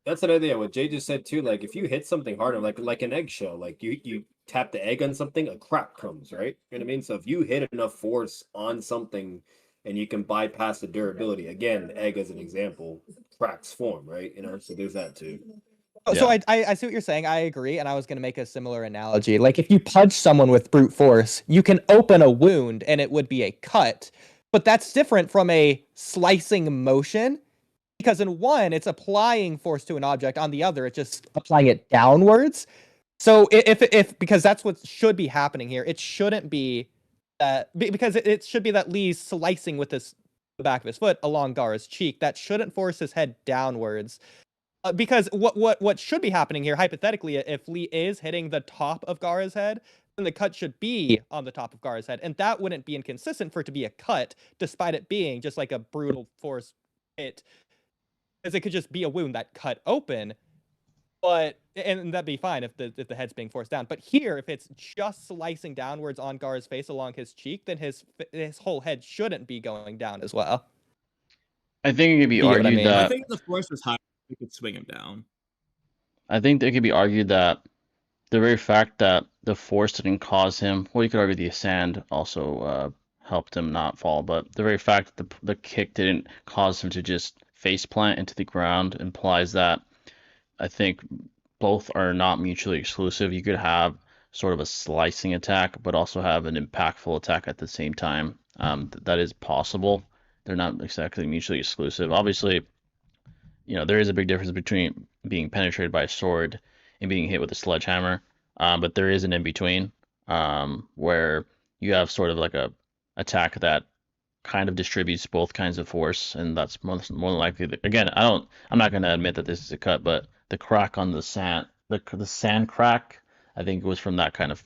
that's an idea. What Jay just said too. Like, if you hit something harder, like an eggshell, like you tap the egg on something, a crack comes, right? You know what I mean? So if you hit enough force on something, and you can bypass the durability, again, the egg as an example, cracks form, right? You know, so there's that too. So I see what you're saying. I agree, and I was going to make a similar analogy. Like if you punch someone with brute force, you can open a wound and it would be a cut, but that's different from a slicing motion because in one, it's applying force to an object. On the other, it's just applying it downwards. So if because that's what should be happening here, it shouldn't be that because it should be that Lee's slicing with the back of his foot along Gara's cheek. That shouldn't force his head downwards. Because what should be happening here, hypothetically, if Lee is hitting the top of Gara's head, then the cut should be on the top of Gara's head, and that wouldn't be inconsistent for it to be a cut, despite it being just like a brutal force hit, as it could just be a wound that cut open. But and that'd be fine if the head's being forced down. But here, if it's just slicing downwards on Gara's face along his cheek, then his whole head shouldn't be going down as well. I think it could be You get what I argued mean? I that think if the force was high, we could swing him down. I think it could be argued that the very fact that the force didn't cause him, well, you could argue the sand also helped him not fall, but the very fact that the kick didn't cause him to just face plant into the ground implies that I think both are not mutually exclusive. You could have sort of a slicing attack, but also have an impactful attack at the same time. That is possible. They're not exactly mutually exclusive. Obviously, there is a big difference between being penetrated by a sword and being hit with a sledgehammer. But there is an in between, where you have sort of like a attack that kind of distributes both kinds of force, and that's more than likely. Again, I'm not going to admit that this is a cut, but the crack on the sand, the sand crack, I think it was from that kind of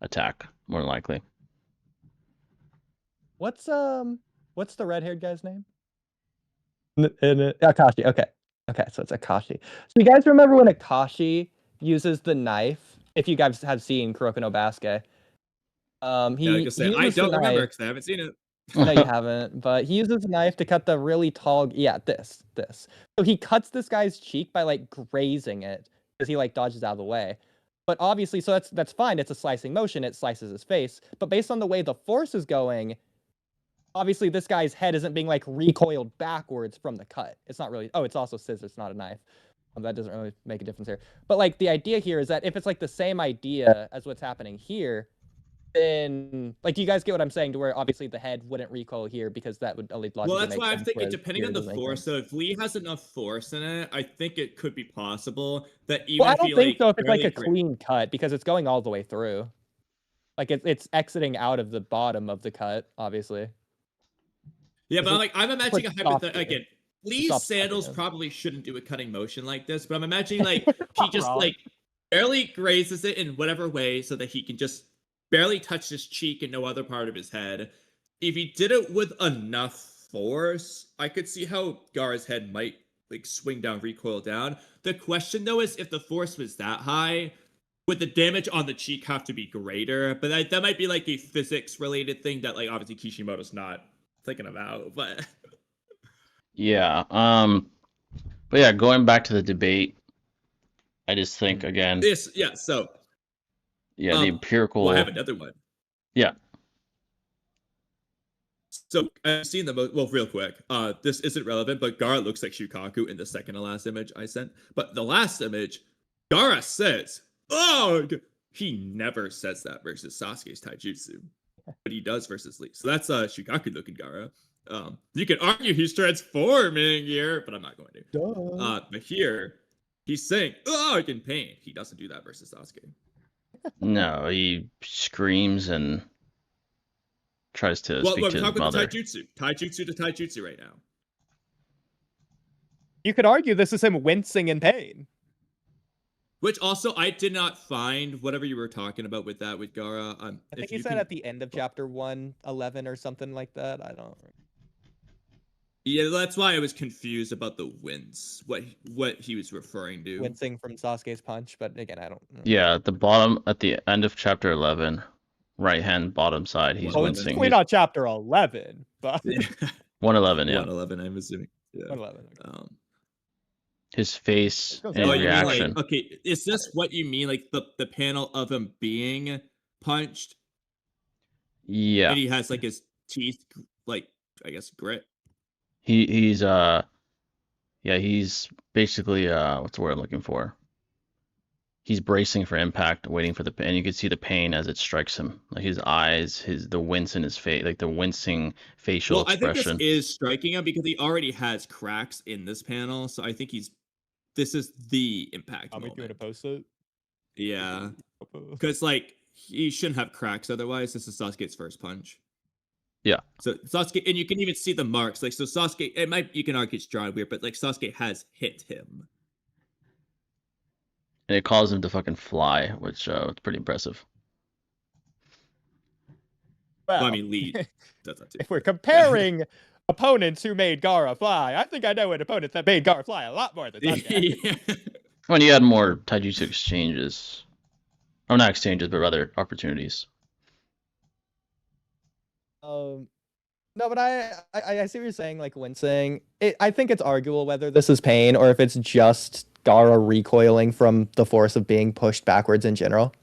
attack, more than likely. What's the red-haired guy's name? Akashi. Okay, so it's Akashi. So you guys remember when Akashi uses the knife? If you guys have seen Kuroko no Basuke, I don't remember because I haven't seen it. No, you haven't. But he uses a knife to cut the really tall. Yeah, this. So he cuts this guy's cheek by like grazing it because he like dodges out of the way. But obviously, so that's fine. It's a slicing motion. It slices his face. But based on the way the force is going, obviously this guy's head isn't being like recoiled backwards from the cut. It's not really. Oh, it's also scissors, not a knife. That doesn't really make a difference here. But like the idea here is that if it's like the same idea as what's happening here, then like you guys get what I'm saying, to where obviously the head wouldn't recoil here because that would only logically Well, that's make why I'm sense, thinking, whereas depending here on it the doesn't make force, sense. so if Lee has enough force in it, I think it could be possible that even Well, I if don't he think so if it's like barely a clean cut because it's going all the way through. Like it's exiting out of the bottom of the cut, obviously. Yeah, but I'm imagining a hypothetical here. again. Lee's Stop sandals him. probably shouldn't do a cutting motion like this, but I'm imagining like he just wrong. like barely grazes it in whatever way so that he can just barely touch his cheek and no other part of his head. If he did it with enough force, I could see how Gara's head might like swing down, recoil down. The question though is if the force was that high, would the damage on the cheek have to be greater? But that might be like a physics related thing that like obviously Kishimoto's not thinking about, but Yeah. But yeah, going back to the debate, I just think again, so yeah, the empirical. Well, I have another one. Yeah. So I've seen the most. Well, real quick, this isn't relevant, but Gara looks like Shukaku in the second to last image I sent. But the last image, Gara says, "Ugh." He never says that versus Sasuke's taijutsu, but he does versus Lee. So that's Shukaku looking Gara. You can argue he's transforming here, but I'm not going to. But here, he's saying, "Ugh," in pain. He doesn't do that versus Sasuke. No, he screams and tries to speak to his mother. Taijutsu to taijutsu right now. You could argue this is him wincing in pain. Which also I did not find whatever you were talking about with that with Gara. I think If he you said can, at the end of chapter 111 or something like that. I don't. yeah, that's why I was confused about the winds. What he was referring to. Wincing from Sasuke's punch, but again, I don't. Yeah, at the bottom, at the end of chapter 11, right hand bottom side, he's Well, it's wincing. definitely not chapter 11, but Yeah. 111, yeah. 111, I'm assuming. Yeah. 111. Okay. His face Goes and Oh, his you mean reaction. like okay? Is this what you mean? Like the panel of him being punched, Yeah. and he has like his teeth, like I guess grit. He's yeah, he's basically what's the word I'm looking for? He's bracing for impact, waiting for the pain. You can see the pain as it strikes him. Like his eyes, the wince in his face, like the wincing facial Well, I think this expression. is striking him because he already has cracks in this panel, so I think this is the impact I'll make you want to moment. post it. Yeah, because like he shouldn't have cracks otherwise. This is Sasuke's first punch. Yeah. So Sasuke, and you can even see the marks. Like so, Sasuke. It might you can argue it's drawn weird, but like Sasuke has hit him. And it caused him to fucking fly, which it's pretty impressive. Well, I mean, Lee does that too. If we're comparing opponents who made Gara fly, I think I know an opponent that made Gara fly a lot more than Sasuke. Yeah. When you had more taijutsu exchanges, or not exchanges, but rather opportunities. No, but I see what you're saying, like wincing. I think it's arguable whether this is pain or if it's just Gara recoiling from the force of being pushed backwards in general.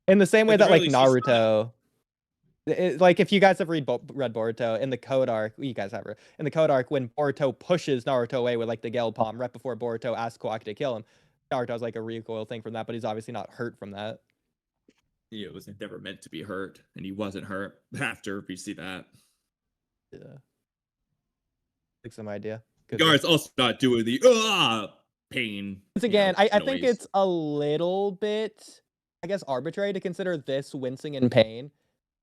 In the same way At that the like very least, he's Naruto, like if you guys have read Boruto in the code arc, you guys have in the code arc when Boruto pushes Naruto away with like the Gale Palm right before Boruto asks Kawaki to kill him, Naruto's like a recoil thing from that, but he's obviously not hurt from that. He was never meant to be hurt, and he wasn't hurt after we see that. Yeah, like some idea. Gar's also not doing the pain. Once again, I think noise. it's a little bit, I guess, arbitrary to consider this wincing in pain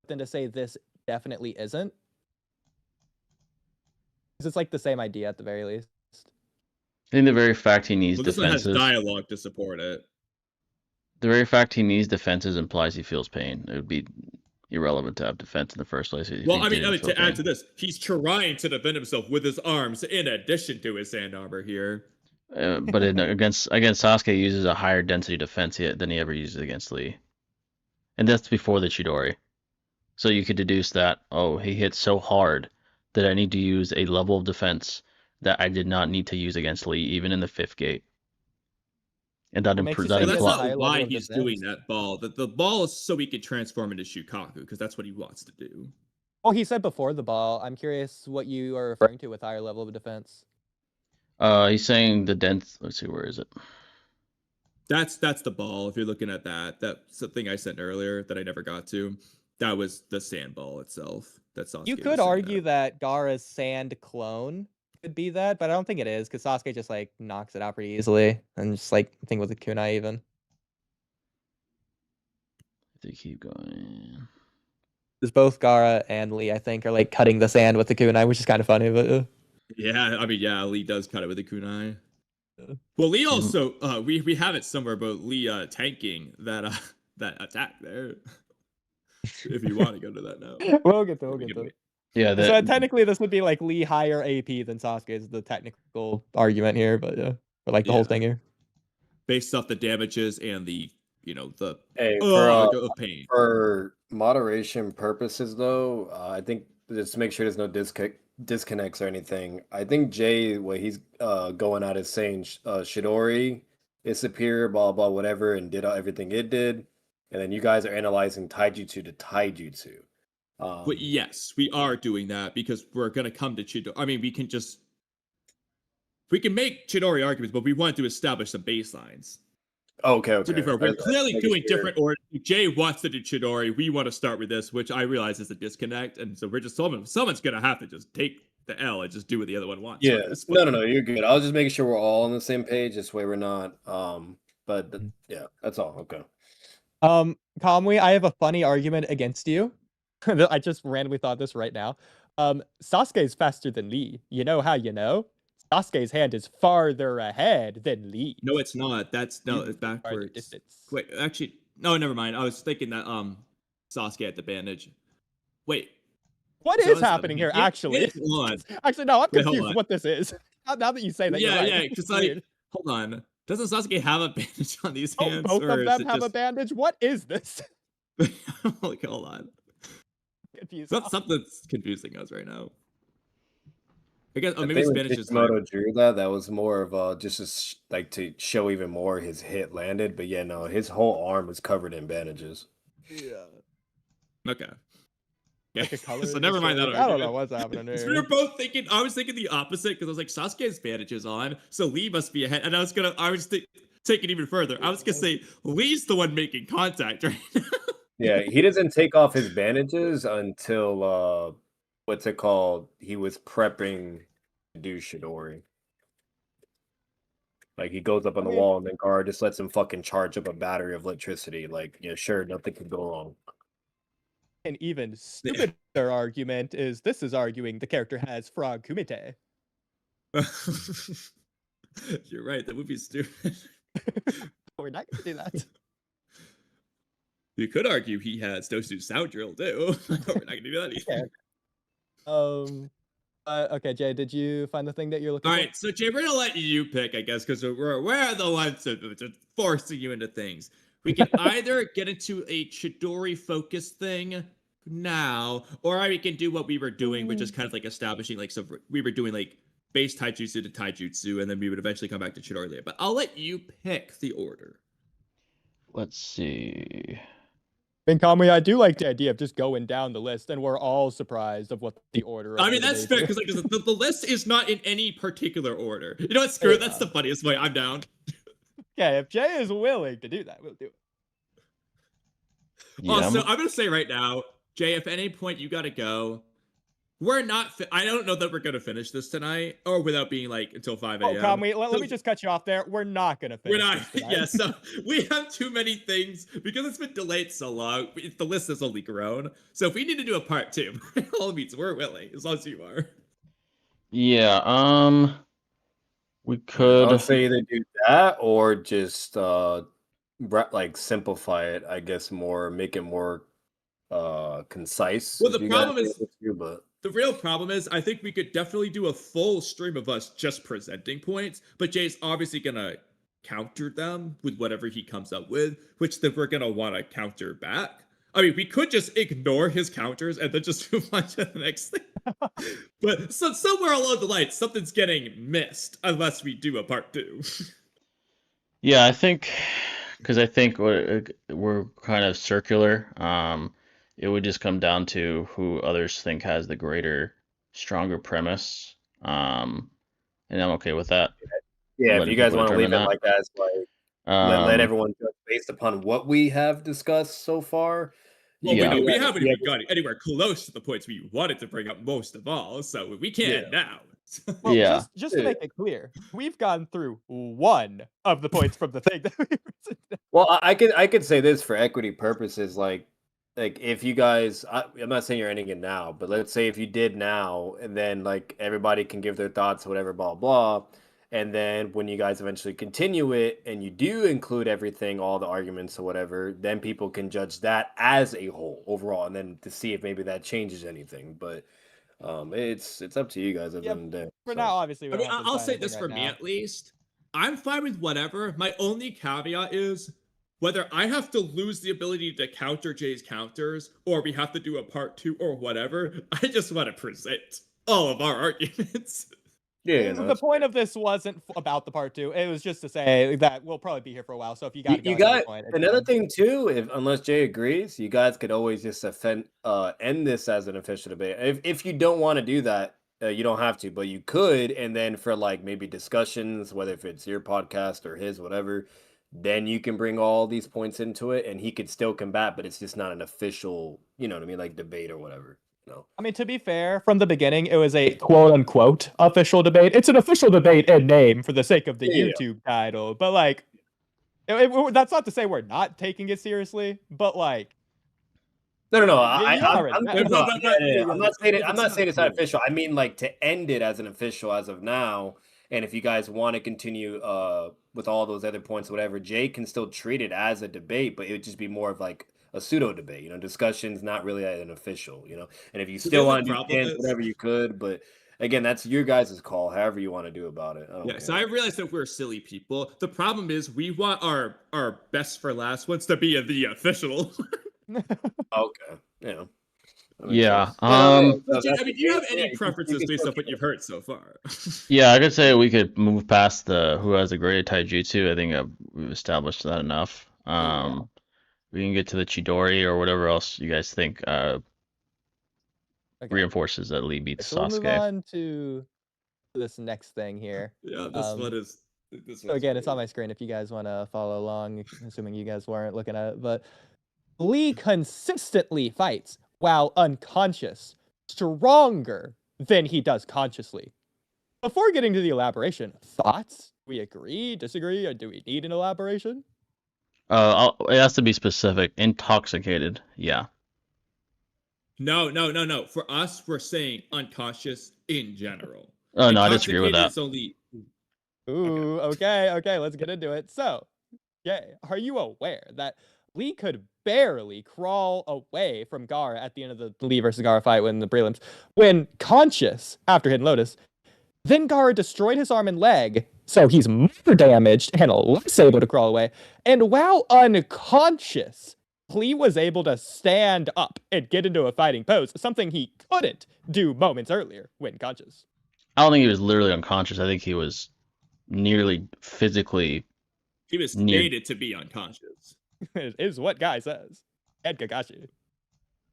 than to say this definitely isn't. Because it's like the same idea at the very least. I think the very fact he needs This one has defenses. dialogue to support it. The very fact he needs defenses implies he feels pain. It would be irrelevant to have defense in the first place. Well, I mean, to add to this, he's trying to defend himself with his arms in addition to his sand armor here. But against Sasuke, he uses a higher density defense than he ever uses against Lee, and that's before the Chidori. So you could deduce that, oh, he hit so hard that I need to use a level of defense that I did not need to use against Lee, even in the fifth gate. And that makes you that say That's implies. not why level of he's defense. doing that ball. The ball is so he can transform into Shukaku, because that's what he wants to do. Well, he said before the ball. I'm curious what you are referring to with higher level of defense. He's saying the dense. Let's see, where is it? That's the ball. If you're looking at that's the thing I sent earlier that I never got to. That was the sand ball itself. That's Sasuke. You could argue that Gara's sand clone could be that, but I don't think it is because Sasuke just like knocks it out pretty easily, and just like I think with the kunai even. If they keep going. Because both Gara and Lee, I think, are like cutting the sand with the kunai, which is kind of funny. But yeah, I mean, yeah, Lee does cut it with the kunai. Well, Lee also we have it somewhere about Lee tanking that attack there. If you want to go to that now, we'll get to it. Yeah, so technically this would be like Lee higher AP than Sasuke is the technical argument here, but yeah, or like the whole thing here. Based off the damages and the the pain. For moderation purposes, though, I think just to make sure there's no disconnects or anything. I think Jay, what he's going at is saying Shidori is superior, blah blah whatever, and did everything it did, and then you guys are analyzing taijutsu to taijutsu. But yes, we are doing that because we're gonna come to Chidori. I mean, we can make Chidori arguments, but we want to establish some baselines. Okay. To be fair, we're clearly doing different orders. Jay wants to do Chidori. We want to start with this, which I realize is a disconnect, and so we're just someone's gonna have to just take the L and just do what the other one wants. Yeah, no, you're good. I was just making sure we're all on the same page. This way, we're not. Yeah, that's all. Okay. Kamui, I have a funny argument against you. I just randomly thought this right now. Sasuke is faster than Lee. You know how you know? Sasuke's hand is farther ahead than Lee's. No, it's not. It's Farther backwards. distance. Wait, actually, no, never mind. I was thinking that Sasuke had the bandage. Wait, What so is happening here, actually? Hold on. Actually, no, I'm Wait, hold confused on. what this is. Now that you say that, you're Yeah, right. yeah, because Weird. hold on. Doesn't Sasuke have a bandage on these Oh, hands? both or of is them it have a just... bandage? What is this? Like, hold on. Confused. Something's confusing us right now. I guess, I maybe think his when bandage is like... Kishimoto drew that was more of just like to show even more his hit landed. But yeah, no, his whole arm was covered in bandages. Yeah. Okay. Yeah. Like a color So in never the mind that sword. argument. I don't know what's happening We here. were both thinking. I was thinking the opposite because I was like, Sasuke has bandages on, so Lee must be ahead. And I was take it even further. I was gonna say Lee's the one making contact right now. Yeah, he doesn't take off his bandages until what's it called? He was prepping to do Chidori. Like he goes up on the wall and then Gar just lets him fucking charge up a battery of electricity. Like, yeah, sure, nothing can go wrong. An even stupider argument is this is arguing the character has Frog Kumite. You're right. That would be stupid. We're not gonna do that. You could argue he has Dosu Sound Drill too. We're not gonna do that either. Okay. Okay, Jay, did you find the thing that you're looking All for? right, so Jay, we're gonna let you pick, I guess, because we're the ones forcing you into things. We can either get into a Chidori focus thing now, or we can do what we were doing, which is kind of like establishing, like, so we were doing like base taijutsu to taijutsu, and then we would eventually come back to Chidori later. But I'll let you pick the order. Let's see. And Kamui, I do like the idea of just going down the list, and we're all surprised of what the order. I mean, that's fair because like the list is not in any particular order. You know what? Screw it. That's the funniest way. I'm down. Okay, if Jay is willing to do that, we'll do it. Yeah, Also, I'm gonna say right now, Jay, if at any point you gotta go, we're not. I don't know that we're gonna finish this tonight, or without being like until 5 a.m. Oh, Kamui, let me just cut you off there. We're not gonna finish. We're not. This tonight. Yeah, so we have too many things because it's been delayed so long. The list has only grown. So if we need to do a part 2, by all means, we're willing as long as you are. Yeah. We could. I'll say either do that or just like simplify it. I guess more, make it more concise. Well, the if you problem guys is- are able to, but The real problem is, I think we could definitely do a full stream of us just presenting points, but Jay's obviously gonna counter them with whatever he comes up with, which then we're gonna want to counter back. I mean, we could just ignore his counters and then just move on to the next thing. But so somewhere along the line, something's getting missed unless we do a part 2. Yeah, I think because I think we're kind of circular. It would just come down to who others think has the greater, stronger premise. And I'm okay with that. yeah, if Letting you guys people want to leave it determine like that, it's like let everyone judge based upon what we have discussed so far. Well, Yeah. we haven't even got anywhere close to the points we wanted to bring up most of all, so we can't now. Well, Yeah. just to make it clear, we've gone through one of the points from the thing that we presented. Well, I could say this for equity purposes, like if you guys, I'm not saying you're ending it now, but let's say if you did now, and then like everybody can give their thoughts, whatever, blah blah, and then when you guys eventually continue it and you do include everything, all the arguments or whatever, then people can judge that as a whole overall, and then to see if maybe that changes anything. But it's up to you guys at the end of the day. For so. now, obviously, we I mean, don't have to I'll decide say anything this for right me now. at least. I'm fine with whatever. My only caveat is whether I have to lose the ability to counter Jay's counters or we have to do a part 2 or whatever. I just want to present all of our arguments. Yeah, The point of this wasn't about the part 2. It was just to say that we'll probably be here for a while. So if you got to go, you at any got point, it's another fine. thing too. Unless Jay agrees, you guys could always just end this as an official debate. If you don't want to do that, you don't have to, but you could. And then for like maybe discussions, whether if it's your podcast or his, whatever, then you can bring all these points into it, and he could still combat. But it's just not an official, you know what I mean, like debate or whatever. No. I mean, to be fair, from the beginning, it was a quote-unquote official debate. It's an official debate in name for the sake of the Yeah. YouTube title. But, like, that's not to say we're not taking it seriously, but, like... No. I'm I'm not saying it's not official. I mean, like to end it as an official as of now, And if you guys want to continue with all those other points, whatever, Jay can still treat it as a debate, but it would just be more of like a pseudo debate, discussion's not really an official, and if you still The want to do problem pins, is, whatever you could, but again, that's your guys' call, however you want to do about it. yeah, so I realized that we're silly people. The problem is we want our best for last ones to be the official. Okay, yeah. Yeah. Legit, I mean, do you have any preferences based off what you've heard so far? Yeah, I could say we could move past the who has the greater taijutsu. I think we've established that enough. We can get to the Chidori or whatever else you guys think reinforces that Lee beats So we'll move Sasuke. on to this next thing here. Yeah, this one is. So again, it's on my screen if you guys want to follow along, assuming you guys weren't looking at it. But Lee consistently fights while unconscious, stronger than he does consciously. Before getting to the elaboration, thoughts? We agree, disagree, or do we need an elaboration? It has to be specific. Intoxicated. Yeah. No. For us, we're saying unconscious in general. Oh no, I disagree with that. It's only. Ooh, okay, let's get into it. So, are you aware that Lee could barely crawl away from Gaara at the end of the Lee versus Gaara fight when the prelims, when conscious after Hidden Lotus, then Gaara destroyed his arm and leg, so he's more damaged and less able to crawl away. And while unconscious, Lee was able to stand up and get into a fighting pose, something he couldn't do moments earlier when conscious. I don't think he was literally unconscious. I think he was nearly physically. He was stated to be unconscious. Is what Guy says. And Kakashi.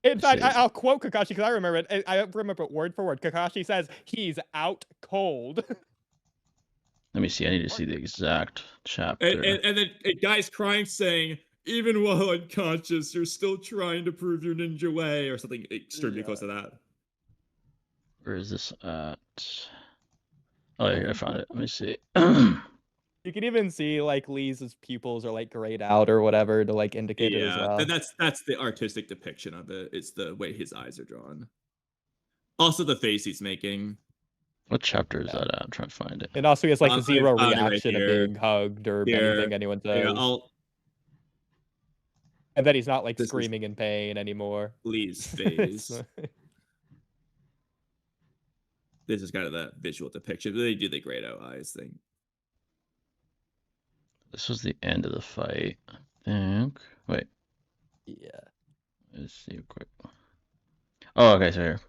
In fact, I'll quote Kakashi because I remember it. I remember it word for word. Kakashi says he's out cold. Let me see. I need to see the exact chapter. And then a guy's crying, saying, "Even while unconscious, you're still trying to prove your ninja way," or something extremely close to that. Where is this at? Oh, here, I found it. Let me see. You can even see like Lee's pupils are like grayed out or whatever to like indicate it as well. Yeah, that's the artistic depiction of it. It's the way his eyes are drawn. Also, the face he's making. What chapter is that at? I'm trying to find it. And also, he has like zero reaction right of being hugged or anything anyone says. And then he's not like screaming in pain anymore. Lee's face. This is kind of that visual depiction. They do the grayed out eyes thing. This was the end of the fight, I think. Wait. Yeah. Let's see quick. Oh, okay, so here.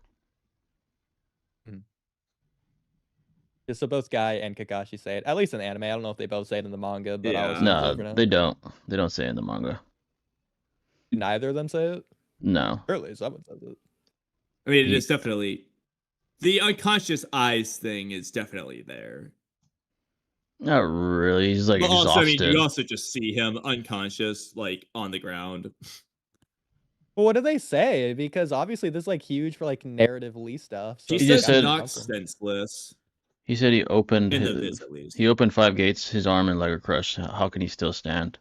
So both Guy and Kakashi say it, at least in the anime. I don't know if they both say it in the manga, but no, they don't. They don't say it in the manga. Neither of them say it? No. Surely someone says it. I mean, it is definitely the unconscious eyes thing is definitely there. Not really. He's like exhausted. Also, I mean, you also just see him unconscious, like on the ground. Well, what do they say? Because obviously this is like huge for like narrative Lee stuff. So he said knocked senseless. He said he opened he opened 5 gates. His arm and leg are crushed. How can he still stand?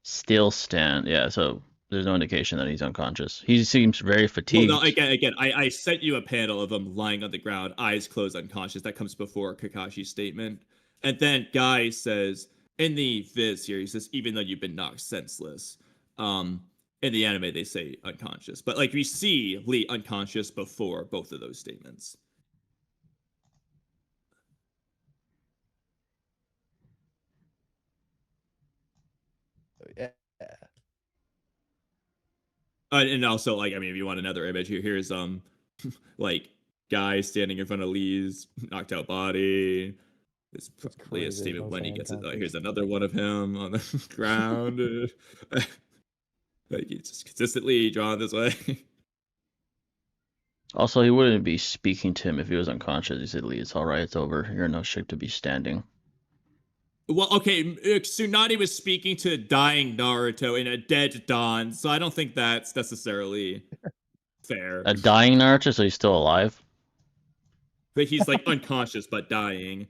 Still stand. Yeah. So there's no indication that he's unconscious. He seems very fatigued. Well, no, again, I sent you a panel of him lying on the ground, eyes closed, unconscious. That comes before Kakashi's statement. And then Guy says, in the Viz here, he says, even though you've been knocked senseless. In the anime, they say unconscious. But like we see Lee unconscious before both of those statements. Yeah. And also, like, I mean, if you want another image, here's like Guy standing in front of Lee's knocked out body. It's probably a statement when he gets it. Here's another one of him on the ground. Like he's just consistently drawn this way. Also, he wouldn't be speaking to him if he was unconscious. He said, "Lee, it's all right. It's over. You're in no shape to be standing." Well, okay, Tsunade was speaking to dying Naruto in a dead Dawn, so I don't think that's necessarily fair. A dying Naruto, so he's still alive? But he's like unconscious but dying.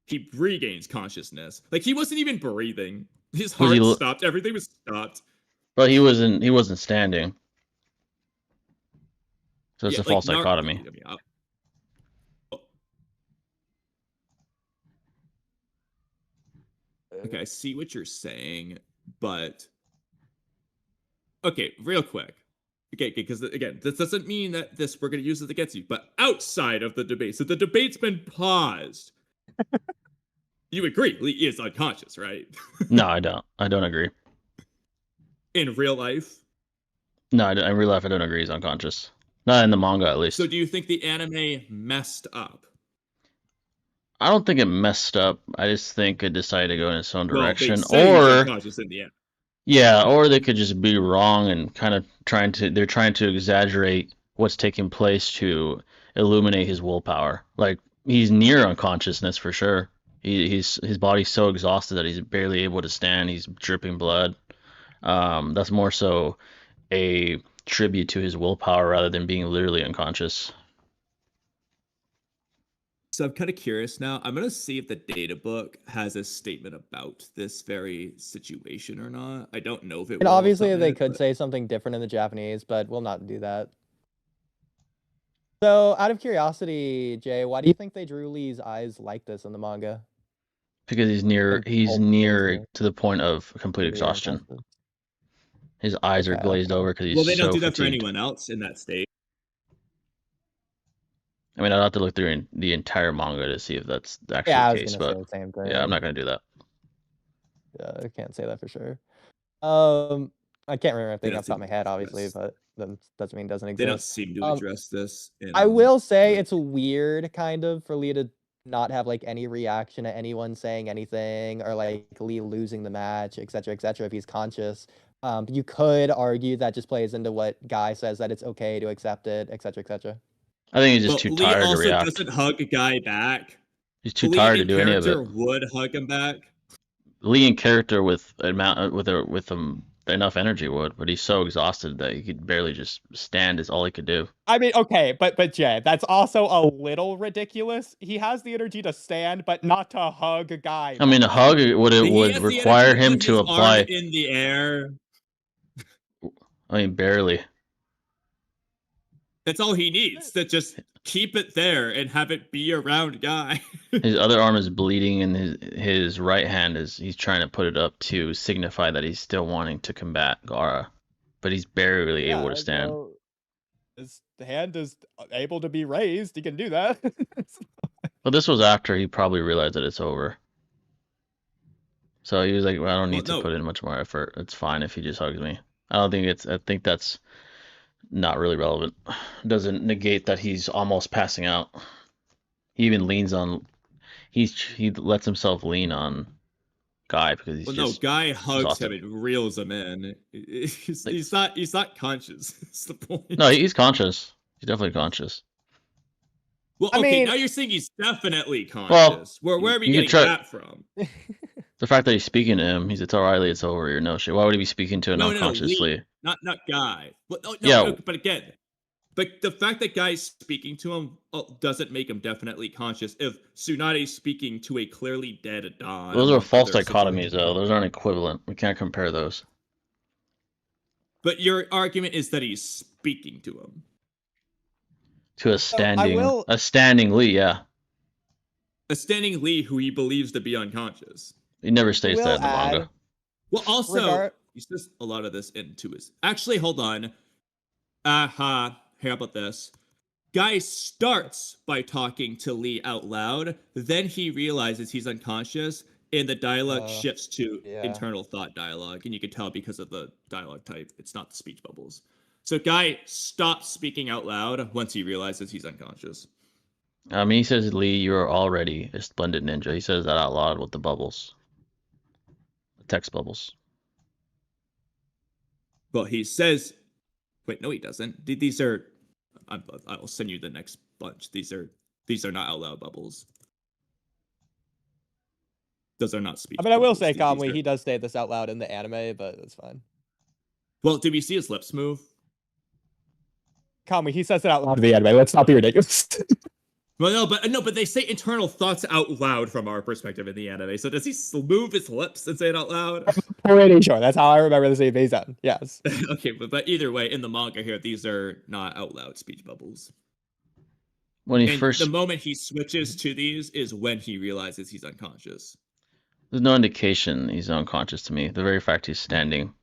He regains consciousness. Like he wasn't even breathing. His heart stopped. Everything was stopped. But he wasn't standing. So it's a false dichotomy. Okay, I see what you're saying, but okay, real quick. Okay, because again, this doesn't mean that we're going to use it against you, but outside of the debate, so the debate's been paused. You agree Lee is unconscious, right? No, I don't. I don't agree. In real life? No, in real life, I don't agree he's unconscious. Not in the manga, at least. So do you think the anime messed up? I don't think it messed up. I just think it decided to go in its own direction. Well, they say he's Or unconscious in the end. yeah, or they could just be wrong and kind of they're trying to exaggerate what's taking place to illuminate his willpower. Like he's near unconsciousness for sure. His body's so exhausted that he's barely able to stand. He's dripping blood. That's more so a tribute to his willpower rather than being literally unconscious. So I'm kind of curious now. I'm gonna see if the data book has a statement about this very situation or not. I don't know if it And will obviously from they it, could but say something different in the Japanese, but we'll not do that. So, out of curiosity, Jay, why do you think they drew Lee's eyes like this in the manga? Because he's near And whole face to the point of complete near exhaustion. unconscious. His eyes are Okay, glazed okay. over because well, he's they don't so do that for fatigued. anyone else in that state. I mean, I'd have to look through the entire manga to see if that's actually Yeah, I the was case, gonna say but the same thing. yeah, I'm not gonna do that. Yeah, I can't say that for sure. I can't remember They anything don't off the top seem of to my head, obviously, address. but that doesn't mean it doesn't They don't exist. seem to address this. I In will say the- it's weird, kind of, for Lee to not have like any reaction to anyone saying anything or like Lee losing the match, etc., etc. If he's conscious, but you could argue that just plays into what Guy says that it's okay to accept it, etc., etc. I think he's just But too Lee tired to also react. doesn't hug a guy back. He's too Lee tired to in do any of it. character would hug him back. Lee in character with enough energy would, but he's so exhausted that he could barely just stand. Is all he could do. I mean, okay, but Jay, that's also a little ridiculous. He has the energy to stand, but not to hug a guy. I mean, a hug He would has the energy require to him put to his arm apply. in the air. I mean, barely. That's all he needs to just keep it there and have it be around Guy. His other arm is bleeding, and his right hand he's trying to put it up to signify that he's still wanting to combat Gaara, but he's barely able to stand. Well, his hand is able to be raised. He can do that. But this was after he probably realized that it's over. So he was like, well, I don't need to put in much more effort. It's fine if he just hugs me. I think that's not really relevant. Doesn't negate that he's almost passing out. He even leans on he lets himself lean on Guy because he's just Guy hugs exhausted. him and reels him in. He's not conscious. That's the point. No, he's conscious. He's definitely conscious. Well, I okay, mean, now you're saying he's definitely conscious. Where are we getting that from? The fact that he's speaking to him, it's O'Reilly, it's over. You're no shit. Why would he be speaking to an unconscious Lee? Not Guy. Well, Yeah. But again, but the fact that Guy's speaking to him doesn't make him definitely conscious. If Tsunade's speaking to a clearly dead Don, Those are false dichotomies, though. Those aren't equivalent. We can't compare those. But your argument is that he's speaking to him. To a standing Lee, yeah. A standing Lee who he believes to be unconscious. He never states that in the manga. Well, also, he says a lot of this into his. Actually, hold on. How about this? Guy starts by talking to Lee out loud, then he realizes he's unconscious, and the dialogue shifts to internal thought dialogue, and you can tell because of the dialogue type, it's not the speech bubbles. So Guy stops speaking out loud once he realizes he's unconscious. He says, Lee, you are already a splendid ninja. He says that out loud with the bubbles. The text bubbles. Well, he says... Wait, no, he doesn't. These are... I'll send you the next bunch. These are not out loud bubbles. Those are not speech I mean, I will bubbles. say, Conway, he does say this out loud in the anime, but it's fine. Well, did we see his lips move? Conway, he says it out loud in the anime. Let's not be ridiculous. Well, but they say internal thoughts out loud from our perspective in the anime. So does he move his lips and say it out loud? Pretty sure. That's how I remember the scene being done. Yes. Okay, but either way, in the manga here, these are not out loud speech bubbles. When he the moment he switches to these is when he realizes he's unconscious. There's no indication he's unconscious to me. The very fact he's standing,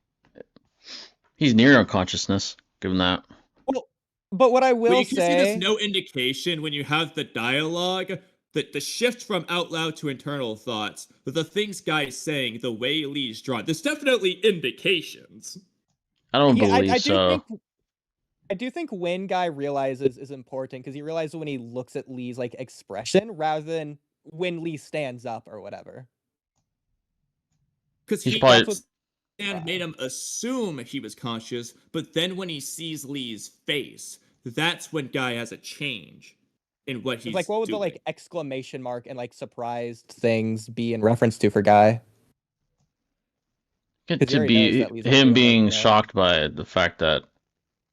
he's near unconsciousness. Given that, Well, but what I Well, will you can see there's say, no indication when you have the dialogue, that the shift from out loud to internal thoughts, the things Guy's saying, the way Lee's drawn. There's definitely indications. I don't yeah, believe I do so. think I do think when Guy realizes is important because he realizes when he looks at Lee's like expression rather than when Lee stands up or whatever. Because He's he That's probably what. and made him assume he was conscious, but then when he sees Lee's face, that's when Guy has a change in what It's like, he's what would the doing. like exclamation mark and like surprised things be in reference to for Guy? it 'Cause he to already knows be that Lee's like him doing like being you know. shocked by the fact that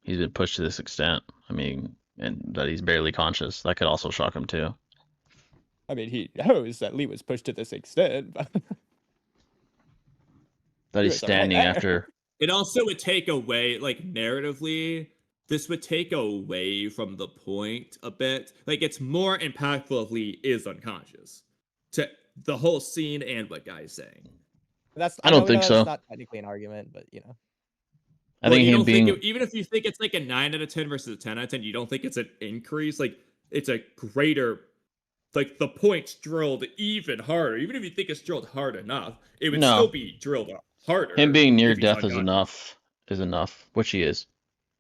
he's been pushed to this extent. I mean, and that he's barely conscious. That could also shock him too. I mean, he knows that Lee was pushed to this extent, but That he he's was right standing there. after. It also would take away, like, narratively, this would take away from the point a bit. Like, it's more impactful if Lee is unconscious to the whole scene and what Guy's saying. That's I I know don't we know think that's so. not technically an argument, but you know. I Well, think you him don't think being even if you think it's like a 9 out of 10 versus a 10 out of 10, you don't think it's an increase? Like, it's a greater, like, the point's drilled even harder. Even if you think it's drilled hard enough, it would still no, be drilled him harder being near if he's death is unconscious. enough. Is enough, which he is.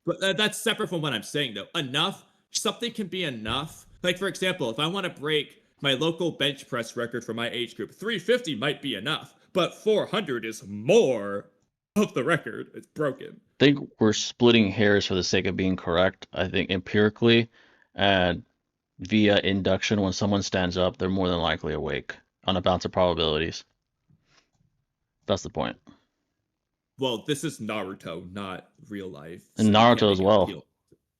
But that's separate from what I'm saying, though. Enough, something can be enough. Like, for example, if I want to break my local bench press record for my age group, 350 might be enough, but 400 is more of the record. It's broken. I think we're splitting hairs for the sake of being correct. I think empirically and via induction, when someone stands up, they're more than likely awake on a bounce of probabilities. That's the point. Well, this is Naruto, not real life, And so you can't Naruto as make an well. appeal.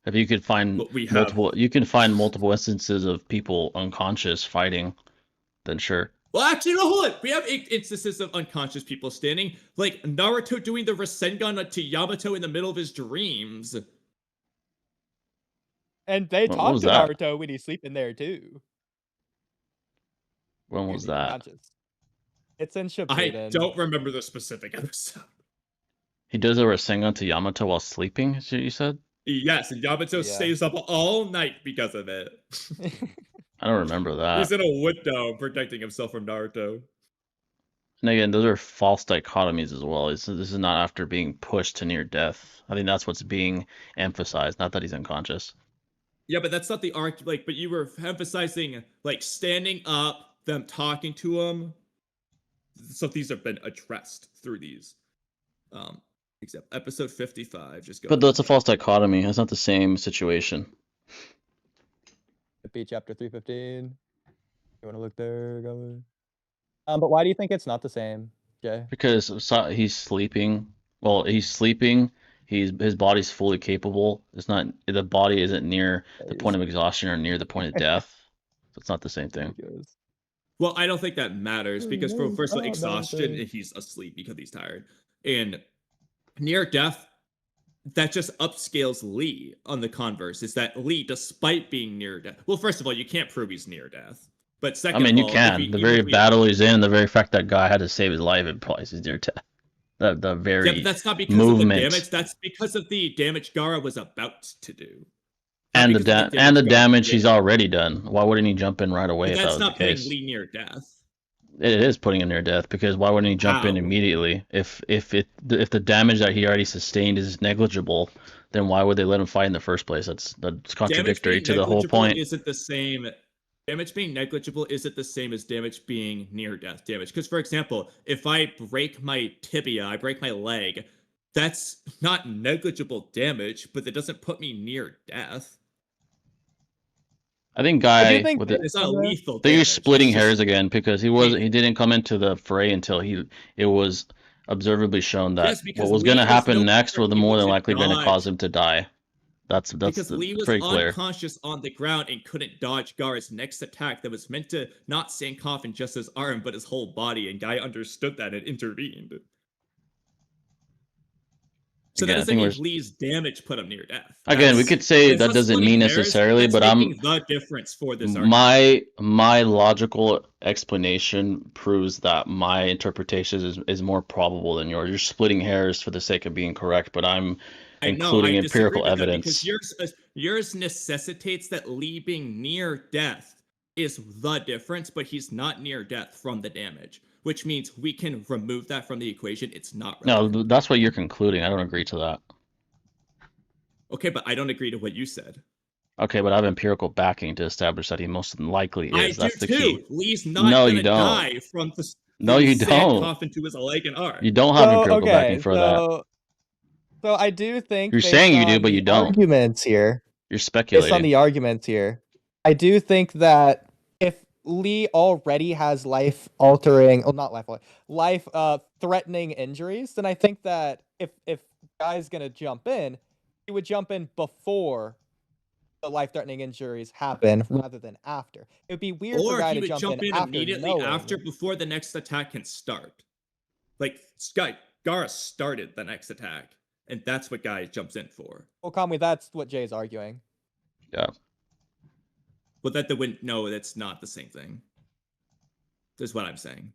If you could find But we have. multiple, you can find multiple instances of people unconscious fighting, then sure. Well, actually, no, hold on. We have instances of unconscious people standing, like Naruto doing the Rasengan to Yamato in the middle of his dreams. And they What talk was to that? Naruto when he's sleeping there too. When He'd was be that? unconscious. It's in I Shippuden. don't remember the specific episode. He does a Rasengan to Yamato while sleeping, is what you said? Yes, and Yamato Yeah. stays up all night because of it. I don't remember that. He's in a wood dome protecting himself from Naruto. And again, those are false dichotomies as well. This is not after being pushed to near death. I think that's what's being emphasized, not that he's unconscious. Yeah, but that's not the arc. Like, but you were emphasizing like standing up, them talking to him. So these have been addressed through these. Except episode 55. Just go. But that's a false dichotomy. That's not the same situation. Be chapter 315. You want to look there, guys? But why do you think it's not the same, Jay? Because he's sleeping. Well, he's sleeping. His body's fully capable. It's not the body isn't near the point of exhaustion or near the point of death. So it's not the same thing. Well, I don't think that matters because for first of all, exhaustion, nothing. he's asleep because he's tired, and near death, that just upscales Lee on the converse. Is that Lee, despite being near death? Well, first of all, you can't prove he's near death. But I second mean, of you all, can. The very battle he's in, the very fact that guy had to save his life implies he's near death. The very yeah, but that's not because movement. of the damage. That's because of the damage Gara was about to do. And the damage he's already done. Why wouldn't he jump in right away But if that that's was not the case? putting Lee near death. It is putting him near death because why wouldn't he jump in How? immediately? If the damage that he already sustained is negligible, then why would they let him fight in the first place? That's contradictory to the whole point. Isn't the same. Damage being negligible isn't the same as damage being near death damage. Because, for example, if I break my tibia, I break my leg, that's not negligible damage, but that doesn't put me near death. I think Guy it's not lethal. I think you're splitting hairs again because he didn't come into the fray until it was observably shown that what was going to happen next was more than likely going to cause him to die. That's because Lee was pretty clear. Unconscious on the ground and couldn't dodge Gara's next attack that was meant to not sink off in just his arm but his whole body, and Guy understood that and intervened. So that doesn't mean Lee's damage put him near death. Again, we could say that doesn't mean necessarily, but I'm the difference for this argument. My logical explanation proves that my interpretation is more probable than yours. You're splitting hairs for the sake of being correct, but I'm I know, including I disagree empirical with that because evidence. yours necessitates that Lee being near death is the difference, but he's not near death from the damage, which means we can remove that from the equation. It's not No, relevant. that's what you're concluding. I don't agree to that. Okay, but I don't agree to what you said. Okay, but I have empirical backing to establish that he most likely I is. do That's the too. key. Lee's not No, you gonna don't. die from No, you sand don't. coffin to his leg and arm. You don't have So empirical backing okay, for that. so I do think You're based saying you do, on but you the don't. arguments here, You're based on speculating. the arguments here, I do think that if Lee already has life threatening injuries, then I think that if Guy's gonna jump in, he would jump in before the life threatening injuries happen rather than after. It would be weird for Or Guy he to would jump jump in in after immediately knowing. after before the next attack can start. Like Gara started the next attack, and that's what Guy jumps in for. Well, Conway, that's what Jay's arguing. Yeah. But that the win no, that's not the same thing. That's what I'm saying.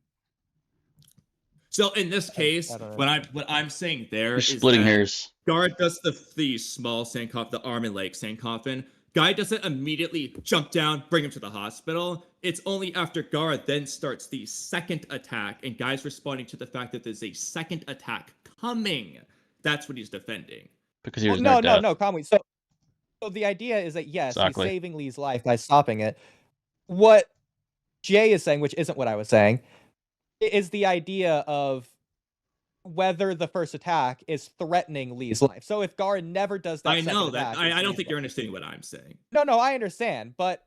So in this case, I don't know. what I'm saying there You're is splitting that hairs. Gara does the small sand coffin, the arm and leg sand coffin. Guy doesn't immediately jump down, bring him to the hospital. It's only after Gara then starts the second attack, and Guy's responding to the fact that there's a second attack coming. That's what he's defending. Because he was no, near death. no, Conway. So the idea is that yes, Exactly. he's saving Lee's life by stopping it. What Jay is saying, which isn't what I was saying, is the idea of whether the first attack is threatening Lee's life. So if Gar never does that, I know that. attack, I don't think you're understanding what I'm saying. No, I understand, but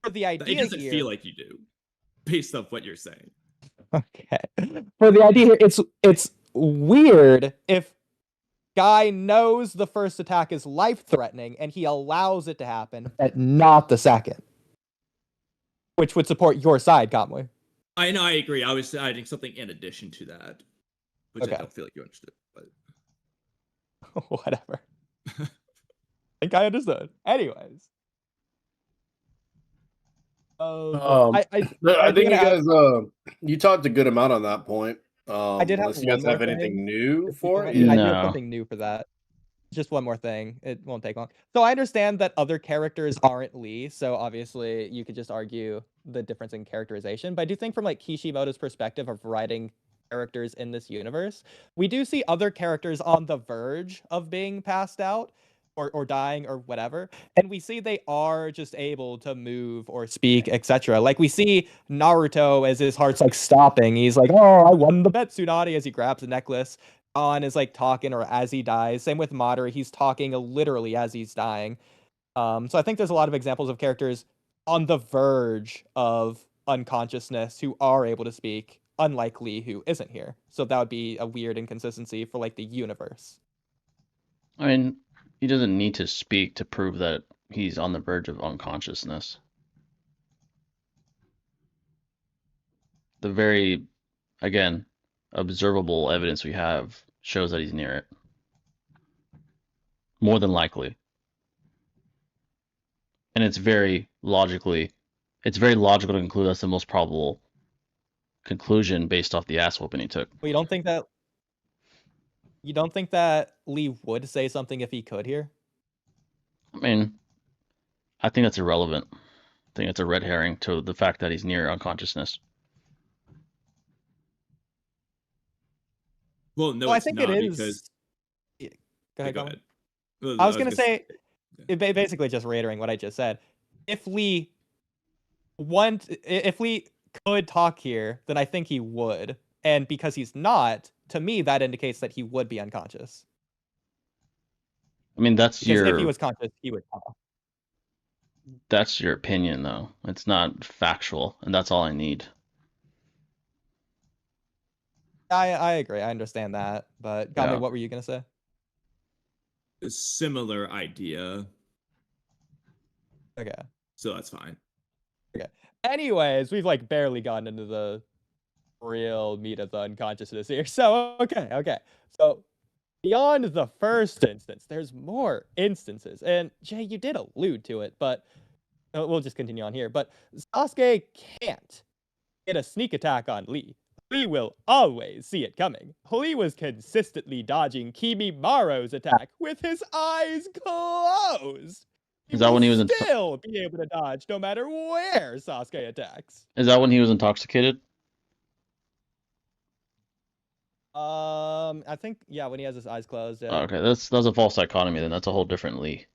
for the idea It doesn't here, feel like you do, based off what you're saying. Okay. For the idea here, it's weird if Guy knows the first attack is life-threatening and he allows it to happen, but not the second. Which would support your side, Conway. I know, I agree. I was adding something in addition to that, which Okay. I don't feel like you understood. But Whatever. I think I understood. Anyways. I think you guys you talked a good amount on that point. I did have unless you guys have anything new for it. I do have something new for that. Just one more thing. It won't take long. So I understand that other characters aren't Lee, so obviously you could just argue the difference in characterization. But I do think from like Kishimoto's perspective of writing characters in this universe, we do see other characters on the verge of being passed out or dying or whatever. And we see they are just able to move or speak, etc. Like we see Naruto as his heart's like stopping. He's like, oh, I won the bet, Tsunade, as he grabs a necklace. On is like talking or as he dies. Same with Madara, he's talking literally as he's dying. So I think there's a lot of examples of characters on the verge of unconsciousness who are able to speak, unlike Lee, who isn't here. So that would be a weird inconsistency for like the universe. I mean, he doesn't need to speak to prove that he's on the verge of unconsciousness. The very, again, observable evidence we have shows that he's near it. More than likely. And it's very logical to conclude that's the most probable conclusion based off the ass whooping he took. Well, you don't think that Lee would say something if he could here? I mean, I think that's irrelevant. I think it's a red herring to the fact that he's near unconsciousness. Well, no, well, it's I think not it is. Because... Go ahead. Go ahead. I was going to say, basically just reiterating what I just said. If Lee could talk here, then I think he would. And because he's not, to me, that indicates that he would be unconscious. I mean, if he was conscious, he would talk. That's your opinion, though. It's not factual, and that's all I need. I agree. I understand that. But, Gami, what were you going to say? A similar idea. Okay. So that's fine. Okay. Anyways, we've like barely gotten into the real meat of the unconsciousness here. So, okay. So, beyond the first instance, there's more instances. And Jay, you did allude to it, but we'll just continue on here. But Sasuke can't get a sneak attack on Lee, Lee will always see it coming. Lee was consistently dodging Kimimaro's attack with his eyes closed. He Is that will when he was still be able to dodge no matter where Sasuke attacks. Is that when he was intoxicated? I think when he has his eyes closed. Oh, okay, that's a false dichotomy. Then that's a whole different Lee.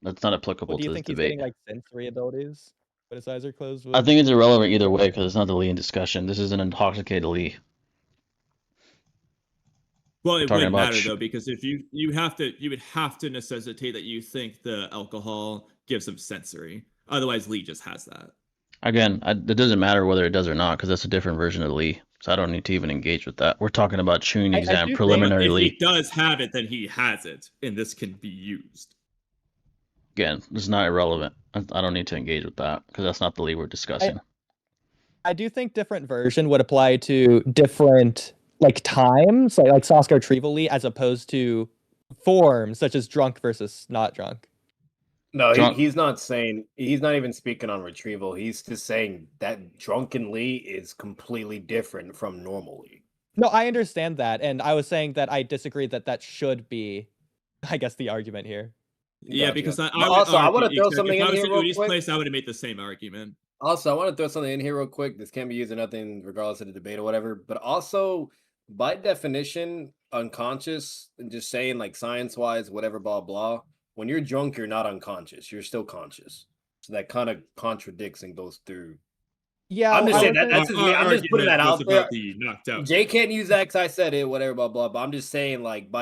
That's not applicable What do you to this think he's debate. getting like sensory abilities when his eyes are closed? I think it's irrelevant either way because it's not the Lee in discussion. This is an intoxicated Lee. Well, it talking wouldn't about matter though, because if you would have to necessitate that you think the alcohol gives him sensory. Otherwise, Lee just has that. Again, it doesn't matter whether it does or not because that's a different version of Lee. So I don't need to even engage with that. We're talking about Chunin exam do preliminary If Lee. he does have it, then he has it, and this can be used. Again, it's not irrelevant. I don't need to engage with that because that's not the Lee we're discussing. I do think different version would apply to different like times, like Sasuke retrieval Lee, as opposed to forms such as drunk versus not drunk. No, he's not saying, he's not even speaking on retrieval. He's just saying that drunken Lee is completely different from normal Lee. No, I understand that. And I was saying that I disagree that should be, I guess, the argument here. Yeah, Gotcha. because I want to throw something if I in was here in real Udi's quick. place, I would have made the same argument. Also, I want to throw something in here real quick. This can't be used in nothing regardless of the debate or whatever. But also, by definition, unconscious, and just saying like science-wise, whatever, blah, blah. When you're drunk, you're not unconscious. You're still conscious. So that kind of contradicts and goes through. Yeah, I'm just saying that. That's just me. I'm just putting that out there. The knocked out. Jay can't use that because I said it, whatever, blah, blah. But I'm just saying, like,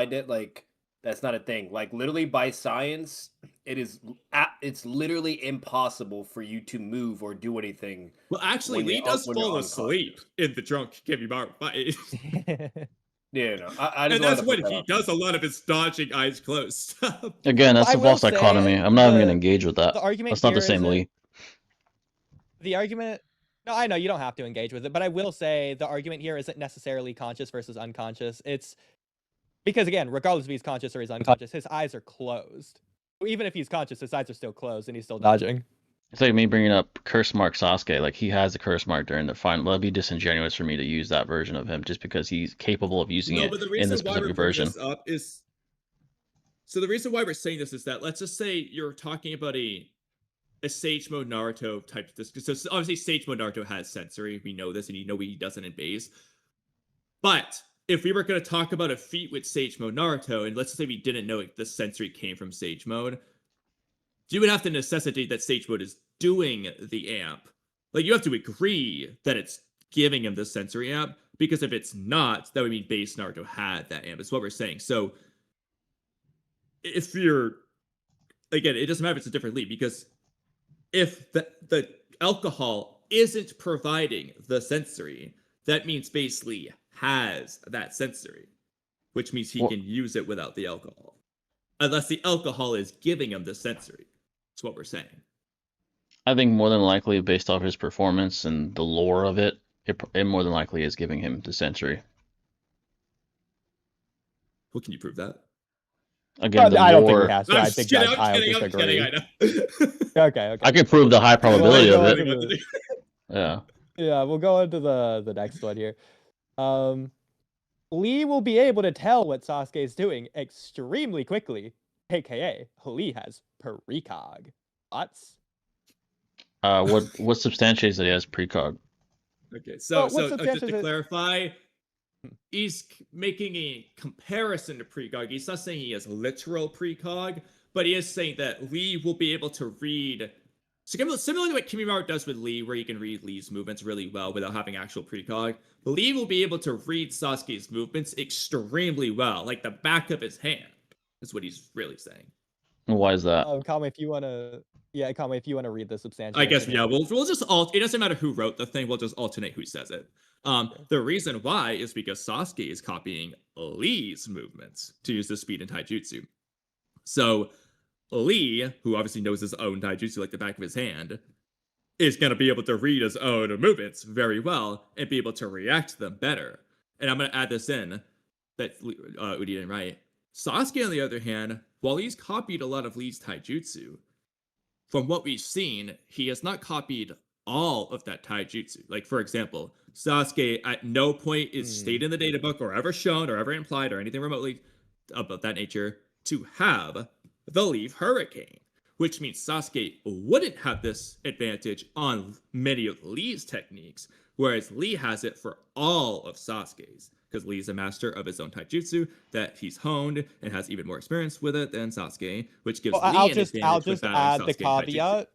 that's not a thing. Like, literally by science, it's literally impossible for you to move or do anything. Well, actually, Lee does fall asleep in the drunk Kimimaru fight. Yeah, no. I just and that's when he does a lot of his dodging eyes closed stuff. Again, that's a false dichotomy. I'm not even going to engage with that. The argument that's not the same Lee. The argument... No, I know you don't have to engage with it, but I will say the argument here isn't necessarily conscious versus unconscious. It's because, again, regardless if he's conscious or he's unconscious, his eyes are closed. Even if he's conscious, his eyes are still closed and he's still dodging. It's like me bringing up curse mark Sasuke. Like, he has a curse mark during the final. That'd be disingenuous for me to use that version of him just because he's capable of using it in the specific version. So the reason why we're saying this is that, let's just say you're talking about a Sage Mode Naruto type of this. So obviously Sage Mode Naruto has sensory. We know this, and you know he doesn't in base. But if we were going to talk about a feat with Sage Mode Naruto, and let's say we didn't know the sensory came from Sage Mode, you would have to necessitate that Sage Mode is doing the amp. Like, you have to agree that it's giving him the sensory amp, because if it's not, that would mean base Naruto had that amp. It's what we're saying. So if you're, again, it doesn't matter if it's a different lead, because if the alcohol isn't providing the sensory, that means basically has that sensory, which means he can use it without the alcohol. Unless the alcohol is giving him the sensory. That's what we're saying. I think more than likely, based off his performance and the lore of it, it more than likely is giving him the sensory. Well, can you prove that? Again, I don't think lore... we have to. I think I'm disagree. kidding, I know. Okay. I could prove the high probability of it. Yeah. Yeah, we'll go into the next one here. Lee will be able to tell what Sasuke is doing extremely quickly, aka Lee has precog. Thoughts? What substantiates that he has precog? Okay, so just to clarify, he's making a comparison to precog. He's not saying he has literal precog, but he is saying that Lee will be able to read. Similar to what Kimimaru does with Lee, where he can read Lee's movements really well without having actual precog, Lee will be able to read Sasuke's movements extremely well, like the back of his hand, is what he's really saying. Why is that? Kame, if you want to... Yeah, Kame, if you want to read the substantiation. I guess, yeah, we'll just it doesn't matter who wrote the thing, we'll just alternate who says it. The reason why is because Sasuke is copying Lee's movements to use the speed in taijutsu. So Lee, who obviously knows his own taijutsu like the back of his hand, is going to be able to read his own movements very well and be able to react to them better. And I'm going to add this in that Udi didn't write. Sasuke, on the other hand, while he's copied a lot of Lee's taijutsu, from what we've seen, he has not copied all of that taijutsu. Like, for example, Sasuke at no point is stated in the data book or ever shown or ever implied or anything remotely about that nature to have the Leaf Hurricane, which means Sasuke wouldn't have this advantage on many of Lee's techniques, whereas Lee has it for all of Sasuke's, because Lee's a master of his own taijutsu that he's honed and has even more experience with it than Sasuke, which gives Well, Lee an advantage I'll with just battling add the Sasuke in taijutsu. caveat.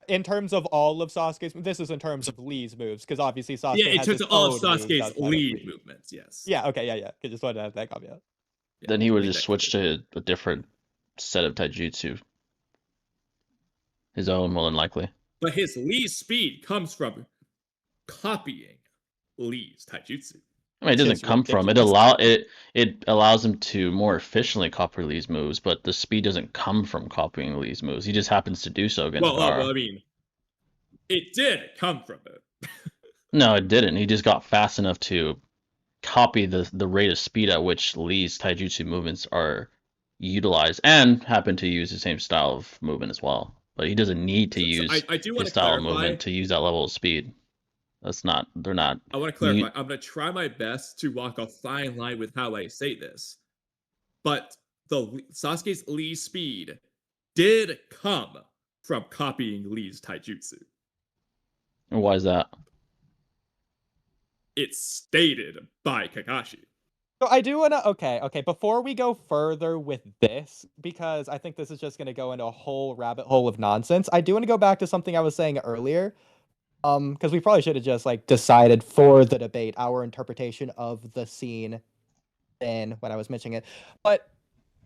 In terms of all of Sasuke's, this is in terms of Lee's moves, because obviously Sasuke Yeah, in has terms his of all of own moves Sasuke's outside of Lee Lee. movements, yes. Yeah, okay, yeah. I just wanted to add that caveat. Yeah, Then he would make just that switch clear. to a different set of taijutsu. His own, more than likely. But his Lee speed comes from copying Lee's taijutsu. I mean, it doesn't come from it. It allows him to more efficiently copy Lee's moves, but the speed doesn't come from copying Lee's moves. He just happens to do so against Gaara. Well, I mean, it did come from it. No, it didn't. He just got fast enough to copy the rate of speed at which Lee's taijutsu movements are utilized, and happen to use the same style of movement as well. But he doesn't need to use I do want his to style of clarify. movement to use that level of speed. They're not. I want to clarify. I'm going to try my best to walk a fine line with how I say this. But Sasuke's Lee speed did come from copying Lee's taijutsu. And why is that? It's stated by Kakashi. So I do want to, okay, before we go further with this, because I think this is just going to go into a whole rabbit hole of nonsense, I do want to go back to something I was saying earlier, because we probably should have just, like, decided for the debate our interpretation of the scene then when I was mentioning it. But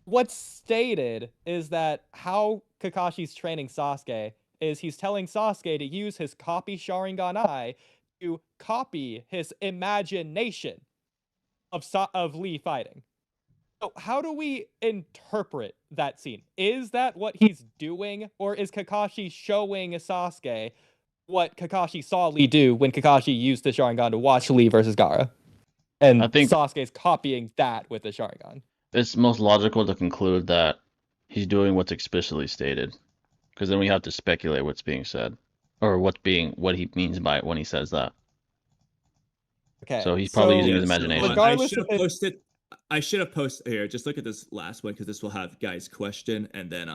what's stated is that how Kakashi's training Sasuke is he's telling Sasuke to use his copy Sharingan Eye to copy his imagination of Lee fighting. So how do we interpret that scene? Is that what he's doing, or is Kakashi showing Sasuke what Kakashi saw Lee do when Kakashi used the Sharingan to watch Lee versus Gaara? And I think Sasuke's copying that with the Sharingan. it's most logical to conclude that he's doing what's explicitly stated, because then we have to speculate what's being said, or what he means by it when he says that. Okay. So he's probably using his Yeah, imagination. regardless I should have posted here. Just look at this last one because this will have guys' question and then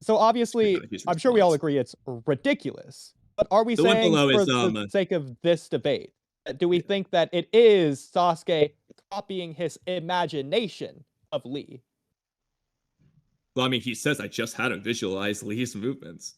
So obviously, Kakaki's I'm sure we all response. agree it's ridiculous. But are we The one saying, below for is, the sake of this debate, do we think that it is Sasuke copying his imagination of Lee? Well, I mean, he says I just had him visualize Lee's movements.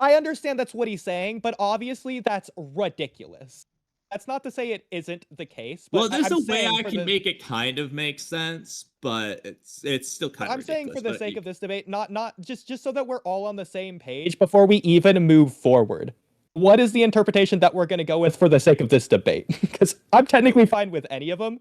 I understand that's what he's saying, but obviously that's ridiculous. That's not to say it isn't the case. But Well, there's I'm a way saying I for can the- make it kind of make sense, but it's still kind of I'm saying ridiculous. for the sake of this debate, not just so that we're all on the same page before we even move forward. What is the interpretation that we're going to go with for the sake of this debate? Because I'm technically fine with any of them.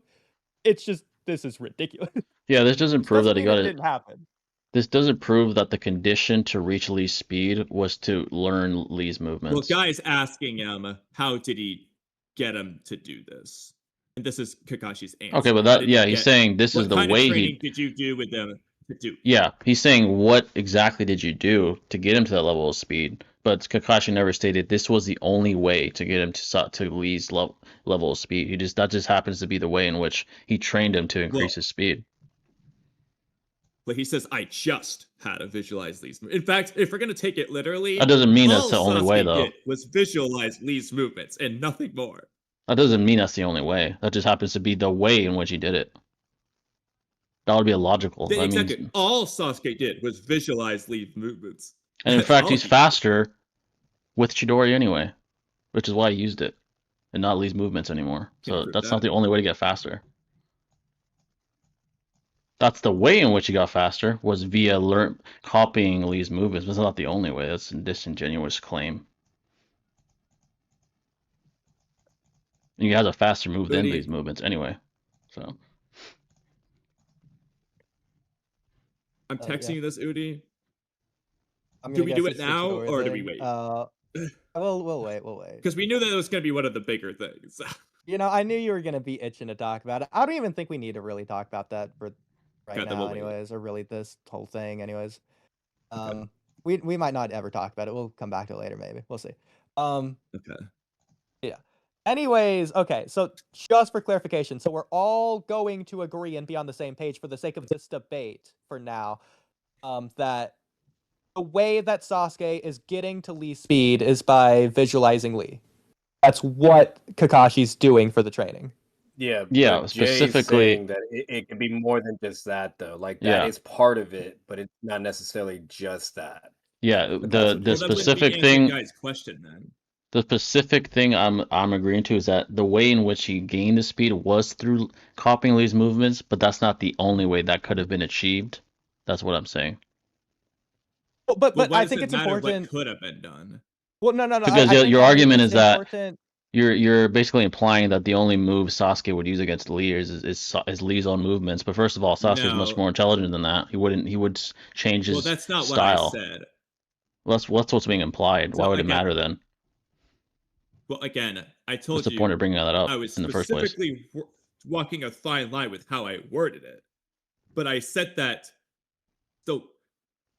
It's just, this is ridiculous. Yeah, this doesn't prove that he got it it. didn't happen. This doesn't prove that the condition to reach Lee's speed was to learn Lee's movements. Well, guys asking him, how did he get him to do this? And this is Kakashi's answer. Okay, but he's saying this is the way What kind of training did you do with them to do? Yeah, he's saying what exactly did you do to get him to that level of speed? But Kakashi never stated this was the only way to get him to Lee's level of speed. That just happens to be the way in which he trained him to increase his speed. But he says, I just had to visualize Lee's movements. In fact, if we're going to take it literally, That doesn't mean that's the only Sasuke way, though. did was visualize Lee's movements and nothing more. That doesn't mean that's the only way. That just happens to be the way in which he did it. That would be illogical. Exactly. All Sasuke did was visualize Lee's movements. And in fact, he's faster with Chidori anyway, which is why he used it, and not Lee's movements anymore. So that's not the only way to get faster. That's the way in which he got faster, was via copying Lee's movements. But it's not the only way. That's a disingenuous claim. He has a faster move than Lee's movements anyway. So I'm texting you this, Udi. Do we do it now or do we wait? We'll wait. Because we knew that it was going to be one of the bigger things. I knew you were going to be itching to talk about it. I don't even think we need to really talk about that for now, anyways, or really this whole thing, anyways. we might not ever talk about it. We'll come back to it later, maybe. We'll see. Okay. Yeah. Anyways, okay, so just for clarification, so we're all going to agree and be on the same page for the sake of this debate for now, that the way that Sasuke is getting to Lee's speed is by visualizing Lee. That's what Kakashi's doing for the training. Yeah, Yeah, but Jay's specifically. saying that it can be more than just that, though. Like, that Yeah, is part of it, but it's not necessarily just that. yeah. But that's The what the Well, he's that saying. wouldn't be specific answering thing, Guy's question then. the specific thing I'm agreeing to is that the way in which he gained the speed was through copying Lee's movements, but that's not the only way that could have been achieved. That's what I'm saying. But why I does think it it's matter what important. could have been done? Well, no. Because I think your argument it's is that important. you're basically implying that the only move Sasuke would use against Lee is Lee's own movements. But first of all, Sasuke is much No. more intelligent than that. He would change Well, his that's not what I style. said. That's what's being implied. Why So would it again, matter then? I What's told the point you of bringing that up I was in the first place? specifically walking a fine line with how I worded it. But I said that. So,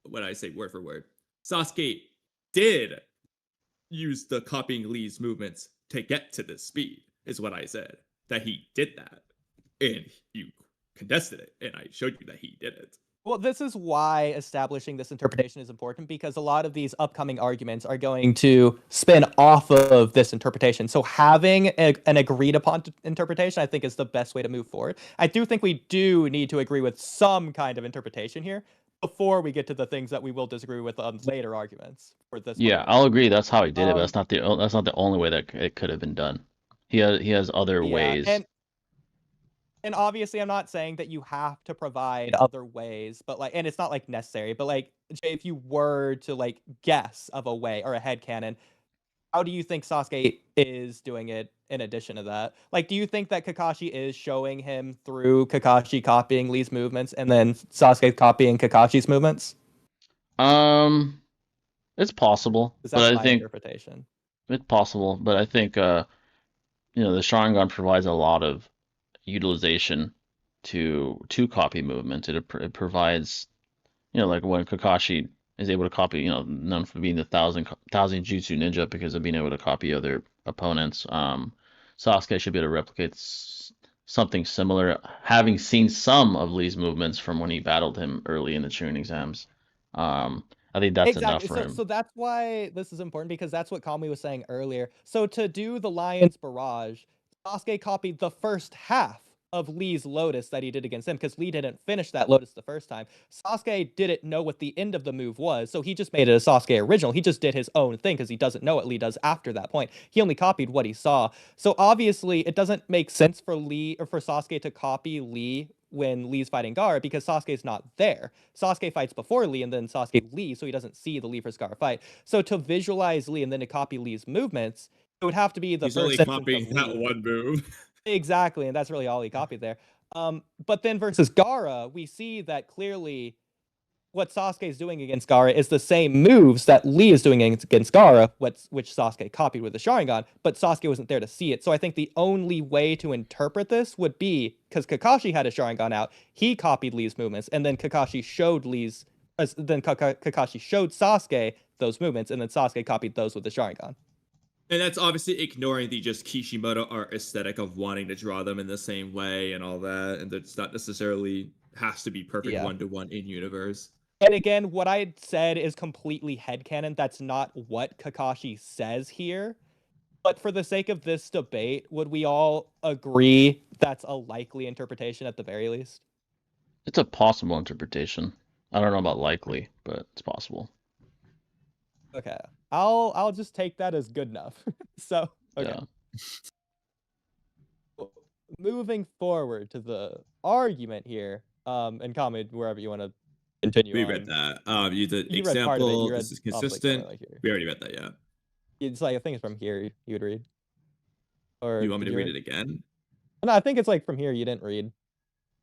what did I say word for word? Sasuke did use the copying Lee's movements to get to this speed, is what I said. That he did that. And you contested it, and I showed you that he did it. Well, this is why establishing this interpretation is important, because a lot of these upcoming arguments are going to spin off of this interpretation. So having an agreed upon interpretation, I think, is the best way to move forward. I do think we do need to agree with some kind of interpretation here before we get to the things that we will disagree with on later arguments for this Yeah, part. I'll agree. That's how he did it, but Um, that's not the only way that it could have been done. He has other yeah, ways. and obviously I'm not saying that you have to provide other ways, but like, and it's not like necessary, but like, Jay, if you were to like guess of a way or a headcanon, how do you think Sasuke is doing it in addition to that? Like, do you think that Kakashi is showing him through Kakashi copying Lee's movements and then Sasuke copying Kakashi's movements? Um, it's possible, Because but that's I my think interpretation. it's possible, but I think the Sharingan provides a lot of utilization to copy movement. It provides, like when Kakashi is able to copy, known for being the thousand jutsu ninja because of being able to copy other opponents. Sasuke should be able to replicate something similar, having seen some of Lee's movements from when he battled him early in the Chunin exams. I think that's enough Exactly. for So him. that's why this is important, because that's what Kami was saying earlier. So to do the Lion's Barrage, Sasuke copied the first half of Lee's Lotus that he did against him, because Lee didn't finish that Lotus the first time. Sasuke didn't know what the end of the move was, so he just made it a Sasuke original. He just did his own thing because he doesn't know what Lee does after that point. He only copied what he saw. So obviously it doesn't make sense for Lee or for Sasuke to copy Lee when Lee's fighting Gaara, because Sasuke's not there. Sasuke fights before Lee and then Sasuke Lee, so he doesn't see the Lee versus Gaara fight. So to visualize Lee and then to copy Lee's movements, it would have to be the He's first only sentence of copying that Lee. one move. Exactly, and that's really all he copied there. But then versus Gaara, we see that clearly what Sasuke is doing against Gaara is the same moves that Lee is doing against Gaara, which Sasuke copied with the Sharingan, but Sasuke wasn't there to see it. So I think the only way to interpret this would be, because Kakashi had a Sharingan out, he copied Lee's movements, and then Kakashi showed Kakashi showed Sasuke those movements, and then Sasuke copied those with the Sharingan. And that's obviously ignoring the just Kishimoto art aesthetic of wanting to draw them in the same way and all that, and that's not necessarily has to be perfect Yeah. one-to-one in universe. And again, what I said is completely headcanon. That's not what Kakashi says here. But for the sake of this debate, would we all agree that's a likely interpretation at the very least? It's a possible interpretation. I don't know about likely, but it's possible. Okay. I'll just take that as good enough. So, okay. Yeah. Moving forward to the argument here, and comment wherever you want to continue We on. read that. You did You read part of it. example. You read This is obviously consistent. somewhere like here. We already read that, yeah. It's like, I think it's from here you would read. Or You want me did to read it again? No, I think it's like from here you didn't read.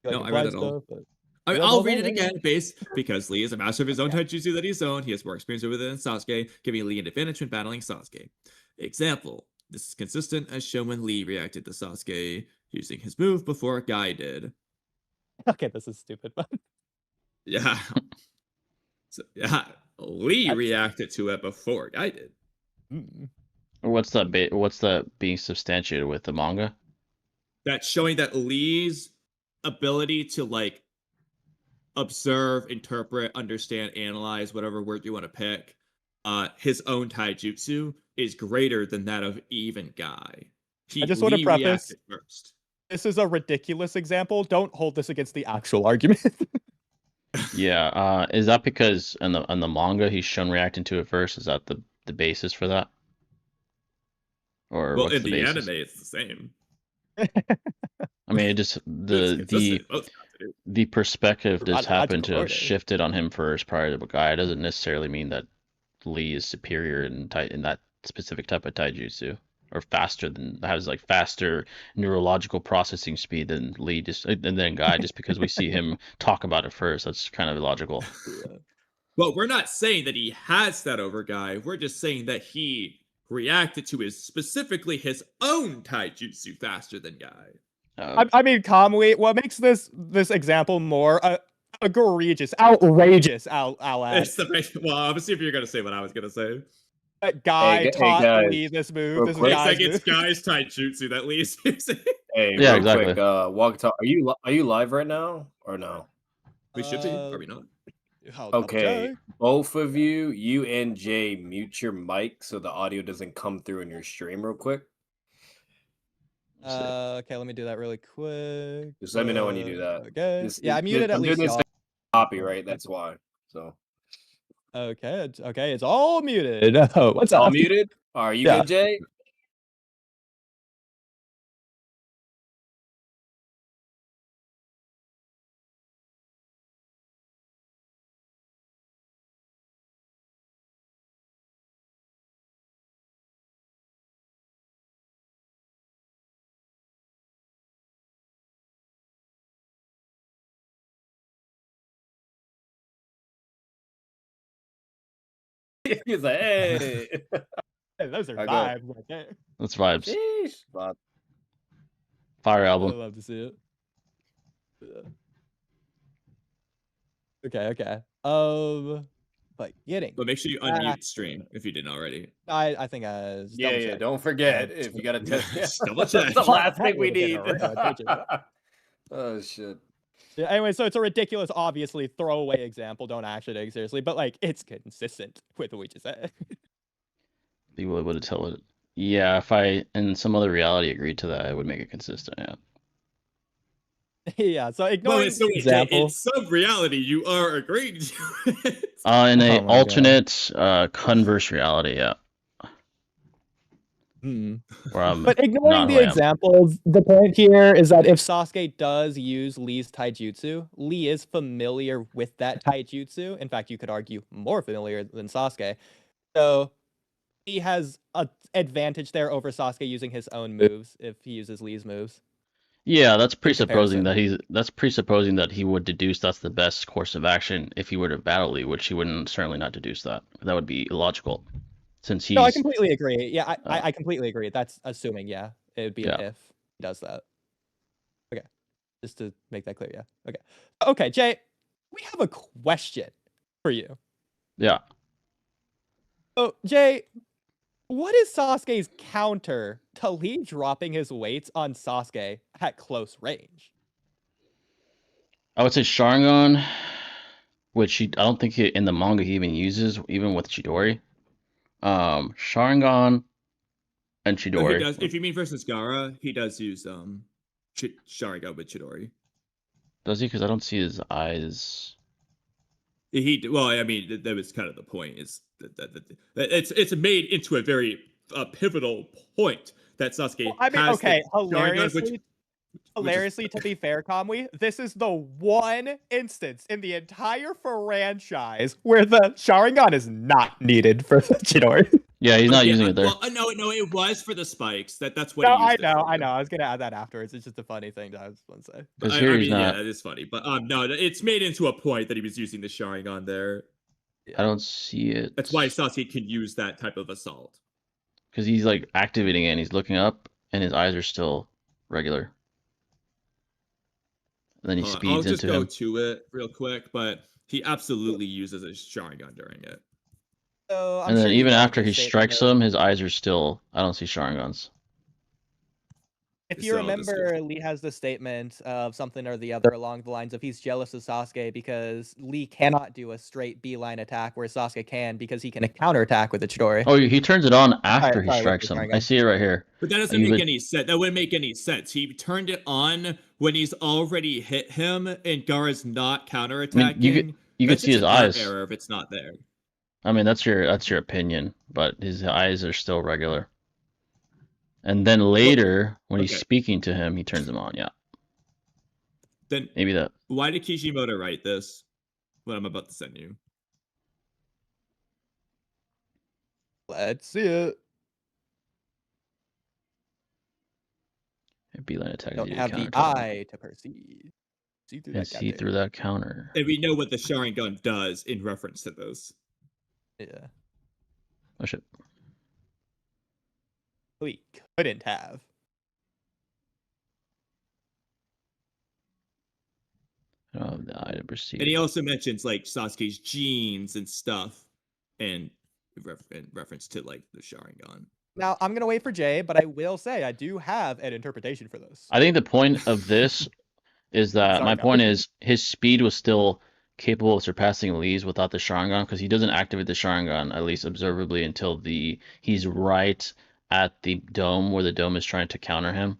You, like, No, I read implied it all. stuff, but... I mean, read the I'll whole read thing? it Okay. again, because Lee is a master of his own Okay. taijutsu that he's owned. He has more experience with it than Sasuke, giving Lee an advantage when battling Sasuke. Example: this is consistent as shown when Lee reacted to Sasuke using his move before Guy did. Okay, this is stupid, but Yeah. So, yeah, Lee reacted to it before Guy did. Hmm. What's that being substantiated with the manga? That's showing that Lee's ability to like observe, interpret, understand, analyze, whatever word you want to pick, his own taijutsu is greater than that of even Guy. I just want to Lee preface, reacted first. this is a ridiculous example. Don't hold this against the actual argument. Yeah, is that because in the manga he's shown reacting to it first? Is that the basis for that? Or Well, what's in the the basis? anime, it's the same. I mean, it just It's consistent. Both got the perspective just happened Chronological to have order. shifted on him first prior to the guy. It doesn't necessarily mean that Lee is superior in that specific type of taijutsu, or has like faster neurological processing speed than Lee, just and then Guy, just because we see him talk about it first. That's kind of illogical. Yeah. Well, we're not saying that he has that over Guy. We're just saying that he reacted to specifically his own taijutsu faster than Guy. I mean, Kamui, what makes this example more egregious, outrageous, I'll add. Well, obviously, if you're gonna say what I was gonna say, That Guy Hey, taught guys, Lee this move. real This is quick. it's Guy's like it's move. Guy's taijutsu that Lee's using. Hey, Yeah, real exactly. quick, Walk Talk. Are you live right now or no? We should be, are we not? I'll double Okay, check. both of you and Jay, mute your mic so the audio doesn't come through in your stream real quick. Okay, let me do that really quick. Just let me know when you do that. Okay. Yeah, I muted at I'm doing least this y'all. copyright, that's why. So Okay, it's all muted. Oh, what's all up? muted? Are you Yeah. good, Jay? He's like, hey. Hey, those are I go. vibes right there. That's vibes. Sheesh. Bob. Fire I album. love to see it. Yeah. Okay. But getting. But make sure you unmute stream if you didn't already. I think I just double Yeah, check. don't forget if you gotta test. Just double check. That's the last That thing we would've been need. a real attention. Oh shit. Yeah, anyway, so it's a ridiculous, obviously throwaway example. Don't actually take it seriously, but like it's consistent with what we just said. People able to tell it. Yeah, if I in some other reality agreed to that, I would make it consistent. Yeah. Yeah, so Well, ignoring it's so the example. in some reality, you are agreeing to it. In a Oh my God. alternate converse reality, yeah. Where I'm But ignoring not the who I am. examples, the point here is that if Sasuke does use Lee's taijutsu, Lee is familiar with that taijutsu. In fact, you could argue more familiar than Sasuke. So he has an advantage there over Sasuke using his own moves if he uses Lee's moves. Yeah, that's presupposing comparison. that he would deduce that's the best course of action if he were to battle Lee, which he wouldn't certainly not deduce that. That would be illogical, since he's. No, I completely agree. Yeah, I completely agree. That's assuming, yeah, it would be an if he does that. Okay, just to make that clear, yeah. Okay, Jay, we have a question for you. Yeah. So, Jay, what is Sasuke's counter to Lee dropping his weights on Sasuke at close range? I would say Sharingan, which I don't think in the manga he even uses, even with Chidori. Sharingan and No, Chidori. he does. If you mean versus Gaara, he does use Sharingan with Chidori. Does he? Because I don't see his eyes. Well, I mean, that was kind of the point. Is that it's made into a very pivotal point that Sasuke Well, I mean, has. okay, Sharingan, hilariously, to be fair, Kamui, this is the one instance in the entire franchise where the Sharingan is not needed for Chidori. Yeah, he's not using it there. Well, no, it was for the spikes. That's what. No, he used I know. I was gonna add that afterwards. It's just a funny thing that I was going to say. Because I here mean, he's yeah, not. that is funny. But no, it's made into a point that he was using the Sharingan there. I don't see it. That's why Sasuke can use that type of assault. Because he's like activating it and he's looking up and his eyes are still regular. And then he speeds I'll just into go him. to it real quick, but he absolutely uses a Sharingan during it. So I'm And then sure you even know after his he statement strikes of, him, his eyes are still. I don't see Sharingans. if you So this remember, Lee has the statement of something or the other along the lines of he's jealous of Sasuke because Lee cannot do a straight beeline attack where Sasuke can because he can counterattack with the Chidori. Oh, he turns it on after he Sorry, with strikes the him. I Sharingan. see it right here. But that doesn't You make would, any sense. That wouldn't make any sense. He turned it on when he's already hit him and Gaara's not I mean, counterattacking. you could That's see just his an art eyes. error if it's not there. I mean, that's your opinion, but his eyes are still regular. And then later, when he's Okay. speaking to him, he turns them on. Yeah, Then maybe that. why did Kishimoto write this? What I'm about to send you. Let's see it. Beeline attack is Don't you to have the counter attack. eye to perceive. See through And that see through counter. that counter. And we know what the Sharingan does in reference to this. Yeah. Oh shit. We couldn't have. I don't have the eye to perceive. And he also mentions like Sasuke's genes and stuff, and in reference to like the Sharingan. Now, I'm going to wait for Jay, but I will say I do have an interpretation for this. I think the point of this is that my Sorry, point is his speed was still capable of surpassing Lee's without the Sharingan because he doesn't activate the Sharingan at least observably until he's right at the dome where the dome is trying to counter him.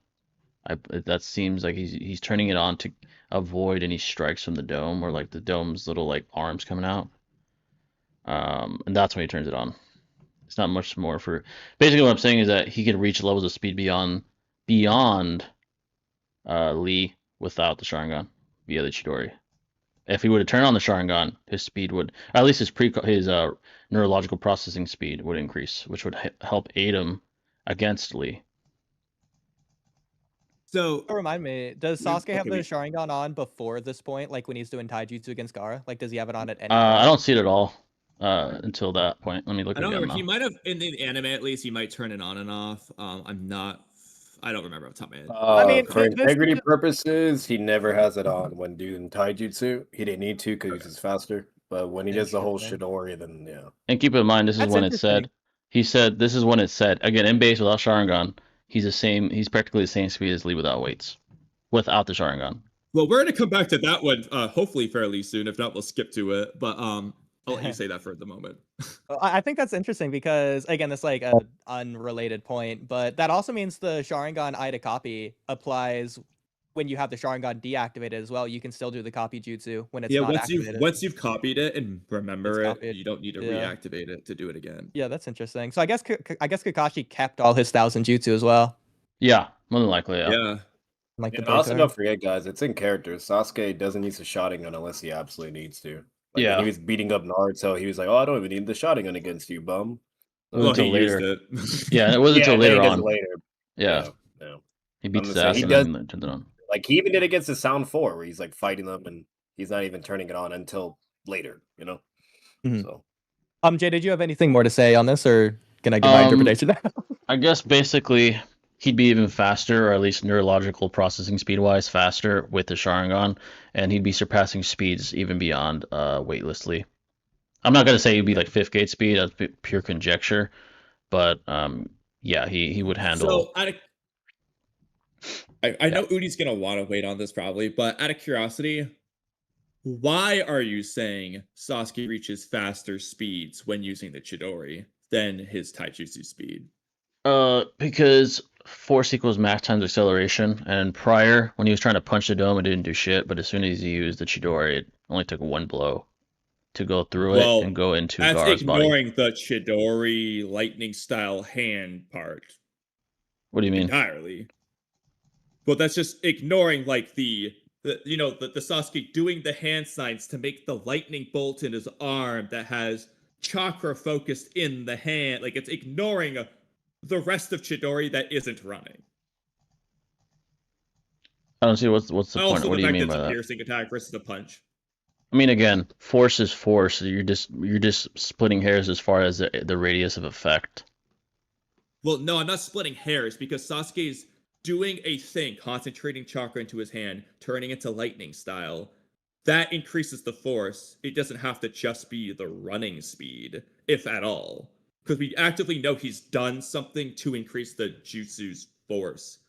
That seems like he's turning it on to avoid any strikes from the dome or like the dome's little like arms coming out. And that's when he turns it on. It's not much more for. Basically, what I'm saying is that he can reach levels of speed beyond Lee without the Sharingan via the Chidori. If he were to turn on the Sharingan, his speed would, or at least his neurological processing speed would increase, which would help aid him against Lee. So Remind me, does Sasuke have the okay, Sharingan on before this point, like when he's doing taijutsu against Gaara? Like, does he have it on at any I point? don't see it at all until that point. Let me look I don't again remember. now. He might have in the anime at least. He might turn it on and off. I'm not. I don't remember off the top of my head. I mean, For this integrity is- purposes, he never has it on when doing taijutsu. He didn't need to because he's faster. But when he does the whole Interesting. Shidori, then yeah. And keep in mind, this is That's when it said. interesting. He said this is when it said again in base without Sharingan. He's the same. He's practically the same speed as Lee without weights, without the Sharingan. Well, we're gonna come back to that one hopefully fairly soon. If not, we'll skip to it. But I'll let you say that for the moment. I think that's interesting because again, that's like a unrelated point, but that also means the Sharingan eye to copy applies when you have the Sharingan deactivated as well. You can still do the copy jutsu when it's Yeah, not once activated. you've copied it and remember It's it, copied. you don't need to Yeah. reactivate it to do it again. Yeah, that's interesting. So I guess Kakashi kept all his 1,000 jutsu as well. Yeah, more than likely. Yeah. Yeah. Like the And also, Berserk. don't forget, guys, it's in character. Sasuke doesn't use a Sharingan unless he absolutely needs to. Like when Yeah. he was beating up Naruto, he was like, "Oh, I don't even need the Sharingan against you, bum." It was Well, until he later. used it. Yeah, it wasn't Yeah, until then later he does on. it later. Yeah. Yeah. He I'm beats gonna his say ass he and does. then turns it on. Like he even did it against the Sound 4, where he's like fighting them and he's not even turning it on until later, you know? Mhm. So Jay, did you have anything more to say on this, or can I give my interpretation? I guess basically he'd be even faster, or at least neurological processing speed wise faster with the Sharingan, and he'd be surpassing speeds even beyond weightlessly. I'm not gonna say he'd be like fifth gate speed, that's pure conjecture, but yeah, he would handle. So I know Udi's gonna want to wait on this probably, but out of curiosity, why are you saying Sasuke reaches faster speeds when using the Chidori than his Taijutsu speed? Because force equals max times acceleration, and prior when he was trying to punch the dome, it didn't do shit. But as soon as he used the Chidori, it only took one blow to go through it and go into that's Gaara's body. ignoring the Chidori lightning style hand part What do you mean? entirely. But that's just ignoring like the Sasuke doing the hand signs to make the lightning bolt in his arm that has chakra focused in the hand. Like it's ignoring the rest of Chidori that isn't running. I don't see what's the point. Also, What the do you fact mean that by it's a that? piercing attack versus a punch. I mean, again, force is force. You're just splitting hairs as far as the radius of effect. Well, no, I'm not splitting hairs because Sasuke's doing a thing, concentrating chakra into his hand, turning into lightning style. That increases the force. It doesn't have to just be the running speed. if at all. Because we actively know he's done something to increase the jutsu's force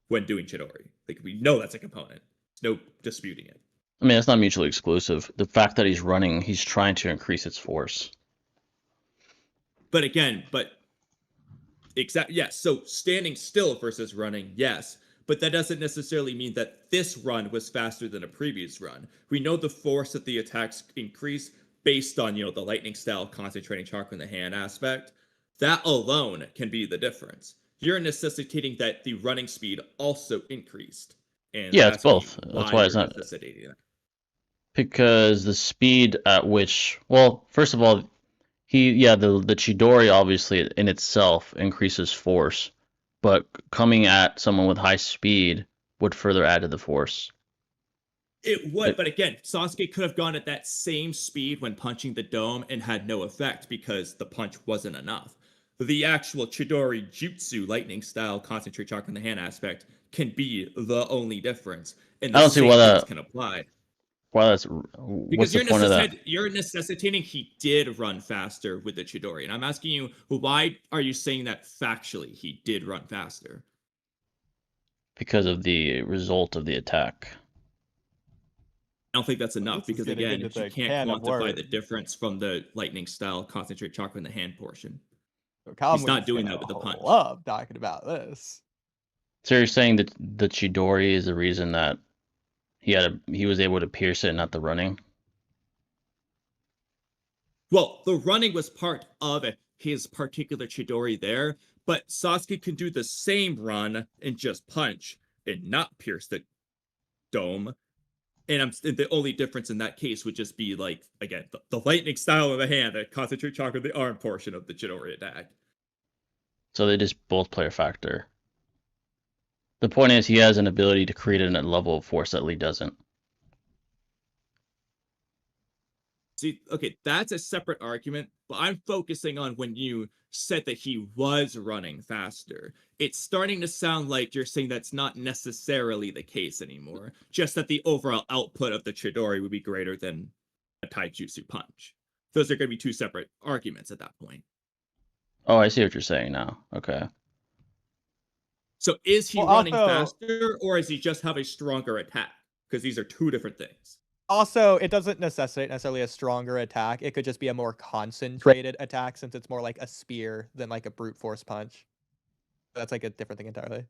when doing Chidori. Like, we know that's a component. There's no disputing it. I mean, it's not mutually exclusive. The fact that he's running, he's trying to increase its force. But again, yes, so standing still versus running, yes. But that doesn't necessarily mean that this run was faster than a previous run. We know the force that the attacks increase based on, the lightning style concentrating chakra in the hand aspect. That alone can be the difference. You're necessitating that the running speed also increased. And Yeah, it's both. why That's why it's you're not necessitating that. because the speed at which, well, first of all, the Chidori obviously in itself increases force, but coming at someone with high speed would further add to the force. It would, but again, Sasuke could have gone at that same speed when punching the dome and had no effect because the punch wasn't enough. The actual Chidori Jutsu lightning style concentrate chakra in the hand aspect can be the only difference, and I the don't see same why things that can apply. why that's what's Because the point of that? you're necessitating he did run faster with the Chidori, and I'm asking you, why are you saying that factually he did run faster? Because of the result of the attack. I don't think that's enough This is because getting again, into you the can't can of quantify the worms. difference from the lightning style concentrate chakra in the hand portion. He's not doing that with the punch. Love talking about this. So you're saying that the Chidori is the reason that he was able to pierce it, not the running? Well, the running was part of his particular Chidori there, but Sasuke can do the same run and just punch and not pierce the dome. And the only difference in that case would just be like, again, the lightning style of the hand, that concentrate chakra, the arm portion of the Chidori attack. So they just both play a factor. The point is he has an ability to create a level of force that Lee doesn't. See, okay, that's a separate argument, but I'm focusing on when you said that he was running faster. It's starting to sound like you're saying that's not necessarily the case anymore, just that the overall output of the Chidori would be greater than a Taijutsu punch. Those are going to be two separate arguments at that point. Oh, I see what you're saying now. Okay. So is he running faster, or does he just have a stronger attack? Because these are two different things. Also, it doesn't necessitate necessarily a stronger attack. It could just be a more concentrated attack since it's more like a spear than like a brute force punch. That's like a different thing entirely.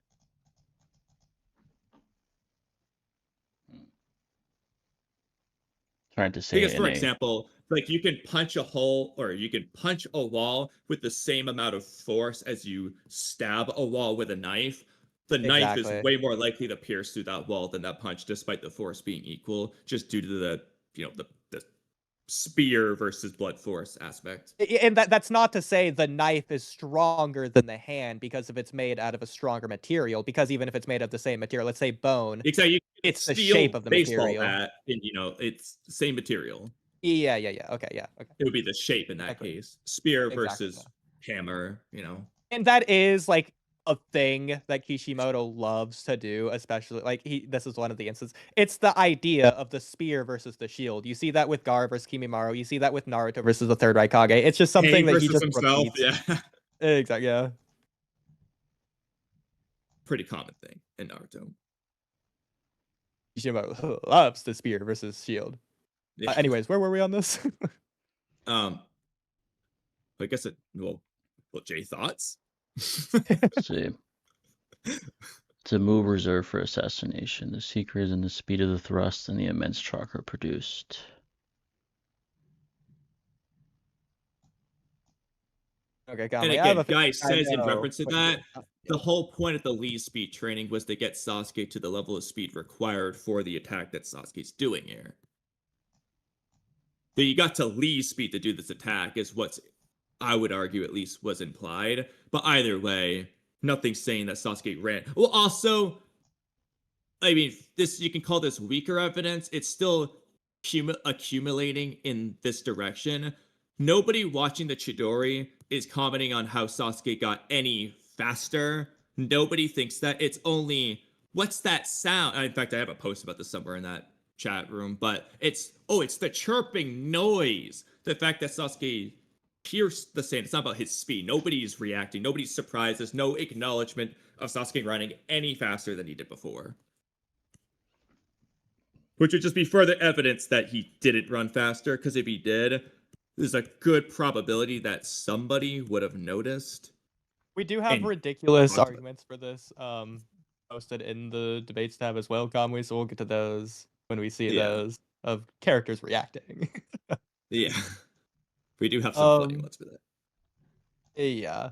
Trying to say because, for example, like you can punch a hole or you can punch a wall with the same amount of force as you stab a wall with a knife. The knife is way more likely to pierce through that wall than that punch, despite the force being equal, just due to the the spear versus blood force aspect. And that's not to say the knife is stronger than the hand because if it's made out of a stronger material, because even if it's made of the same material, let's say bone, exactly, it's the shape of the material. Bat and it's the same material. Yeah. Okay. It would be the shape in that case. Spear versus hammer, And that is like a thing that Kishimoto loves to do, especially like this is one of the instances. It's the idea of the spear versus the shield. You see that with Gaara versus Kimimaro. You see that with Naruto versus the third Raikage. It's just something that he just himself, repeats. Yeah. Exactly. Yeah. Pretty common thing in Naruto. Kishimoto loves the spear versus shield. Yeah. Anyways, where were we on this? I guess well, Jay, thoughts? Let's see. It's a move reserved for assassination. The secret is in the speed of the thrust and the immense chakra produced. Okay, and again, Guy says in reference to that, the whole point of the Lee speed training was to get Sasuke to the level of speed required for the attack that Sasuke's doing here. That you got to Lee speed to do this attack is what I would argue at least was implied. But either way, nothing's saying that Sasuke ran. Well, also, I mean, you can call this weaker evidence. It's still accumulating in this direction. Nobody watching the Chidori is commenting on how Sasuke got any faster. Nobody thinks that. It's only, what's that sound? In fact, I have a post about this somewhere in that chat room, but it's the chirping noise. The fact that Sasuke pierce the sand. It's not about his speed. Nobody's reacting. Nobody's surprised. There's no acknowledgement of Sasuke running any faster than he did before. Which would just be further evidence that he didn't run faster, because if he did, there's a good probability that somebody would have noticed. We do have ridiculous arguments for this posted in the debates tab as well, Kamui, so we'll get to those when we see those of characters reacting. Yeah. We do have some funny ones for that. Yeah.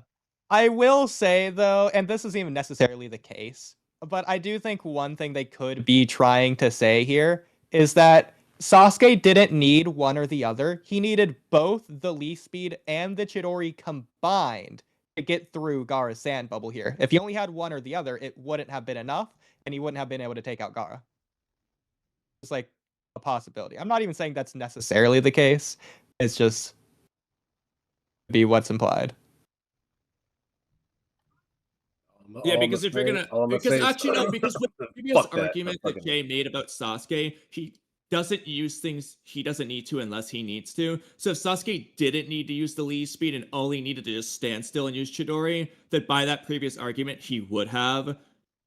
I will say, though, and this isn't even necessarily the case, but I do think one thing they could be trying to say here is that Sasuke didn't need one or the other. He needed both the Lee speed and the Chidori combined to get through Gaara's sand bubble here. If he only had one or the other, it wouldn't have been enough, and he wouldn't have been able to take out Gaara. It's like a possibility. I'm not even saying that's necessarily the case. It's just be what's implied. Yeah, because if you're gonna, because actually no, because with the previous argument that Jay made about Sasuke, he doesn't use things he doesn't need to unless he needs to. So if Sasuke didn't need to use the Lee speed and only needed to just stand still and use Chidori, then by that previous argument he would have.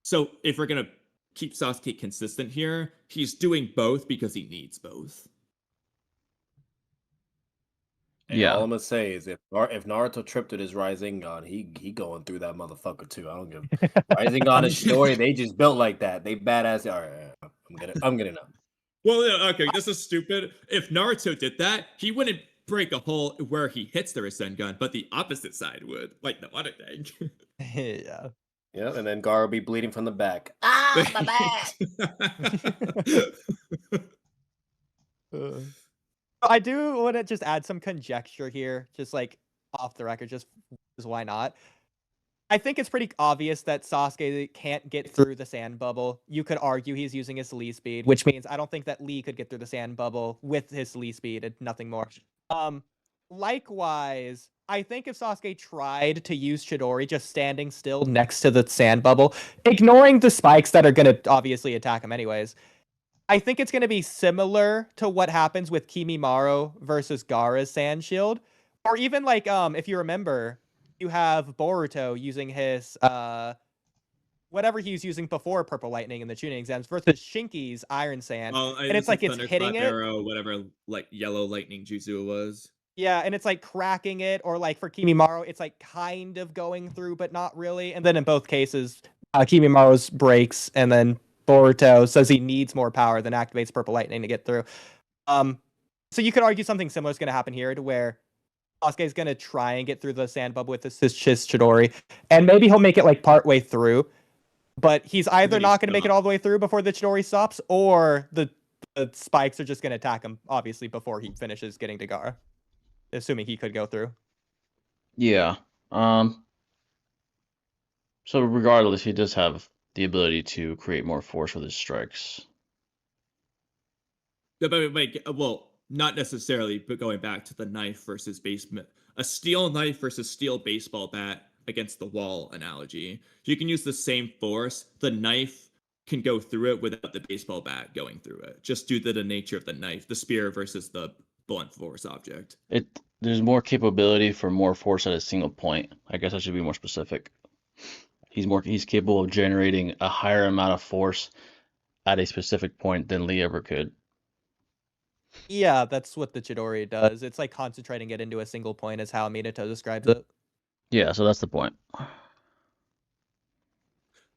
So if we're gonna keep Sasuke consistent here, he's doing both because he needs both. And all I'm gonna say is if Naruto tripped at his Rasengan, he going through that motherfucker too. I don't give Rasengan and Chidori, they just built like that. They badass. All right, I'm getting up. Well, okay, this is stupid. If Naruto did that, he wouldn't break a hole where he hits the Rasengan, but the opposite side would, like the other thing. Yeah. Yeah, and then Gaara will be bleeding from the back. Ah, my back. I do want to just add some conjecture here, just like off the record, just why not? I think it's pretty obvious that Sasuke can't get through the sand bubble. You could argue he's using his Lee speed, which means I don't think that Lee could get through the sand bubble with his Lee speed and nothing more. Likewise, I think if Sasuke tried to use Chidori just standing still next to the sand bubble, ignoring the spikes that are going to obviously attack him anyways, I think it's going to be similar to what happens with Kimimaro versus Gaara's Sand Shield. Or even like, if you remember, you have Boruto using his, whatever he was using before Purple Lightning in the tuning exams versus Shinki's Iron Sand. And it's like it's hitting it. Arrow, whatever, like yellow lightning jutsu it was. Yeah, and it's like cracking it, or like for Kimimaro, it's like kind of going through, but not really. And then in both cases, Kimimaro's breaks, and then Boruto says he needs more power than activates Purple Lightning to get through. So you could argue something similar is going to happen here, to where Sasuke is going to try and get through the sand bubble with his Chidori, and maybe he'll make it like partway through, but he's either not going to make it all the way through before the Chidori stops, or the spikes are just going to attack him, obviously, before he finishes getting to Gaara, assuming he could go through. Yeah. So regardless, he does have the ability to create more force with his strikes. Well, not necessarily, but going back to the knife versus basement, a steel knife versus steel baseball bat against the wall analogy. You can use the same force. The knife can go through it without the baseball bat going through it, just due to the nature of the knife, the spear versus the blunt force object. There's more capability for more force at a single point. I guess I should be more specific. He's capable of generating a higher amount of force at a specific point than Lee ever could. Yeah, that's what the Chidori does. It's like concentrating it into a single point, is how Minato describes it. Yeah, so that's the point.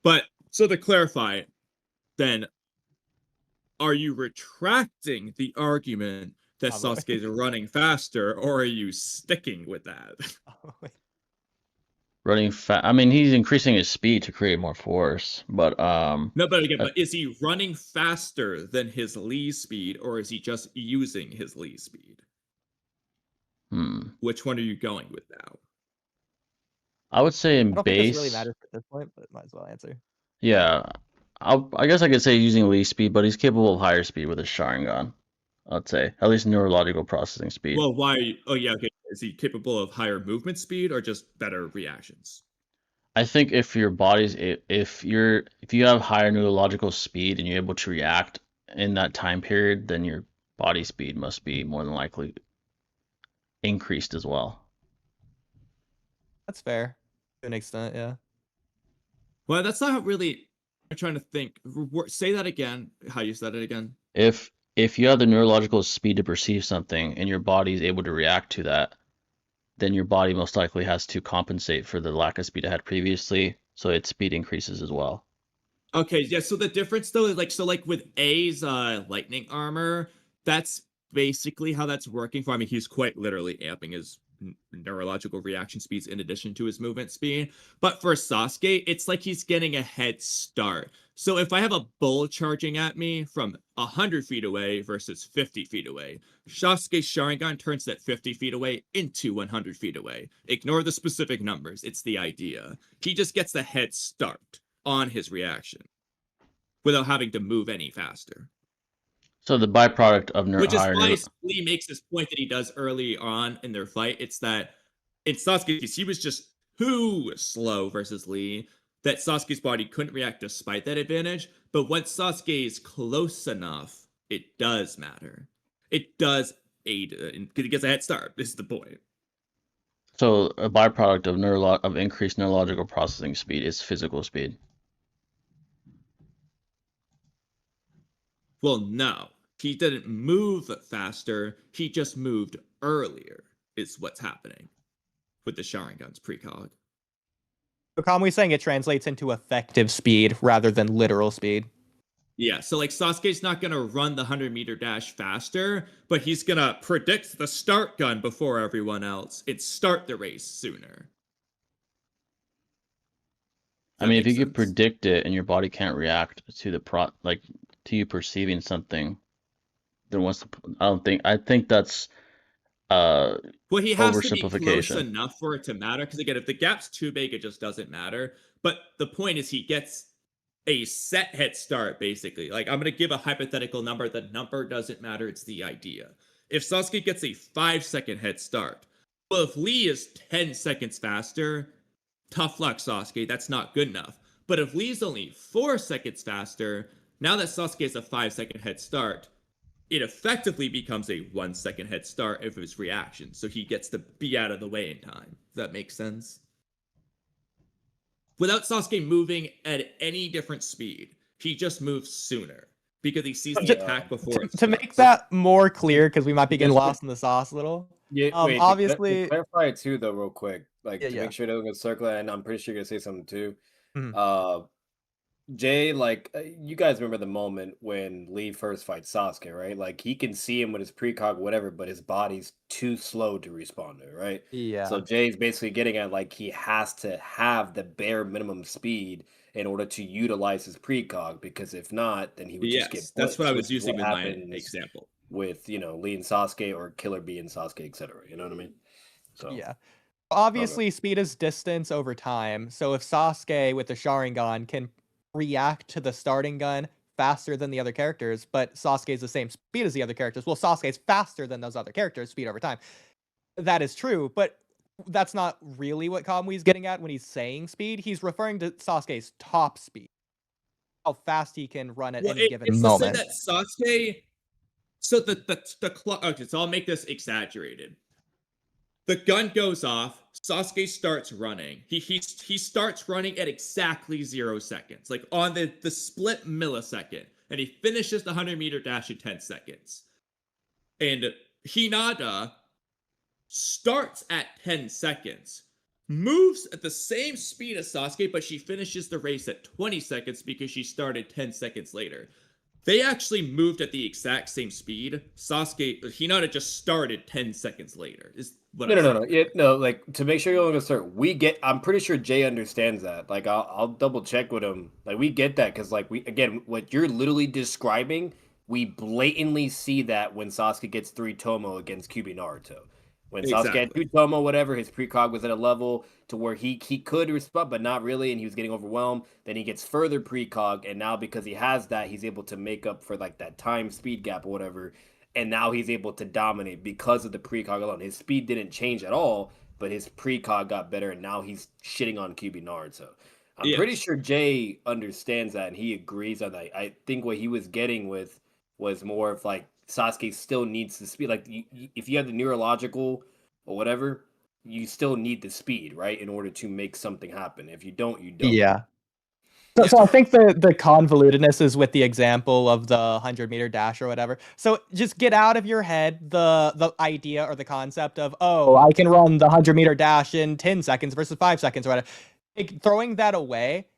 But, so to clarify, then, are you retracting the argument that Sasuke is running faster, or are you sticking with that? Running fast. I mean, he's increasing his speed to create more force, but no, but again, but is he running faster than his Lee speed, or is he just using his Lee speed? Which one are you going with now? I would say in I don't base. think this really matters at this point, but might as well answer. Yeah, I guess I could say using Lee speed, but he's capable of higher speed with his Sharingan. I'd say at least neurological processing speed. Well, why? Oh yeah, okay. Is he capable of higher movement speed or just better reactions? I think if your body's if you have higher neurological speed and you're able to react in that time period, then your body speed must be more than likely increased as well. That's fair to an extent, yeah. Well, that's not really. I'm trying to think. Say that again. How you said it again? If you have the neurological speed to perceive something and your body is able to react to that, then your body most likely has to compensate for the lack of speed it had previously, so its speed increases as well. Okay, yeah, so the difference though is like with A's lightning armor, that's basically how that's working for. I mean, he's quite literally amping his neurological reaction speeds in addition to his movement speed. But for Sasuke, it's like he's getting a head start. So if I have a bull charging at me from 100 feet away versus 50 feet away, Sasuke's Sharingan turns that 50 feet away into 100 feet away. Ignore the specific numbers, it's the idea. He just gets the head start on his reaction without having to move any faster. So the byproduct of Which is why Lee makes this point that he does early on in their fight. It's that in Sasuke's, he was just too slow versus Lee, that Sasuke's body couldn't react despite that advantage. But once Sasuke is close enough, it does matter. It does aid, because he gets a head start. This is the point. So a byproduct of increased neurological processing speed is physical speed. Well, no. He didn't move faster. He just moved earlier, is what's happening with the Sharingan's precog. So Kamui's saying it translates into effective speed rather than literal speed. Yeah, so like Sasuke's not gonna run the 100-meter dash faster, but he's gonna predict the start gun before everyone else and start the race sooner. I mean, if you could predict it and your body can't react to to you perceiving something, then I think that's well, he has to be close oversimplification. enough for it to matter. Because again, if the gap's too big, it just doesn't matter. But the point is, he gets a set head start, basically. Like, I'm gonna give a hypothetical number. The number doesn't matter, it's the idea. If Sasuke gets a 5-second head start, well, if Lee is 10 seconds faster, tough luck, Sasuke, that's not good enough. But if Lee's only 4 seconds faster, now that Sasuke has a 5-second head start, it effectively becomes a 1-second head start of his reaction, so he gets to be out of the way in time. Does that make sense? Without Sasuke moving at any different speed, he just moves sooner because he sees the attack before to make that more clear, because we might be getting lost in the sauce a little. Yeah, wait, obviously, to clarify it too, though, real quick, like Yeah, to yeah. make sure that we're gonna circle it, and I'm pretty sure you're gonna say something too. Mhm. Jay, like you guys remember the moment when Lee first fights Sasuke, right? Like he can see him with his precog, whatever, but his body's too slow to respond to it, right? So Yeah. Jay's basically getting at like he has to have the bare minimum speed in order to utilize his precog, because if not, then he would just get Yes, that's what I blitzed, was which is using what with my happens example. with Lee and Sasuke or Killer B and Sasuke, etc. You know what I mean? So Yeah. okay. Obviously, speed is distance over time. So if Sasuke with the Sharingan can react to the starting gun faster than the other characters, but Sasuke is the same speed as the other characters, well, Sasuke is faster than those other characters, speed over time. That is true, but that's not really what Kamui's getting at when he's saying speed. He's referring to Sasuke's top speed, how fast he can run at any given It's moment. to say that Sasuke. So the clock. Okay, so I'll make this exaggerated. The gun goes off. Sasuke starts running. He starts running at exactly 0 seconds, like on the split millisecond, and he finishes the 100-meter dash in 10 seconds. And Hinata starts at 10 seconds, moves at the same speed as Sasuke, but she finishes the race at 20 seconds because she started 10 seconds later. They actually moved at the exact same speed. Hinata just started 10 seconds later. Is what I'm saying. No. Yeah, no, like to make sure you're gonna start, I'm pretty sure Jay understands that. Like I'll double check with him. Like we get that because like what you're literally describing, we blatantly see that when Sasuke gets 3 Tomo against Kyuubi Naruto. When Sasuke had 2 Tomo, whatever, his precog was at a level to where he could respond, but not really, and he was getting overwhelmed. Then he gets further precog, and now because he has that, he's able to make up for like that time speed gap or whatever, and now he's able to dominate because of the precog alone. His speed didn't change at all, but his precog got better, and now he's shitting on Kyuubi Naruto. I'm pretty sure Jay understands that, and he agrees on that. I think what he was getting with was more of like Sasuke still needs the speed. Like if you have the neurological or whatever, you still need the speed, right, in order to make something happen. If you don't, you don't. Yeah. So I think the convolutedness is with the example of the 100-meter dash or whatever. So just get out of your head the idea or the concept of, oh, I can run the 100-meter dash in 10 seconds versus 5 seconds or whatever. Throwing that away,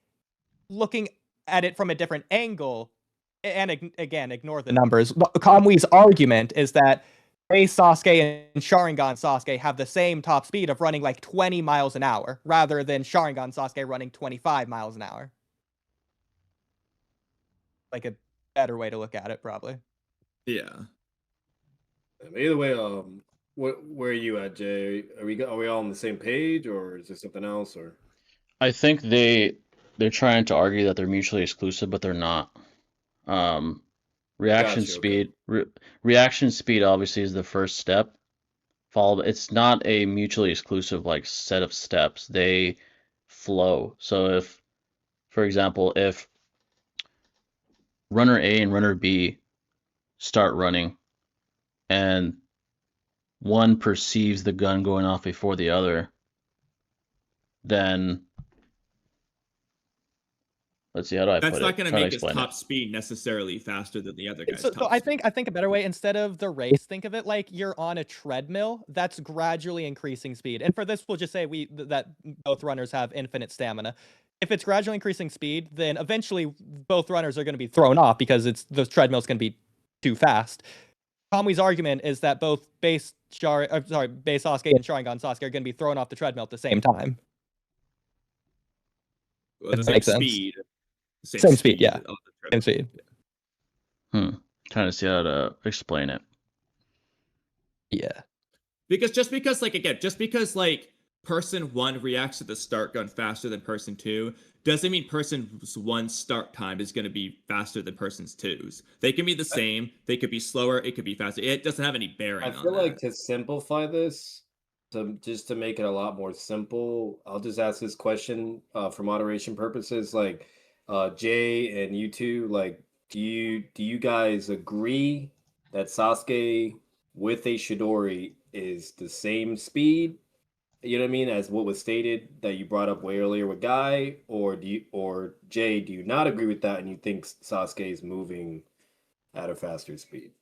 looking at it from a different angle, and again, ignore the numbers. Kamwi's argument is that Base Sasuke and Sharingan Sasuke have the same top speed of running like 20 miles an hour, rather than Sharingan Sasuke running 25 miles an hour. Like a better way to look at it, probably. Yeah. Either way, where are you at, Jay? Are we all on the same page, or is there something else? Or I think they're trying to argue that they're mutually exclusive, but they're not. Reaction Gotcha, okay. speed, reaction speed obviously is the first step. Followed, it's not a mutually exclusive like set of steps. They flow. So if, for example, if runner A and runner B start running, and one perceives the gun going off before the other, then let's see, how do I That's put not it? going to Try to make his explain it. top speed necessarily faster than the other guy's So top I speed. think a better way, instead of the race, think of it like you're on a treadmill that's gradually increasing speed. And for this, we'll just say that both runners have infinite stamina. If it's gradually increasing speed, then eventually both runners are going to be thrown off because the treadmill's going to be too fast. Kamwi's argument is that both Base Sasuke and Sharingan Sasuke are going to be thrown off the treadmill at the same time. Well, the That same makes sense. speed. Same speed, yeah. Same speed. Trying to see how to explain it. Yeah. Because just because like person 1 reacts to the start gun faster than person 2 doesn't mean person 1's start time is going to be faster than person 2's. They can be the same. They could be slower. It could be faster. It doesn't have any bearing on that. I feel like to simplify this, to make it a lot more simple, I'll just ask this question for moderation purposes. Like, Jay and you two, like, do you guys agree that Sasuke with a Chidori is the same speed? You know what I mean, as what was stated that you brought up way earlier with Guy, or Jay, do you not agree with that and you think Sasuke is moving at a faster speed?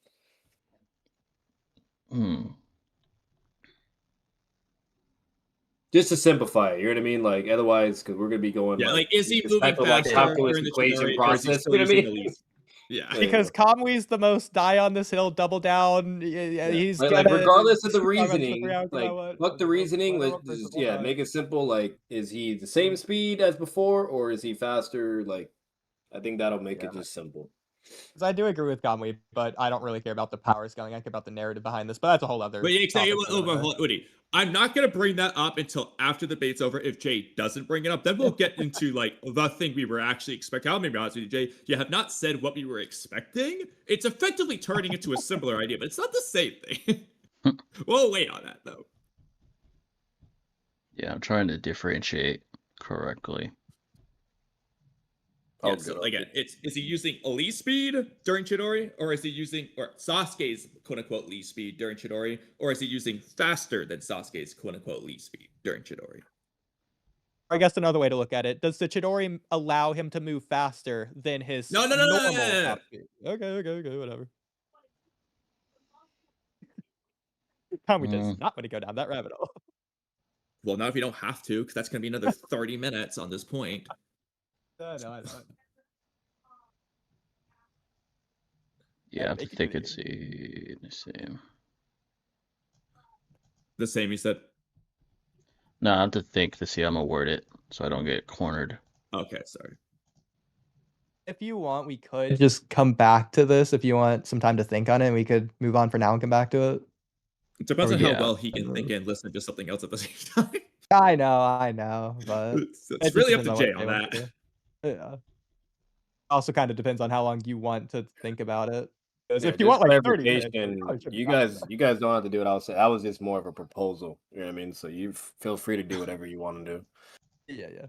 Just to simplify it, you know what I mean? Like, otherwise, because we're gonna be going like is he this moving type of like faster calculus during the equation Chidori, or is he process. still You know what I using the mean? least? Yeah. Because Kamwi's the most die on this hill, double down. He's like regardless of the reasoning, fuck the reasoning. Let's just make it simple. Like, is he the same speed as before, or is he faster? Like, I think that'll make it just simple. Because I do agree with Kamwi, but I don't really care about the power scaling. I care about the narrative behind this, but that's a whole other. Woody, I'm not gonna bring that up until after the debate's over. If Jay doesn't bring it up, then we'll get into like the thing we were actually expecting. I'll be honest with you, Jay. You have not said what we were expecting. It's effectively turning into a similar idea, but it's not the same thing. We'll wait on that though. Yeah, I'm trying to differentiate correctly. Yeah, so again, is he using elite speed during Chidori, or is he using Sasuke's quote unquote elite speed during Chidori, or is he using faster than Sasuke's quote unquote elite speed during Chidori? I guess another way to look at it: does the Chidori allow him to move faster than his normal top speed? Okay, whatever. Kamwi does not want to go down that rabbit hole. Well, not if you don't have to, because that's going to be another 30 minutes on this point. I know. Yeah, I think it's the same. The same, you said? No, I have to think to see how I'm gonna word it so I don't get cornered. Okay, sorry. If you want, we could just come back to this. If you want some time to think on it, we could move on for now and come back to it. It depends on how well he can think and listen to something else at the same time. I know, but it's really up to Jay on that. Yeah. Also kind of depends on how long you want to think about it. Because if you want like 30 minutes, you guys don't have to do what I was saying. I was just more of a proposal. You know what I mean? So you feel free to do whatever you want to do. Yeah.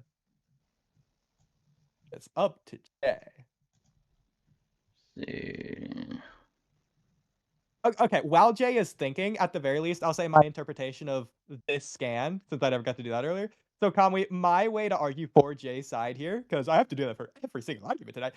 It's up to Jay. See. Okay, while Jay is thinking, at the very least, I'll say my interpretation of this scan, since I never got to do that earlier. So, Conway, my way to argue for Jay's side here, because I have to do that for every single argument tonight.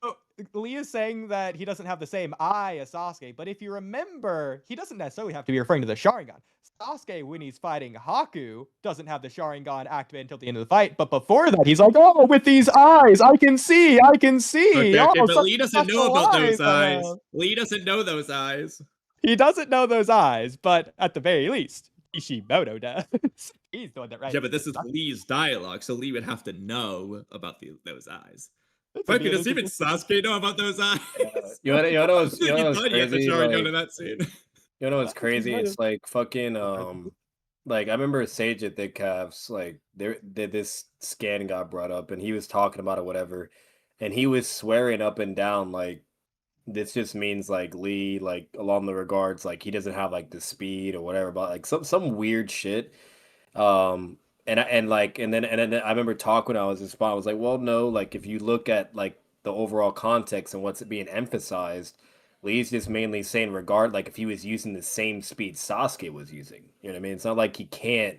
So Lee is saying that he doesn't have the same eye as Sasuke, but if you remember, he doesn't necessarily have to be referring to the Sharingan. Sasuke, when he's fighting Haku, doesn't have the Sharingan activated until the end of the fight, but before that, he's like, oh, with these eyes, I can see. Okay, Oh, but such Lee doesn't know special about those I eyes. have. Lee doesn't know those eyes. He doesn't know those eyes, but at the very least, Kishimoto does. He's the one that writes Yeah, but this the is stuff. Lee's dialogue, so Lee would have to know about those eyes. It's Frankly, okay, does this even is- Sasuke know about those eyes? You know what's He thought he had the crazy? Sharingan Like, in that scene. you know what's He's crazy? right. It's like fucking like I remember Sage at Thick Calves, like this scan got brought up and he was talking about it, whatever, and he was swearing up and down like this just means like Lee, like along the regards, like he doesn't have like the speed or whatever, but like some weird shit. And then I remember talking when I was in spot. I was like, well, no, like if you look at like the overall context and what's being emphasized, Lee's just mainly saying regard like if he was using the same speed Sasuke was using. You know what I mean? It's not like he can't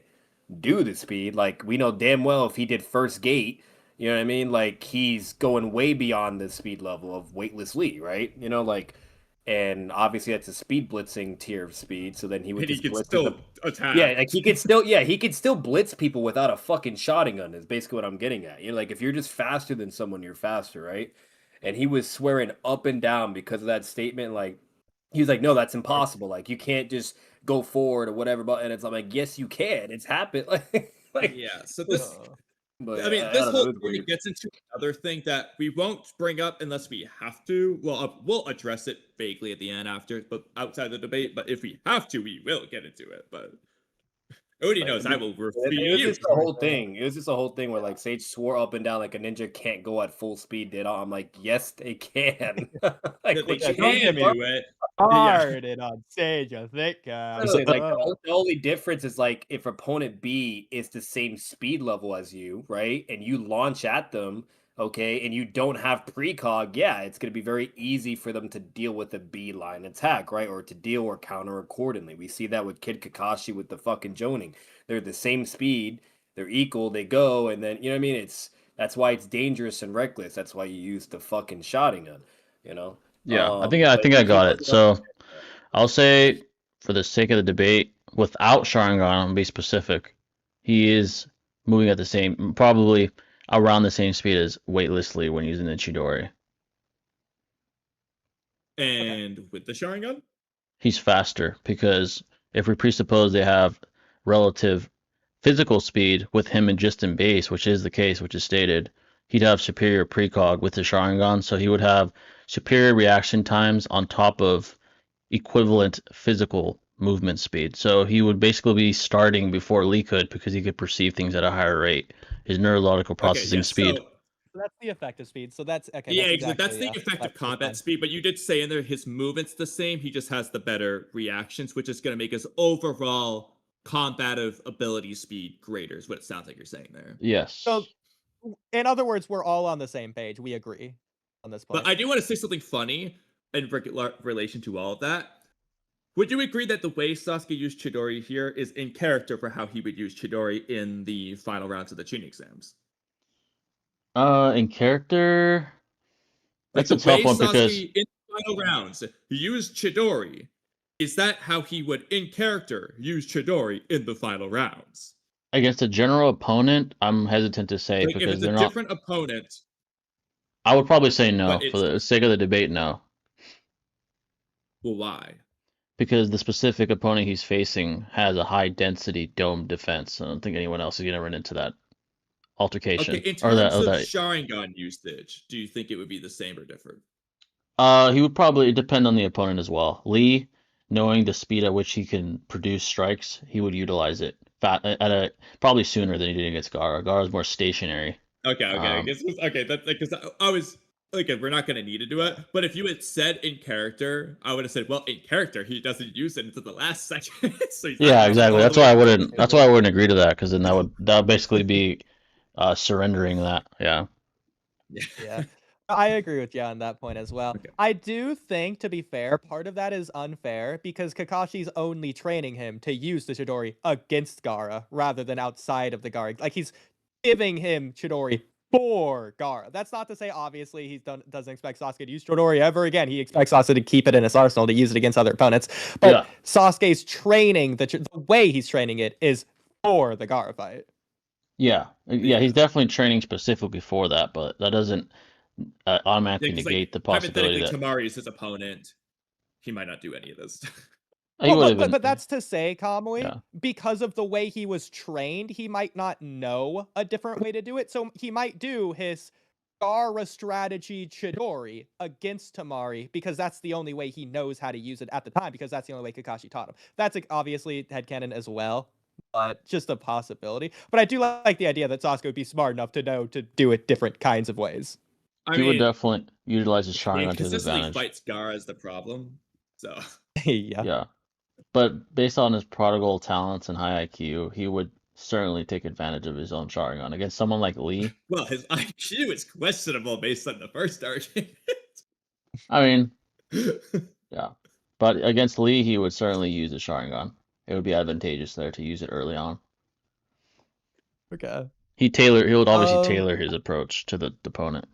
do the speed. Like we know damn well if he did first gate, you know what I mean? Like he's going way beyond the speed level of weightless Lee, right? You know, like and obviously that's a speed blitzing tier of speed. So then he would And he just can blitz still with attack. yeah, like he could still blitz people without a fucking shotgun is basically what I'm getting at. Like if you're just faster than someone, you're faster, right? And he was swearing up and down because of that statement. Like he was like, no, that's impossible. Like you can't just go forward or whatever. But and it's I'm like, yes, you can. It's happened. Like Yeah, so this but I mean, I this don't know. whole It's thing weird. gets into another thing that we won't bring up unless we have to. Well, we'll address it vaguely at the end after, but outside the debate. But if we have to, we will get into it. But Odie Like, knows I will it was refuse. just the whole thing. It was just a whole thing where like Sage swore up and down like a ninja can't go at full speed. Did I'm like, yes, they can. Like, They what Yeah, you don't can get me do it. started on stage, I think. Literally, like the only difference is like if opponent B is the same speed level as you, right? And you launch at them, okay, and you don't have precog, yeah, it's gonna be very easy for them to deal with a B line attack, right? Or to deal or counter accordingly. We see that with Kid Kakashi with the fucking Joning. They're the same speed, they're equal, they go, and then you know what I mean? That's why it's dangerous and reckless. That's why you use the fucking shotgun, you know? Yeah, I But think I he got it. wasn't up. So I'll say, for the sake of the debate, without Sharingan, to be specific, he is moving at the same, probably around the same speed as weightlessly when using the Chidori. And with the Sharingan, He's faster because if we presuppose they have relative physical speed with him and just in base, which is the case, which is stated, he'd have superior precog with the Sharingan, so he would have superior reaction times on top of equivalent physical movement speed. So he would basically be starting before Lee could because he could perceive things at a higher rate. His neurological okay, processing yes. speed. So that's the effective speed. So that's okay. yeah, That's that's exactly, the effective that's combat fine. speed. But you did say in there his movement's the same. He just has the better reactions, which is going to make his overall combative ability speed greater. Is what it sounds like you're saying there. Yes. So, in other words, we're all on the same page. We agree on this point. But I do want to say something funny in relation to all of that. Would you agree that the way Sasuke used Chidori here is in character for how he would use Chidori in the final rounds of the Chunin exams? In character, Like that's a the way tough one because Sasuke in the final rounds used Chidori, is that how he would in character use Chidori in the final rounds? against a general opponent, I'm hesitant to say Like if because it's a they're not. different opponent, I would probably say no but for it's the sake of the debate. No, well, why? because the specific opponent he's facing has a high density dome defense. I don't think anyone else is gonna run into that altercation Okay, in or terms of that. Sharingan usage, do you think it would be the same or different? He would probably depend on the opponent as well. Lee, knowing the speed at which he can produce strikes, he would utilize it at a probably sooner than he did against Gara. Gara's more stationary. Okay, I Um, guess okay. That's because I was okay. We're not going to need to do it, but if you had said in character, I would have said, well, in character, he doesn't use it until the last second. So he's not Yeah, using it exactly. all That's the why way I through. wouldn't. That's why I wouldn't agree to that because then that would basically be surrendering that. Yeah. Yeah. I agree with you on that point as well. Okay. I do think, to be fair, part of that is unfair because Kakashi's only training him to use the Chidori against Gaara rather than outside of the Gaara. Like, he's giving him Chidori for Gaara. That's not to say, obviously, he doesn't expect Sasuke to use Chidori ever again. He expects Sasuke to keep it in his arsenal to use it against other opponents. But Yeah. Sasuke's training, the way he's training it is for the Gaara fight. Yeah. He's definitely training specifically for that, but that doesn't automatically Yeah, 'cause, negate the like, possibility hypothetically, that Tamari is his opponent. He might not do any of this. he Well, would have but been. that's to say, Kamui, Yeah. because of the way he was trained, he might not know a different way to do it. So he might do his Gaara strategy Chidori against Tamari because that's the only way he knows how to use it at the time because that's the only way Kakashi taught him. That's obviously headcanon as well, but just a possibility. But I do like the idea that Sasuke would be smart enough to know to do it different kinds of ways. I He would mean, definitely utilize his he Sharingan to his consistently advantage. fights Gaara as the problem. So Yeah. Yeah. But based on his prodigal talents and high IQ, he would certainly take advantage of his own Sharingan against someone like Lee. well, his IQ is questionable based on the first argument. I mean, yeah. But against Lee, he would certainly use his Sharingan. It would be advantageous there to use it early on. Okay. He would obviously Um. tailor his approach to the opponent.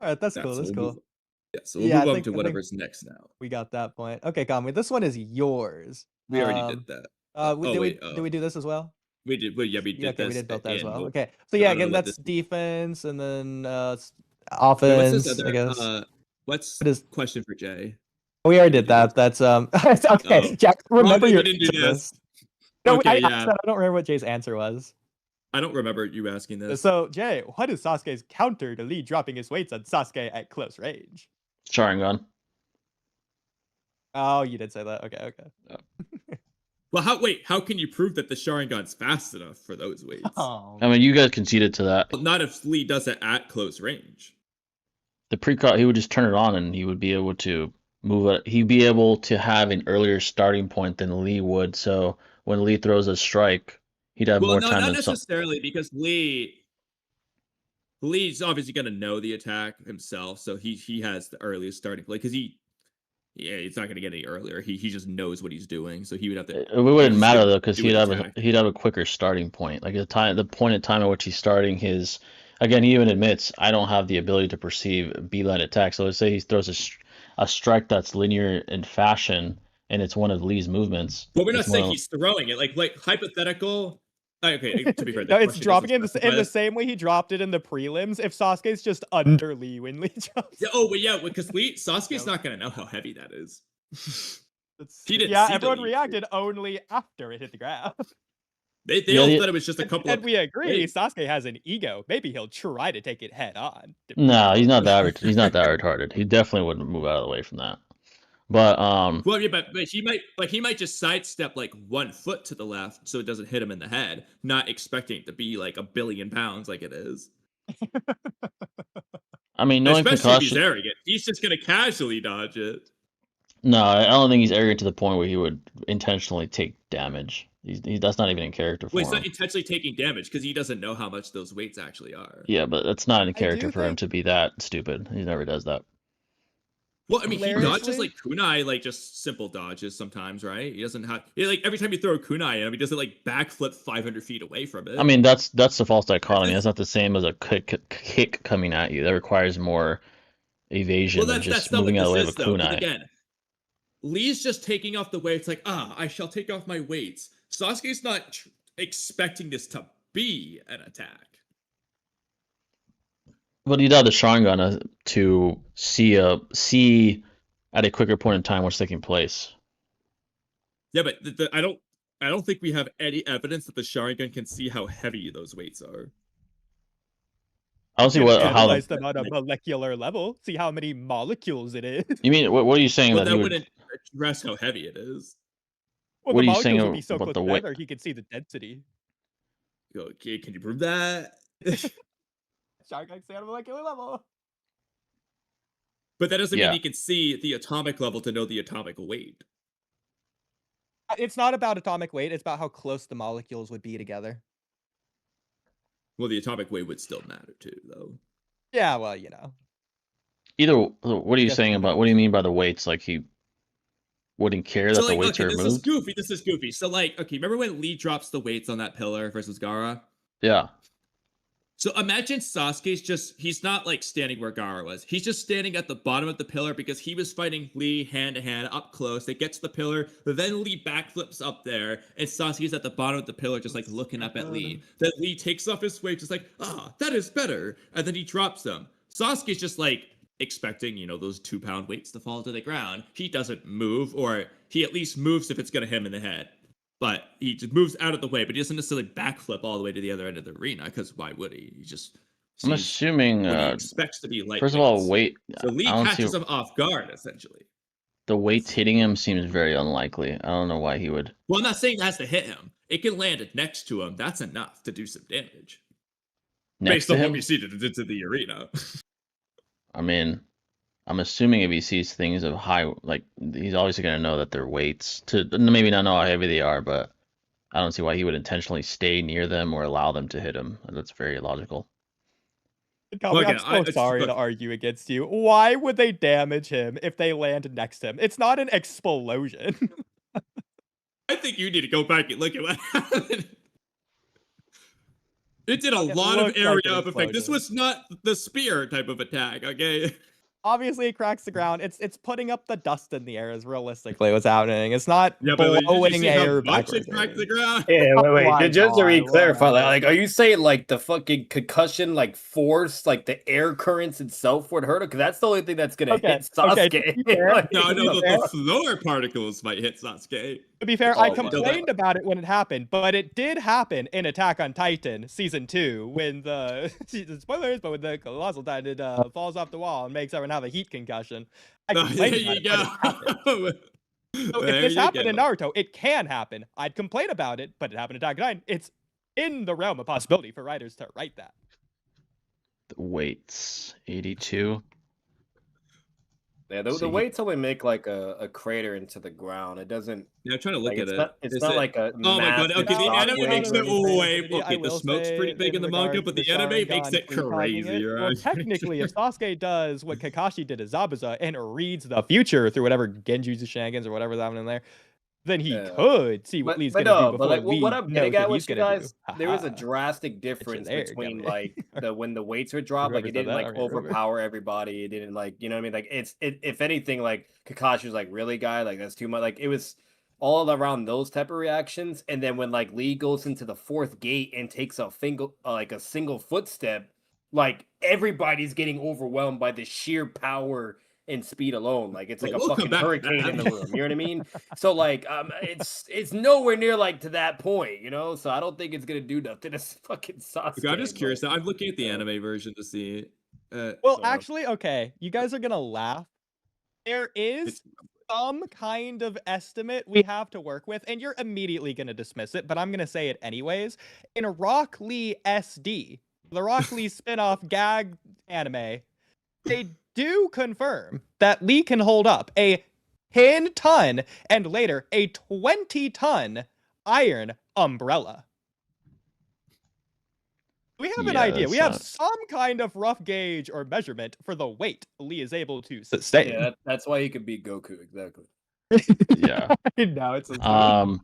All right. That's Yeah, cool. so That's we'll cool. move, yeah, so we'll Yeah, move I on think to I think whatever's next now. we got that point. Okay, Kamui, this one is yours. We already did that. Oh Did wait, we do this as well? we did. Well, yeah, we Yeah, did okay, we this, did both that as and well. we'll. Okay, so So yeah, I don't know again, what that's this. defense, and then Wait, what's this offense, I other? guess. What's What is? question for Jay? We already Did we did do this? that. That's Oh, okay. Jack, remember we your didn't do answer to this. this. No, Okay, I yeah. said I don't remember what Jay's answer was. I don't remember you asking this. So Jay, what is Sasuke's counter to Lee dropping his weights on Sasuke at close range? Sharingan. Oh, you did say that. Okay, okay. Well, how can you prove that the Sharingan's fast enough for those weights? Oh. I mean, you guys conceded to that. Well, not if Lee does it at close range. The pre-cut, he would just turn it on and he would be able to move it. He'd be able to have an earlier starting point than Lee would. So when Lee throws a strike, he'd have Well, more no, time not than some. necessarily because Lee's obviously gonna know the attack himself, so he has the earliest starting point because it's not gonna get any earlier. He just knows what he's doing, so he would have to. It wouldn't he's matter gonna though, because do an attack. he'd have a quicker starting point. Like the point in time at which he's starting his. Again, he even admits I don't have the ability to perceive beeline attack. So let's say he throws a strike that's linear in fashion, and it's one of Lee's movements. But we're not It's saying more. he's throwing it. Like hypothetical. Okay, to be fair, the No, it's question dropping doesn't in the specify. same way he dropped it in the prelims. If Sasuke's just under Lee when Lee drops. Yeah. Oh, but yeah, because Sasuke's not gonna know how heavy that is. He didn't Yeah, see the everyone lead. reacted only after it hit the ground. They Yeah, all the- thought it was just a couple And of. we agree, Wait, Sasuke has an ego. Maybe he'll try to take it head on. No, he's not that. He's not that retarded. He definitely wouldn't move out of the way from that. But well, yeah, but he might just sidestep like 1 foot to the left so it doesn't hit him in the head, not expecting it to be like 1,000,000,000 pounds like it is. I mean, knowing Especially if he's concussion. arrogant, he's just gonna casually dodge it. No, I don't think he's arrogant to the point where he would intentionally take damage. That's not even in character for Well, he's him. not intentionally taking damage because he doesn't know how much those weights actually are. Yeah, but that's not in I character do for him think to be that stupid. He never does that. Well, I mean, he dodges Hilariously- like kunai, like just simple dodges sometimes, right? He doesn't have like every time you throw a kunai at him, he doesn't like backflip 500 feet away from it. I mean, that's the false dichotomy. That's not the same as a kick coming at you. That requires more evasion well, than that's just not moving what out of the way this of is a though. Because kunai. again, Lee's just taking off the weights, like I shall take off my weights. Sasuke's not expecting this to be an attack. But you'd have the Sharingan to see at a quicker point in time what's taking place. Yeah, but I don't think we have any evidence that the Sharingan can see how heavy those weights are. I don't see can how analyze them on a molecular level. See how many molecules it is. you mean. What are you saying Well, that that he would? wouldn't address how heavy it is. Well, What the are you saying molecules would be so about close the weight? together he could see the density. Okay, can you prove that? Sharingan can stay on a molecular level. But that doesn't Yeah. mean he can see the atomic level to know the atomic weight. It's not about atomic weight. It's about how close the molecules would be together. Well, the atomic weight would still matter too, though. Yeah, well, you know. Either, what are you Guess saying it's about? What do you mean by the weights? Like he wouldn't care So that the like, weights okay, are this is removed? goofy. This is goofy. So like, okay, remember when Lee drops the weights on that pillar versus Gaara? Yeah. So imagine Sasuke's he's not like standing where Gaara was. He's just standing at the bottom of the pillar because he was fighting Lee hand to hand up close. They get to the pillar, then Lee backflips up there, and Sasuke's at the bottom of the pillar just like looking up at Lee. Then Lee takes off his weight, just like, that is better. And then he drops them. Sasuke's just like expecting, those 2-pound weights to fall to the ground. He doesn't move, or he at least moves if it's gonna hit him in the head. But he just moves out of the way, but he doesn't necessarily backflip all the way to the other end of the arena, because why would he? He just I'm sees assuming, what he expects to be light first of all, weights. weight. So Lee I don't see catches him off guard, essentially. the weights hitting him seems very unlikely. I don't know why he would. Well, I'm not saying it has to hit him. It can land next to him. That's enough to do some damage. Next Based to on what him? we see to the arena. I mean, I'm assuming if he sees things of high, like he's obviously gonna know that they're weights. To maybe not know how heavy they are, but I don't see why he would intentionally stay near them or allow them to hit him. That's very illogical. Kami, Again, I'm so sorry to argue against you. Why would they damage him if they land next to him? It's not an explosion. I think you need to go back and look at what happened. It did a lot of looked area like an of effect. This explosion. was not the spear type of attack, okay? Obviously, it cracks the ground. It's putting up the dust in the air is realistically what's happening. It's not Yeah, but did you blowing see how air much backwards. it cracked the ground? Yeah, wait. Oh my Just to God, re-clarify that, whatever. like, are you saying like the fucking concussion, like force, like the air currents itself would hurt it? Because that's the only thing that's gonna hit Okay, Sasuke. to be fair, Like, No, to be the fair, floor particles might hit Sasuke. to be fair, Oh I my complained about it when it happened, but it did happen in Attack on Titan season 2 when the spoilers, but when the colossal titan falls off the wall and makes everyone have a heat concussion. I Oh, there complained about you it, but it happened. go. So if There this you happened in go. Naruto, it can happen. I'd complain about it, but it happened in Attack on Titan. It's in the realm of possibility for writers to write that. The weights, 82. yeah, the See, weights only make like a crater into the ground. It doesn't. Yeah, I'm trying to look Like, at it's it. not. It's Is not it- like a. Oh my god! massive Okay, the shock anime wave makes or it anything. way. I Okay, the will smoke's say pretty big in the manga, regards but to the anime makes Sharingan it precogging crazy, Well, right? technically, if Sasuke does what Kakashi did to Zabuza and reads the future through whatever Genjutsu Shenanigans or whatever's happening in there, then he Yeah. could see what Lee's But gonna do no, but before like what Lee I'm knows getting at what he's with you gonna do. guys, there is a Haha. drastic difference there, between Gummy. like when the weights were dropped, like Whoever it said didn't that, like I don't remember. overpower everybody. It didn't like what I mean. Like if anything, like Kakashi was like, really, guy, like that's too much. Like it was all around those type of reactions. And then when like Lee goes into the fourth gate and takes a single footstep, like everybody's getting overwhelmed by the sheer power and speed alone. Like it's like But a we'll come fucking back to hurricane in the that. room. You know what I mean? So like it's nowhere near like to that point, So I don't think it's gonna do nothing to fucking Sasuke. Okay, I'm just curious. but- Now. I'm looking at the anime version to see. Well, actually, okay, you guys are gonna laugh. There is It's- some kind of estimate we have to work with, and you're immediately gonna dismiss it, but I'm gonna say it anyways. In Rock Lee SD, the Rock Lee spin-off gag anime, they do confirm that Lee can hold up a 10-ton and later a 20-ton iron umbrella. We have an Yeah, idea. We have that's some kind of rough gauge or measurement for the weight Lee is able to sustain. Yeah, that's why he could beat Goku, exactly. yeah. Now it's so silly.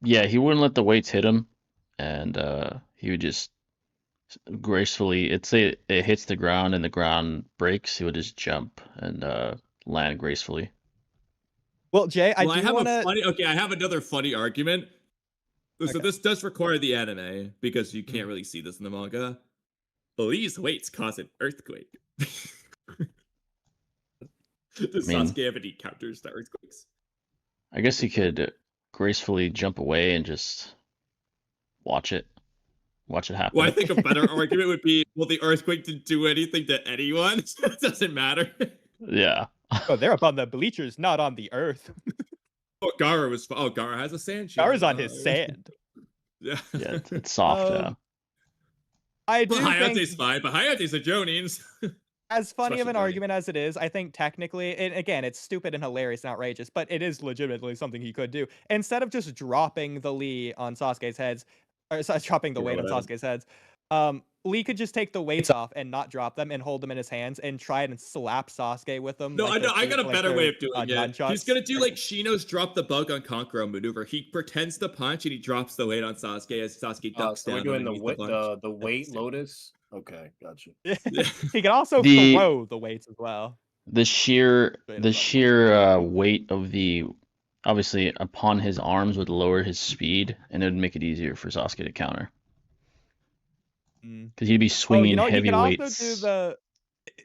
Yeah, he wouldn't let the weights hit him, and he would just gracefully. It's say it hits the ground and the ground breaks. He would just jump and land gracefully. Well, Jay, I Well, do have want a to. funny. Okay, I have another funny argument. So Okay. this does require the anime because you can't really see this in the manga. Lee's weights cause an earthquake. Does I mean- Sasuke have any counters to earthquakes? I guess he could gracefully jump away and just watch it happen. Well, I think a better argument would be, well, the earthquake didn't do anything to anyone, so it doesn't matter. Yeah. Oh, they're up on the bleachers, not on the earth. Oh, Gaara has a sand shield. Gara's on his sand. Yeah. Yeah, it's soft. Yeah. I do Well, Hayate's think, fine, but Hayate's a Jonins. as funny of especially an Johnny. argument as it is, I think technically, and again, it's stupid and hilarious and outrageous, but it is legitimately something he could do. Instead of just dropping the Lee on Sasuke's heads, or dropping the Yeah, weight on whatever. Sasuke's heads, Lee could just take the weights off and not drop them and hold them in his hands and try and slap Sasuke with them. No, like I know. I got a like better they're, way of doing it. nunchucks. He's gonna do like Shino's drop the bug on Kankuro maneuver. He pretends to punch and he drops the weight on Sasuke as Sasuke ducks So down. we're doing the weight lotus. Okay, gotcha. He can also The- throw the weights as well. The sheer weight of the obviously upon his arms would lower his speed, and it would make it easier for Sasuke to counter. Because he'd be swinging heavy you can weights. also do the.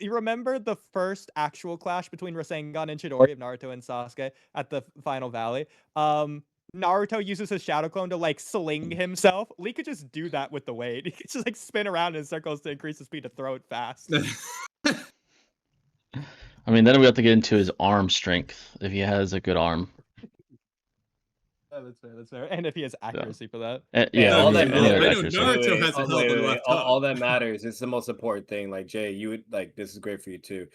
You remember the first actual clash between Rasengan and Chidori of Naruto and Sasuke at the final valley? Naruto uses his shadow clone to like sling himself. Lee could just do that with the weight. He could just like spin around in circles to increase the speed to throw it fast. I mean, then we have to get into his arm strength if he has a good arm. That's fair. That's fair. And if he has accuracy for that. Yeah, all yeah, that yeah, matters. I know accuracy. Naruto has a hell of a left hook. all that matters. It's the most important thing. Like Jay, you would like this is great for you too.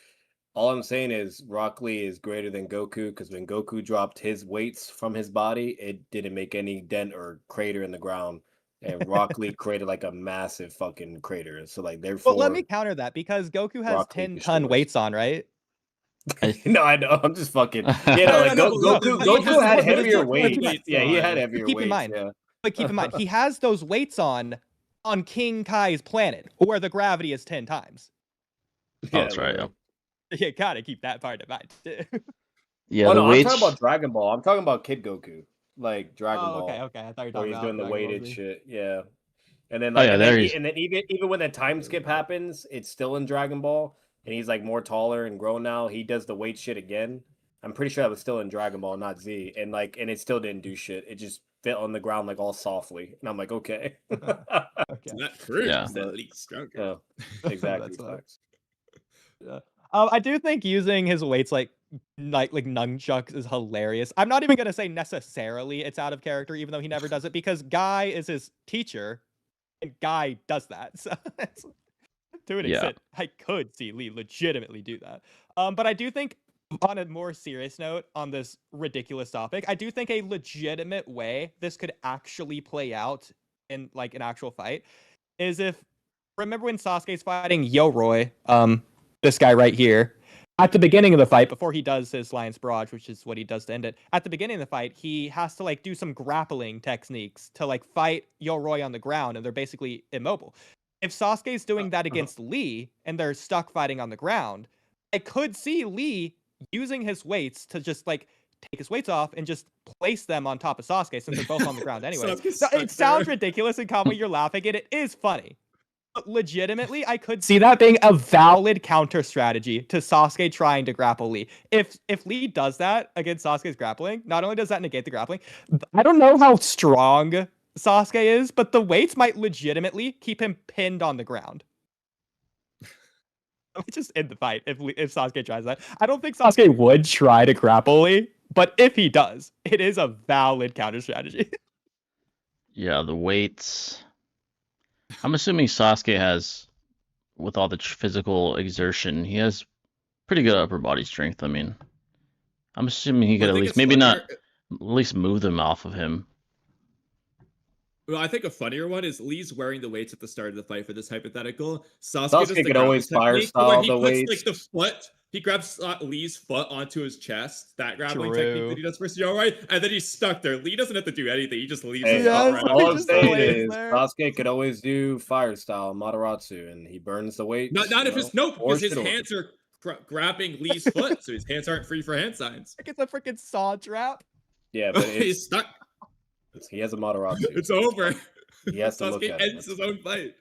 All I'm saying is Rock Lee is greater than Goku because when Goku dropped his weights from his body, it didn't make any dent or crater in the ground. And Rock Lee created like a massive fucking crater. So like therefore But let me counter that because Goku has Rock Lee 10-ton destroys. weights on, right? No, I know. I'm just fucking. Yeah, No, like no, Goku had but heavier weights weights. Yeah, he had on. heavier Keep in weights. mind. Yeah. But keep in mind, he has those weights on King Kai's planet, where the gravity is 10 times. Oh, that's right. Yeah. You gotta keep that part in mind. Yeah, Oh the no, I'm weights. talking about Dragon Ball. I'm talking about Kid Goku, like Dragon Ball. Okay. I thought you were Where talking he's about doing the Dragon Ball weighted Z. shit. Yeah. And then Oh, like yeah, and, there then, he's- and then even when the time skip happens, it's still in Dragon Ball, and he's like more taller and grown now. He does the weight shit again. I'm pretty sure that was still in Dragon Ball, not Z. And it still didn't do shit. It just fit on the ground like all softly. And I'm like, okay. Okay. That proves Yeah. that Lee's stronger. Yeah, exactly. That's fine. Facts. Yeah. I do think using his weights like nunchucks is hilarious. I'm not even gonna say necessarily it's out of character, even though he never does it, because Guy is his teacher, and Guy does that. So to an Yeah. extent, I could see Lee legitimately do that. But I do think, on a more serious note, on this ridiculous topic, I do think a legitimate way this could actually play out in like an actual fight is if, remember when Sasuke's fighting Yoroi, this guy right here, at the beginning of the fight, before he does his Lion's Barrage, which is what he does to end it, at the beginning of the fight, he has to like do some grappling techniques to like fight Yoroi on the ground, and they're basically immobile. If Sasuke's doing that against Lee, and they're stuck fighting on the ground, I could see Lee using his weights to just like take his weights off and just place them on top of Sasuke since they're both on the ground anyway. Sasuke's So stuck it sounds there. ridiculous and comedy, you're laughing at it. It is funny. But legitimately, I could see that being a valid counter strategy to Sasuke trying to grapple Lee. If Lee does that against Sasuke's grappling, not only does that negate the grappling, I don't know how strong Sasuke is, but the weights might legitimately keep him pinned on the ground. Just end the fight if Sasuke tries that. I don't think Sasuke would try to grapple Lee, but if he does, it is a valid counter strategy. Yeah, the weights. I'm assuming Sasuke has, with all the physical exertion, he has pretty good upper body strength. I mean, I'm assuming he could Well, I at think least, it's maybe not, funnier- at least move them off of him. Well, I think a funnier one is Lee's wearing the weights at the start of the fight for this hypothetical. Sasuke Sasuke does the could always grappling fire technique where style he the puts weights. like the foot. He grabs Lee's foot onto his chest. That grappling True. technique that he does for Yoroi, and then he's stuck there. Lee doesn't have to do anything. He just leaves Hey, his Yeah, foot so right all he on I'm his just side. saying lays is there. Sasuke could always do fire style Mataratsu, and he burns the weights. Not if his nope, or because his Shidori. hands are grabbing Lee's foot, so his hands aren't free for hand signs. Like it's a freaking saw trap. Yeah, but He's stuck. he has a Mataratsu. It's over. He has to look Sasuke at it. ends his own fight.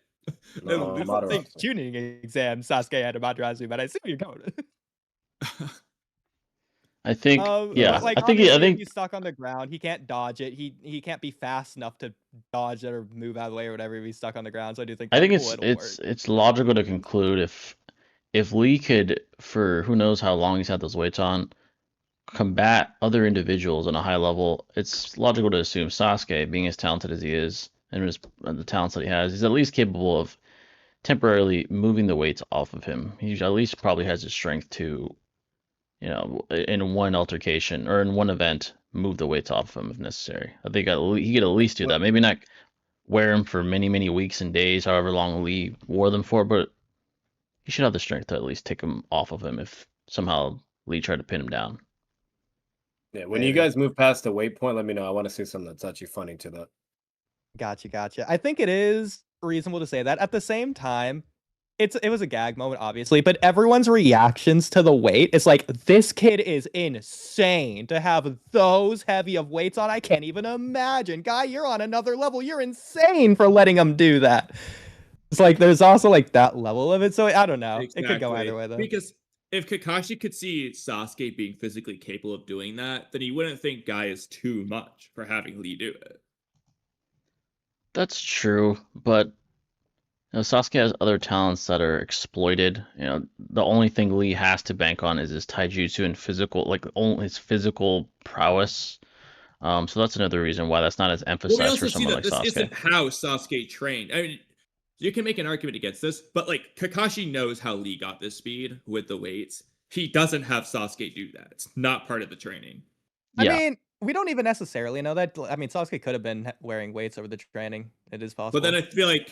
No, And Mataratsu. Think tuning exam Sasuke had a Madrasu, but I see where you're going. I think, yeah, but, like, I think, obviously, I if think, he's stuck on the ground. He can't dodge it. He can't be fast enough to dodge it or move out of the way or whatever if he's stuck on the ground. So I do think I think that'll work. it's logical to conclude if Lee could, for who knows how long he's had those weights on, combat other individuals on a high level, it's logical to assume Sasuke, being as talented as he is, and the talents that he has, he's at least capable of temporarily moving the weights off of him. He at least probably has the strength to, you know, in one altercation or in one event, move the weights off of him if necessary. I think he could at least do that. Maybe not wear them for many, many weeks and days, however long Lee wore them for, but he should have the strength to at least take them off of him if somehow Lee tried to pin him down. Yeah, when you guys move past the weight point, let me know. I want to see something that's actually funny to that. Gotcha. I think it is reasonable to say that. At the same time, it was a gag moment, obviously, but everyone's reactions to the weight is like, this kid is insane to have those heavy of weights on. I can't even imagine. Guy, you're on another level. You're insane for letting him do that. It's like there's also like that level of it. So I don't know. Exactly. It could go either way though. Because if Kakashi could see Sasuke being physically capable of doing that, then he wouldn't think Guy is too much for having Lee do it. That's true, but Sasuke has other talents that are exploited. The only thing Lee has to bank on is his taijutsu and physical, like only his physical prowess. So that's another reason why that's not as emphasized for someone like this Sasuke. isn't how Sasuke trained. I mean, you can make an argument against this, but like Kakashi knows how Lee got this speed with the weights. He doesn't have Sasuke do that. It's not part of the training. Yeah. I mean, we don't even necessarily know that. I mean, Sasuke could have been wearing weights over the training. It is possible. But then I feel like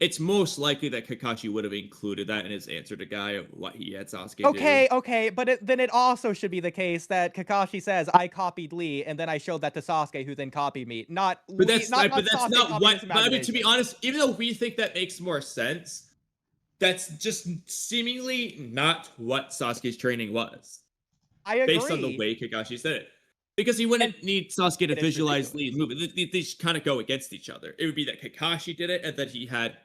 it's most likely that Kakashi would have included that in his answer to Guy of what he had Sasuke do. Okay, but then it also should be the case that Kakashi says, I copied Lee, and then I showed that to Sasuke, who then copied me. But that's not Sasuke what. But I mean, to be honest, even though we think that makes more sense, that's just seemingly not what Sasuke's training was. I agree. Based on the way Kakashi said it. Because he wouldn't need Sasuke to visualize Lee's movement. They kind of go against each other. It would be that Kakashi did it and that he had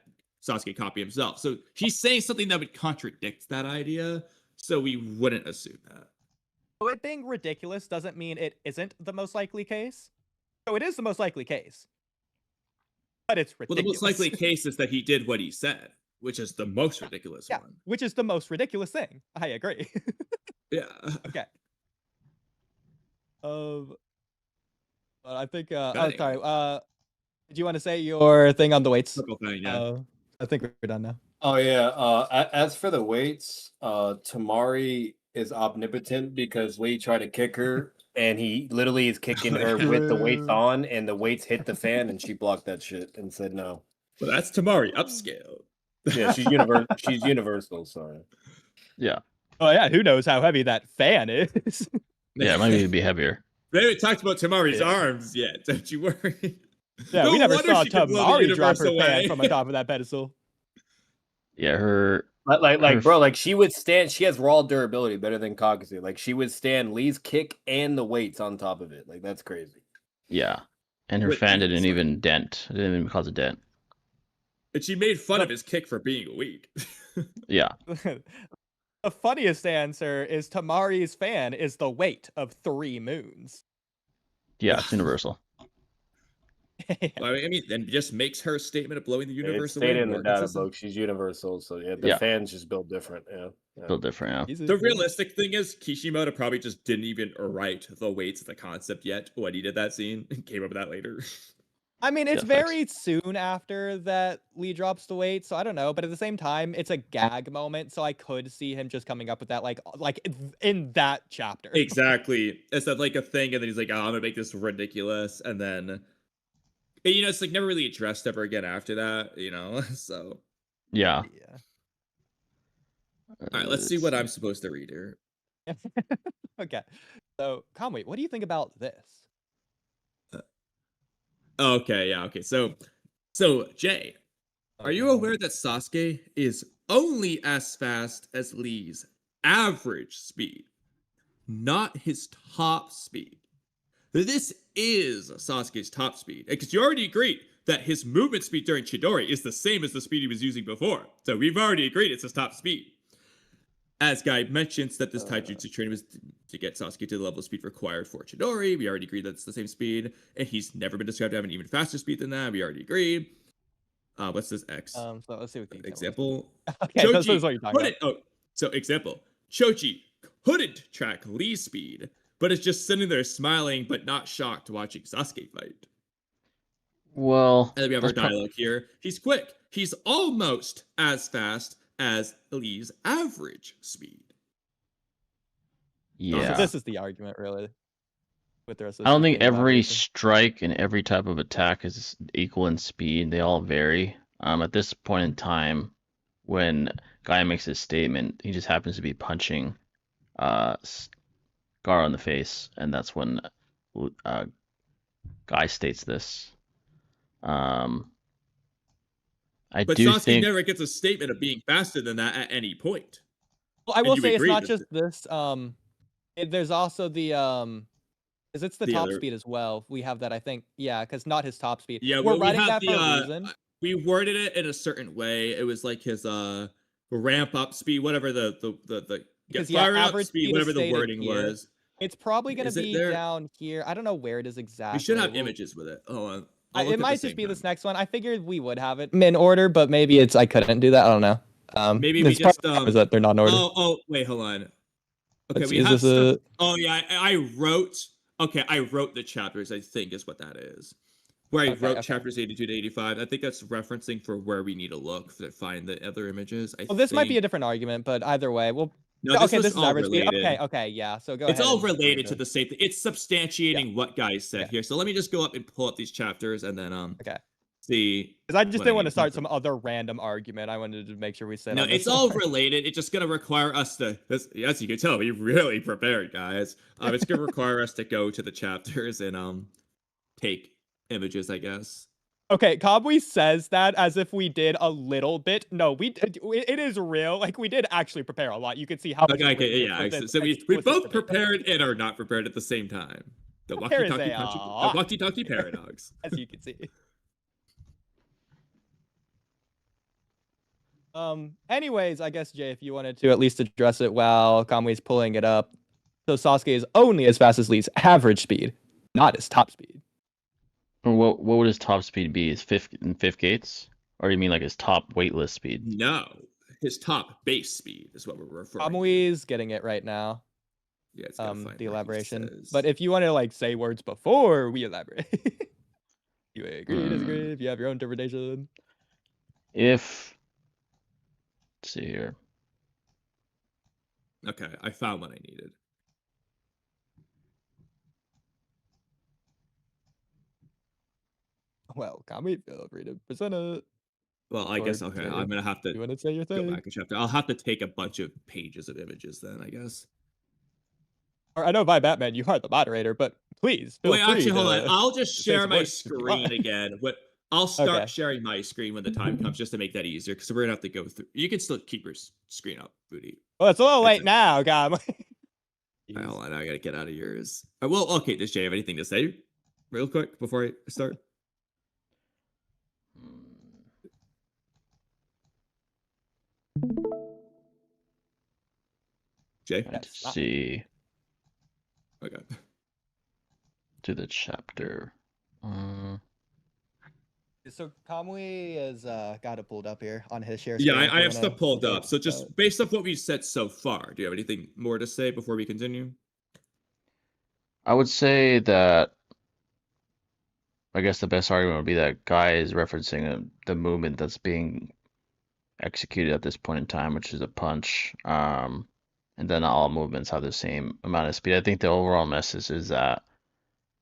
Sasuke copy himself. So he's saying something that would contradict that idea, so we wouldn't assume that. So it being ridiculous doesn't mean it isn't the most likely case. So it is the most likely case. But it's ridiculous. Well, the most likely case is that he did what he said, which is the most ridiculous one. Which is the most ridiculous thing. I agree. Yeah. Okay. I think oh sorry. Did you want to say your thing on the weights? I think we're done now. Oh yeah. As for the weights, Tamari is omnipotent because Lee tried to kick her and he literally is kicking her with the weights on, and the weights hit the fan and she blocked that shit and said no. Well, that's Tamari upscale. Yeah, she's universal, sorry. Yeah. Oh yeah, who knows how heavy that fan is? Yeah, maybe it'd be heavier. We haven't talked about Tamari's arms yet, don't you worry. Yeah, No we never wonder saw she could blow the Tamari drop universe her fan away. from on top of that pedestal. Yeah, her Bro, like she has raw durability better than Kakashi. Like she would stand Lee's kick and the weights on top of it. Like that's crazy. Yeah. And her fan didn't even dent. It didn't even cause a dent. And she made fun of his kick for being weak. Yeah. The funniest answer is Tamari's fan is the weight of 3 moons. Yeah, it's universal. I mean, then just makes her statement of blowing the universe away. Stated in the data book, she's universal. So yeah, the fans just built different. Yeah. Built different. Yeah. The realistic thing is Kishimoto probably just didn't even write the weights of the concept yet when he did that scene and came up with that later. I mean, it's very soon after that Lee drops the weight, so I don't know. But at the same time, it's a gag moment, so I could see him just coming up with that, like in that chapter. Exactly. It's that like a thing, and then he's like, "Oh, I'm gonna make this ridiculous," and then, it's like never really addressed ever again after that, So yeah. All right, let's see what I'm supposed to read here. Okay, so Conway, what do you think about this? Okay, yeah, okay. So Jay, are you aware that Sasuke is only as fast as Lee's average speed, not his top speed? This is Sasuke's top speed, because you already agreed that his movement speed during Chidori is the same as the speed he was using before. So we've already agreed it's his top speed. As Guy mentions that this taijutsu training was to get Sasuke to the level of speed required for Chidori. We already agreed that's the same speed. And he's never been described to have an even faster speed than that. We already agreed. What's this X? So let's see what the example. Okay, this is what you're talking about. So example. Choji couldn't track Lee's speed, but is just sitting there smiling but not shocked watching Sasuke fight. Well, and then we have our dialogue here. He's quick. He's almost as fast as Lee's average speed. Yeah. So this is the argument, really. with the rest of I this don't think continued every elaboration. strike and every type of attack is equal in speed. They all vary. At this point in time, when Guy makes his statement, he just happens to be punching Gar on the face, and that's when uh, Guy states this. I But do Sasuke think never gets a statement of being faster than that at any point. Well, I And will you say it's agreed not with just it. this. There's also the because it's the The top other, speed as well. We have that, I think. Yeah, because not his top speed. yeah, We're well, we writing have that for a reason. we worded it in a certain way. It was like his ramp up speed, whatever the get Because yeah, fired up average speed, speed is whatever the stated wording here. was. It's probably going to Is it be there? down here. I don't know where it is We exactly. should have images with it. Oh, I'll look It at the might same just be time. this next one. I figured we would have it in order, but maybe it's I couldn't do that. I don't know. Maybe we It's part just of the is that they're not in order. Oh wait, hold on. Okay, Let's we see, is have this stuff. a Oh yeah, I wrote. Okay, I wrote the chapters. I think is what that is. Where I okay, wrote okay. chapters 82 to 85. I think that's referencing for where we need to look to find the other images. Well, this might be a think. different argument, but either way, well, No, this okay, was this is all average speed. related. Okay, yeah. So go It's ahead all and read related to it. the same thing. It's Yeah, substantiating what guys said yeah, here. So let me just go up and pull up these chapters and then okay. see Because I just what I didn't want need to to start confirm. some other random argument. I wanted to make sure we stayed No, on this it's all one. related. It's just gonna require us to. As you can tell, we really prepared, guys. It's gonna require us to go to the chapters and take images, I guess. Okay, Kabui says that as if we did a little bit. No, it is real. Like we did actually prepare a lot. You can see how much is Okay, written here yeah. for this So we explicit both debate. prepared and are not prepared at the same time. The There is walkie-talkie a walkie-talkie paradox. as you can see. Anyways, I guess Jay, if you wanted to at least address it while Kamui's pulling it up. So Sasuke is only as fast as Lee's average speed, not his top speed. what would his top speed be? His fifth gates, or you mean like his top weightless speed? No, his top base speed is what we're referring to. Kamui's getting it right now. Yeah, it's gotta find The where he ellabration. says. But if you want to like say words before we elaborate, you agree, disagree, Hmm. if you have your own interpretation. Let's see here. Okay, I found what I needed. Well, Kamui, feel free to present it. Well, I Or guess okay. Jay, I'm gonna have to you want to say your go thing? back a chapter. I'll have to take a bunch of pages of images then, I guess. Or I know by Batman you are the moderator, but please feel Wait, free actually, hold on. to I'll just say share some my words if you screen want. again. I'll start Okay. sharing my screen when the time comes, just to make that easier. Because we're gonna have to go through. You can still keep your screen up, Booty. Well, it's a little That's late it. now, Kamui. Right, hold on, I gotta get out of yours. Well, okay. Does Jay have anything to say, real quick, before I start? Jay. Trying to Yes. see Okay. to the chapter. So Kamui has got it pulled up here on his share Yeah, screen. I have stuff pulled take up. So just based off what we've said so far, do you have anything more to say before we continue? I would say that I guess the best argument would be that Guy is referencing the movement that's being executed at this point in time, which is a punch. And then all movements have the same amount of speed. I think the overall message is that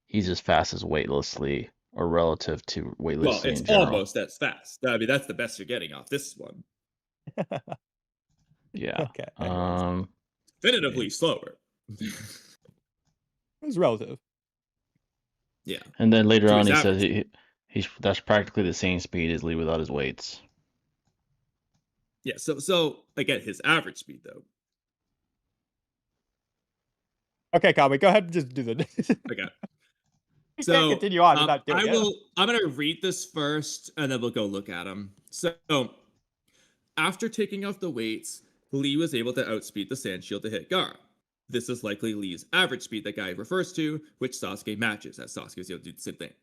he's as fast as weightlessly or relative to Well, weightlessly it's in general. almost as fast. I mean, that's the best you're getting off this one. Yeah. Okay. Anyways. Definitively slower. It's relative. Yeah. And then later To on his he says average. he's that's practically the same speed as Lee without his weights. Yeah. So again, his average speed though. Okay, Kamui, go ahead and just do the. Okay. You So can't continue on without doing it. I'm gonna read this first, and then we'll go look at them. So after taking off the weights, Lee was able to outspeed the Sand Shield to hit Gaara. This is likely Lee's average speed that Guy refers to, which Sasuke matches, as Sasuke is able to do the same thing.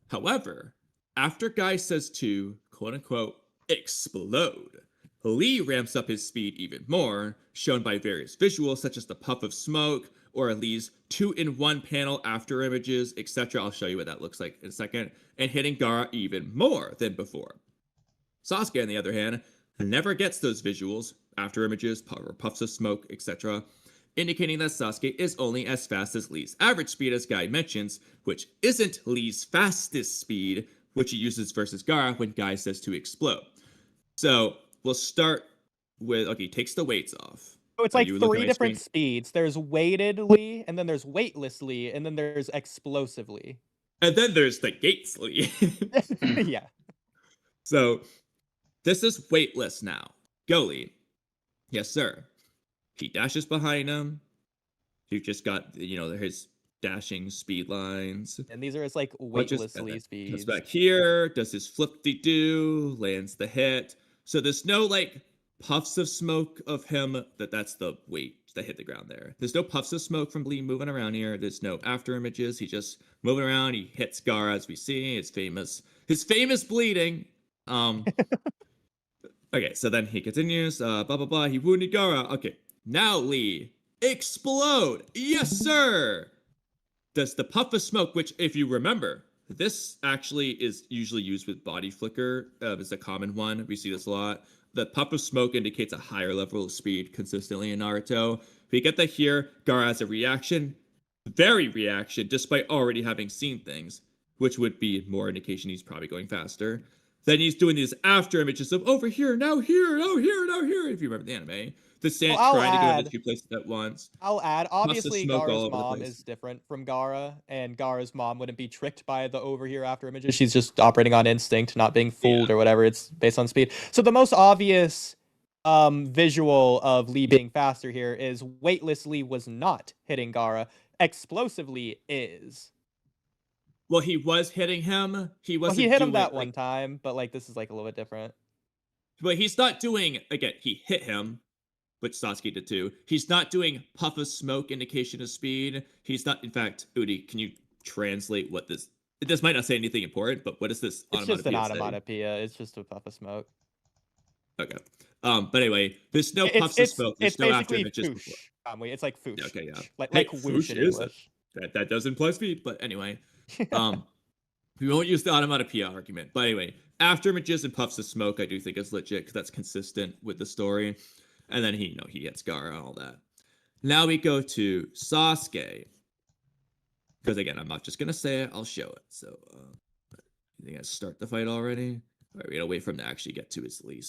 However, after Guy says to quote unquote explode, Lee ramps up his speed even more, shown by various visuals such as the puff of smoke, or Lee's 2-in-1 panel after images, etc. I'll show you what that looks like in a second, and hitting Gaara even more than before. Sasuke, on the other hand, never gets those visuals, after images, or puffs of smoke, etc., indicating that Sasuke is only as fast as Lee's average speed, as Guy mentions, which isn't Lee's fastest speed, which he uses versus Gaara when Guy says to explode. So we'll start with, okay, he takes the weights off. So it's Are like you looking three at my different screen? speeds. There's weightedly, and then there's weightlessly, and then there's explosively. And then there's the Gates Lee. Yeah. So this is weightless now. Go Lee. Yes, sir. He dashes behind him. He just got, his dashing speed lines. And these are his like Punches, and weightlessly then comes speeds. back here, does his flip-de-doo, lands the hit. So there's no like puffs of smoke of him. That's the weight that hit the ground there. There's no puffs of smoke from Lee moving around here. There's no after images. He just moving around. He hits Gaara, as we see. His famous bleeding. Okay, so then he continues. Blah blah blah. He wounded Gaara. Okay, now Lee explode. Yes, sir. Does the puff of smoke, which, if you remember, this actually is usually used with body flicker. It's a common one. We see this a lot. The puff of smoke indicates a higher level of speed consistently in Naruto. We get that here. Gaara has a reaction, very reaction, despite already having seen things, which would be more indication he's probably going faster. Then he's doing these after images of over here, now here, now here, now here. If you remember the anime, the sand trying to go into two places at once. I'll add, Puffs of obviously, smoke all Gaara's over the mom place. is different from Gaara, and Gaara's mom wouldn't be tricked by the over here after images. She's just operating on instinct, not being fooled or whatever. It's based on speed. So the most obvious visual of Lee being faster here is weightlessly was not hitting Gaara. Explosively is. Well, he was hitting him. He Well, wasn't he hit doing him that like, one time, but like this is like a little bit different. but he's not doing, again, he hit him, which Sasuke did too. He's not doing puff of smoke indication of speed. He's not, in fact, Udi, can you translate what this might not say anything important, but what does this It's just an onomatopoeia say? onomatopoeia. It's just a puff of smoke. Okay. But anyway, there's no puffs of smoke. There's It's no after basically images foosh. before. It's like foosh. Okay, yeah. Like whoosh in English. That does imply speed, but anyway. We won't use the onomatopoeia argument. But anyway, after images and puffs of smoke, I do think is legit because that's consistent with the story. And then he hits Gaara and all that. Now we go to Sasuke. Because again, I'm not just gonna say it, I'll show it. So you think I start the fight already? All right, we gotta wait for him to actually get to his Lee's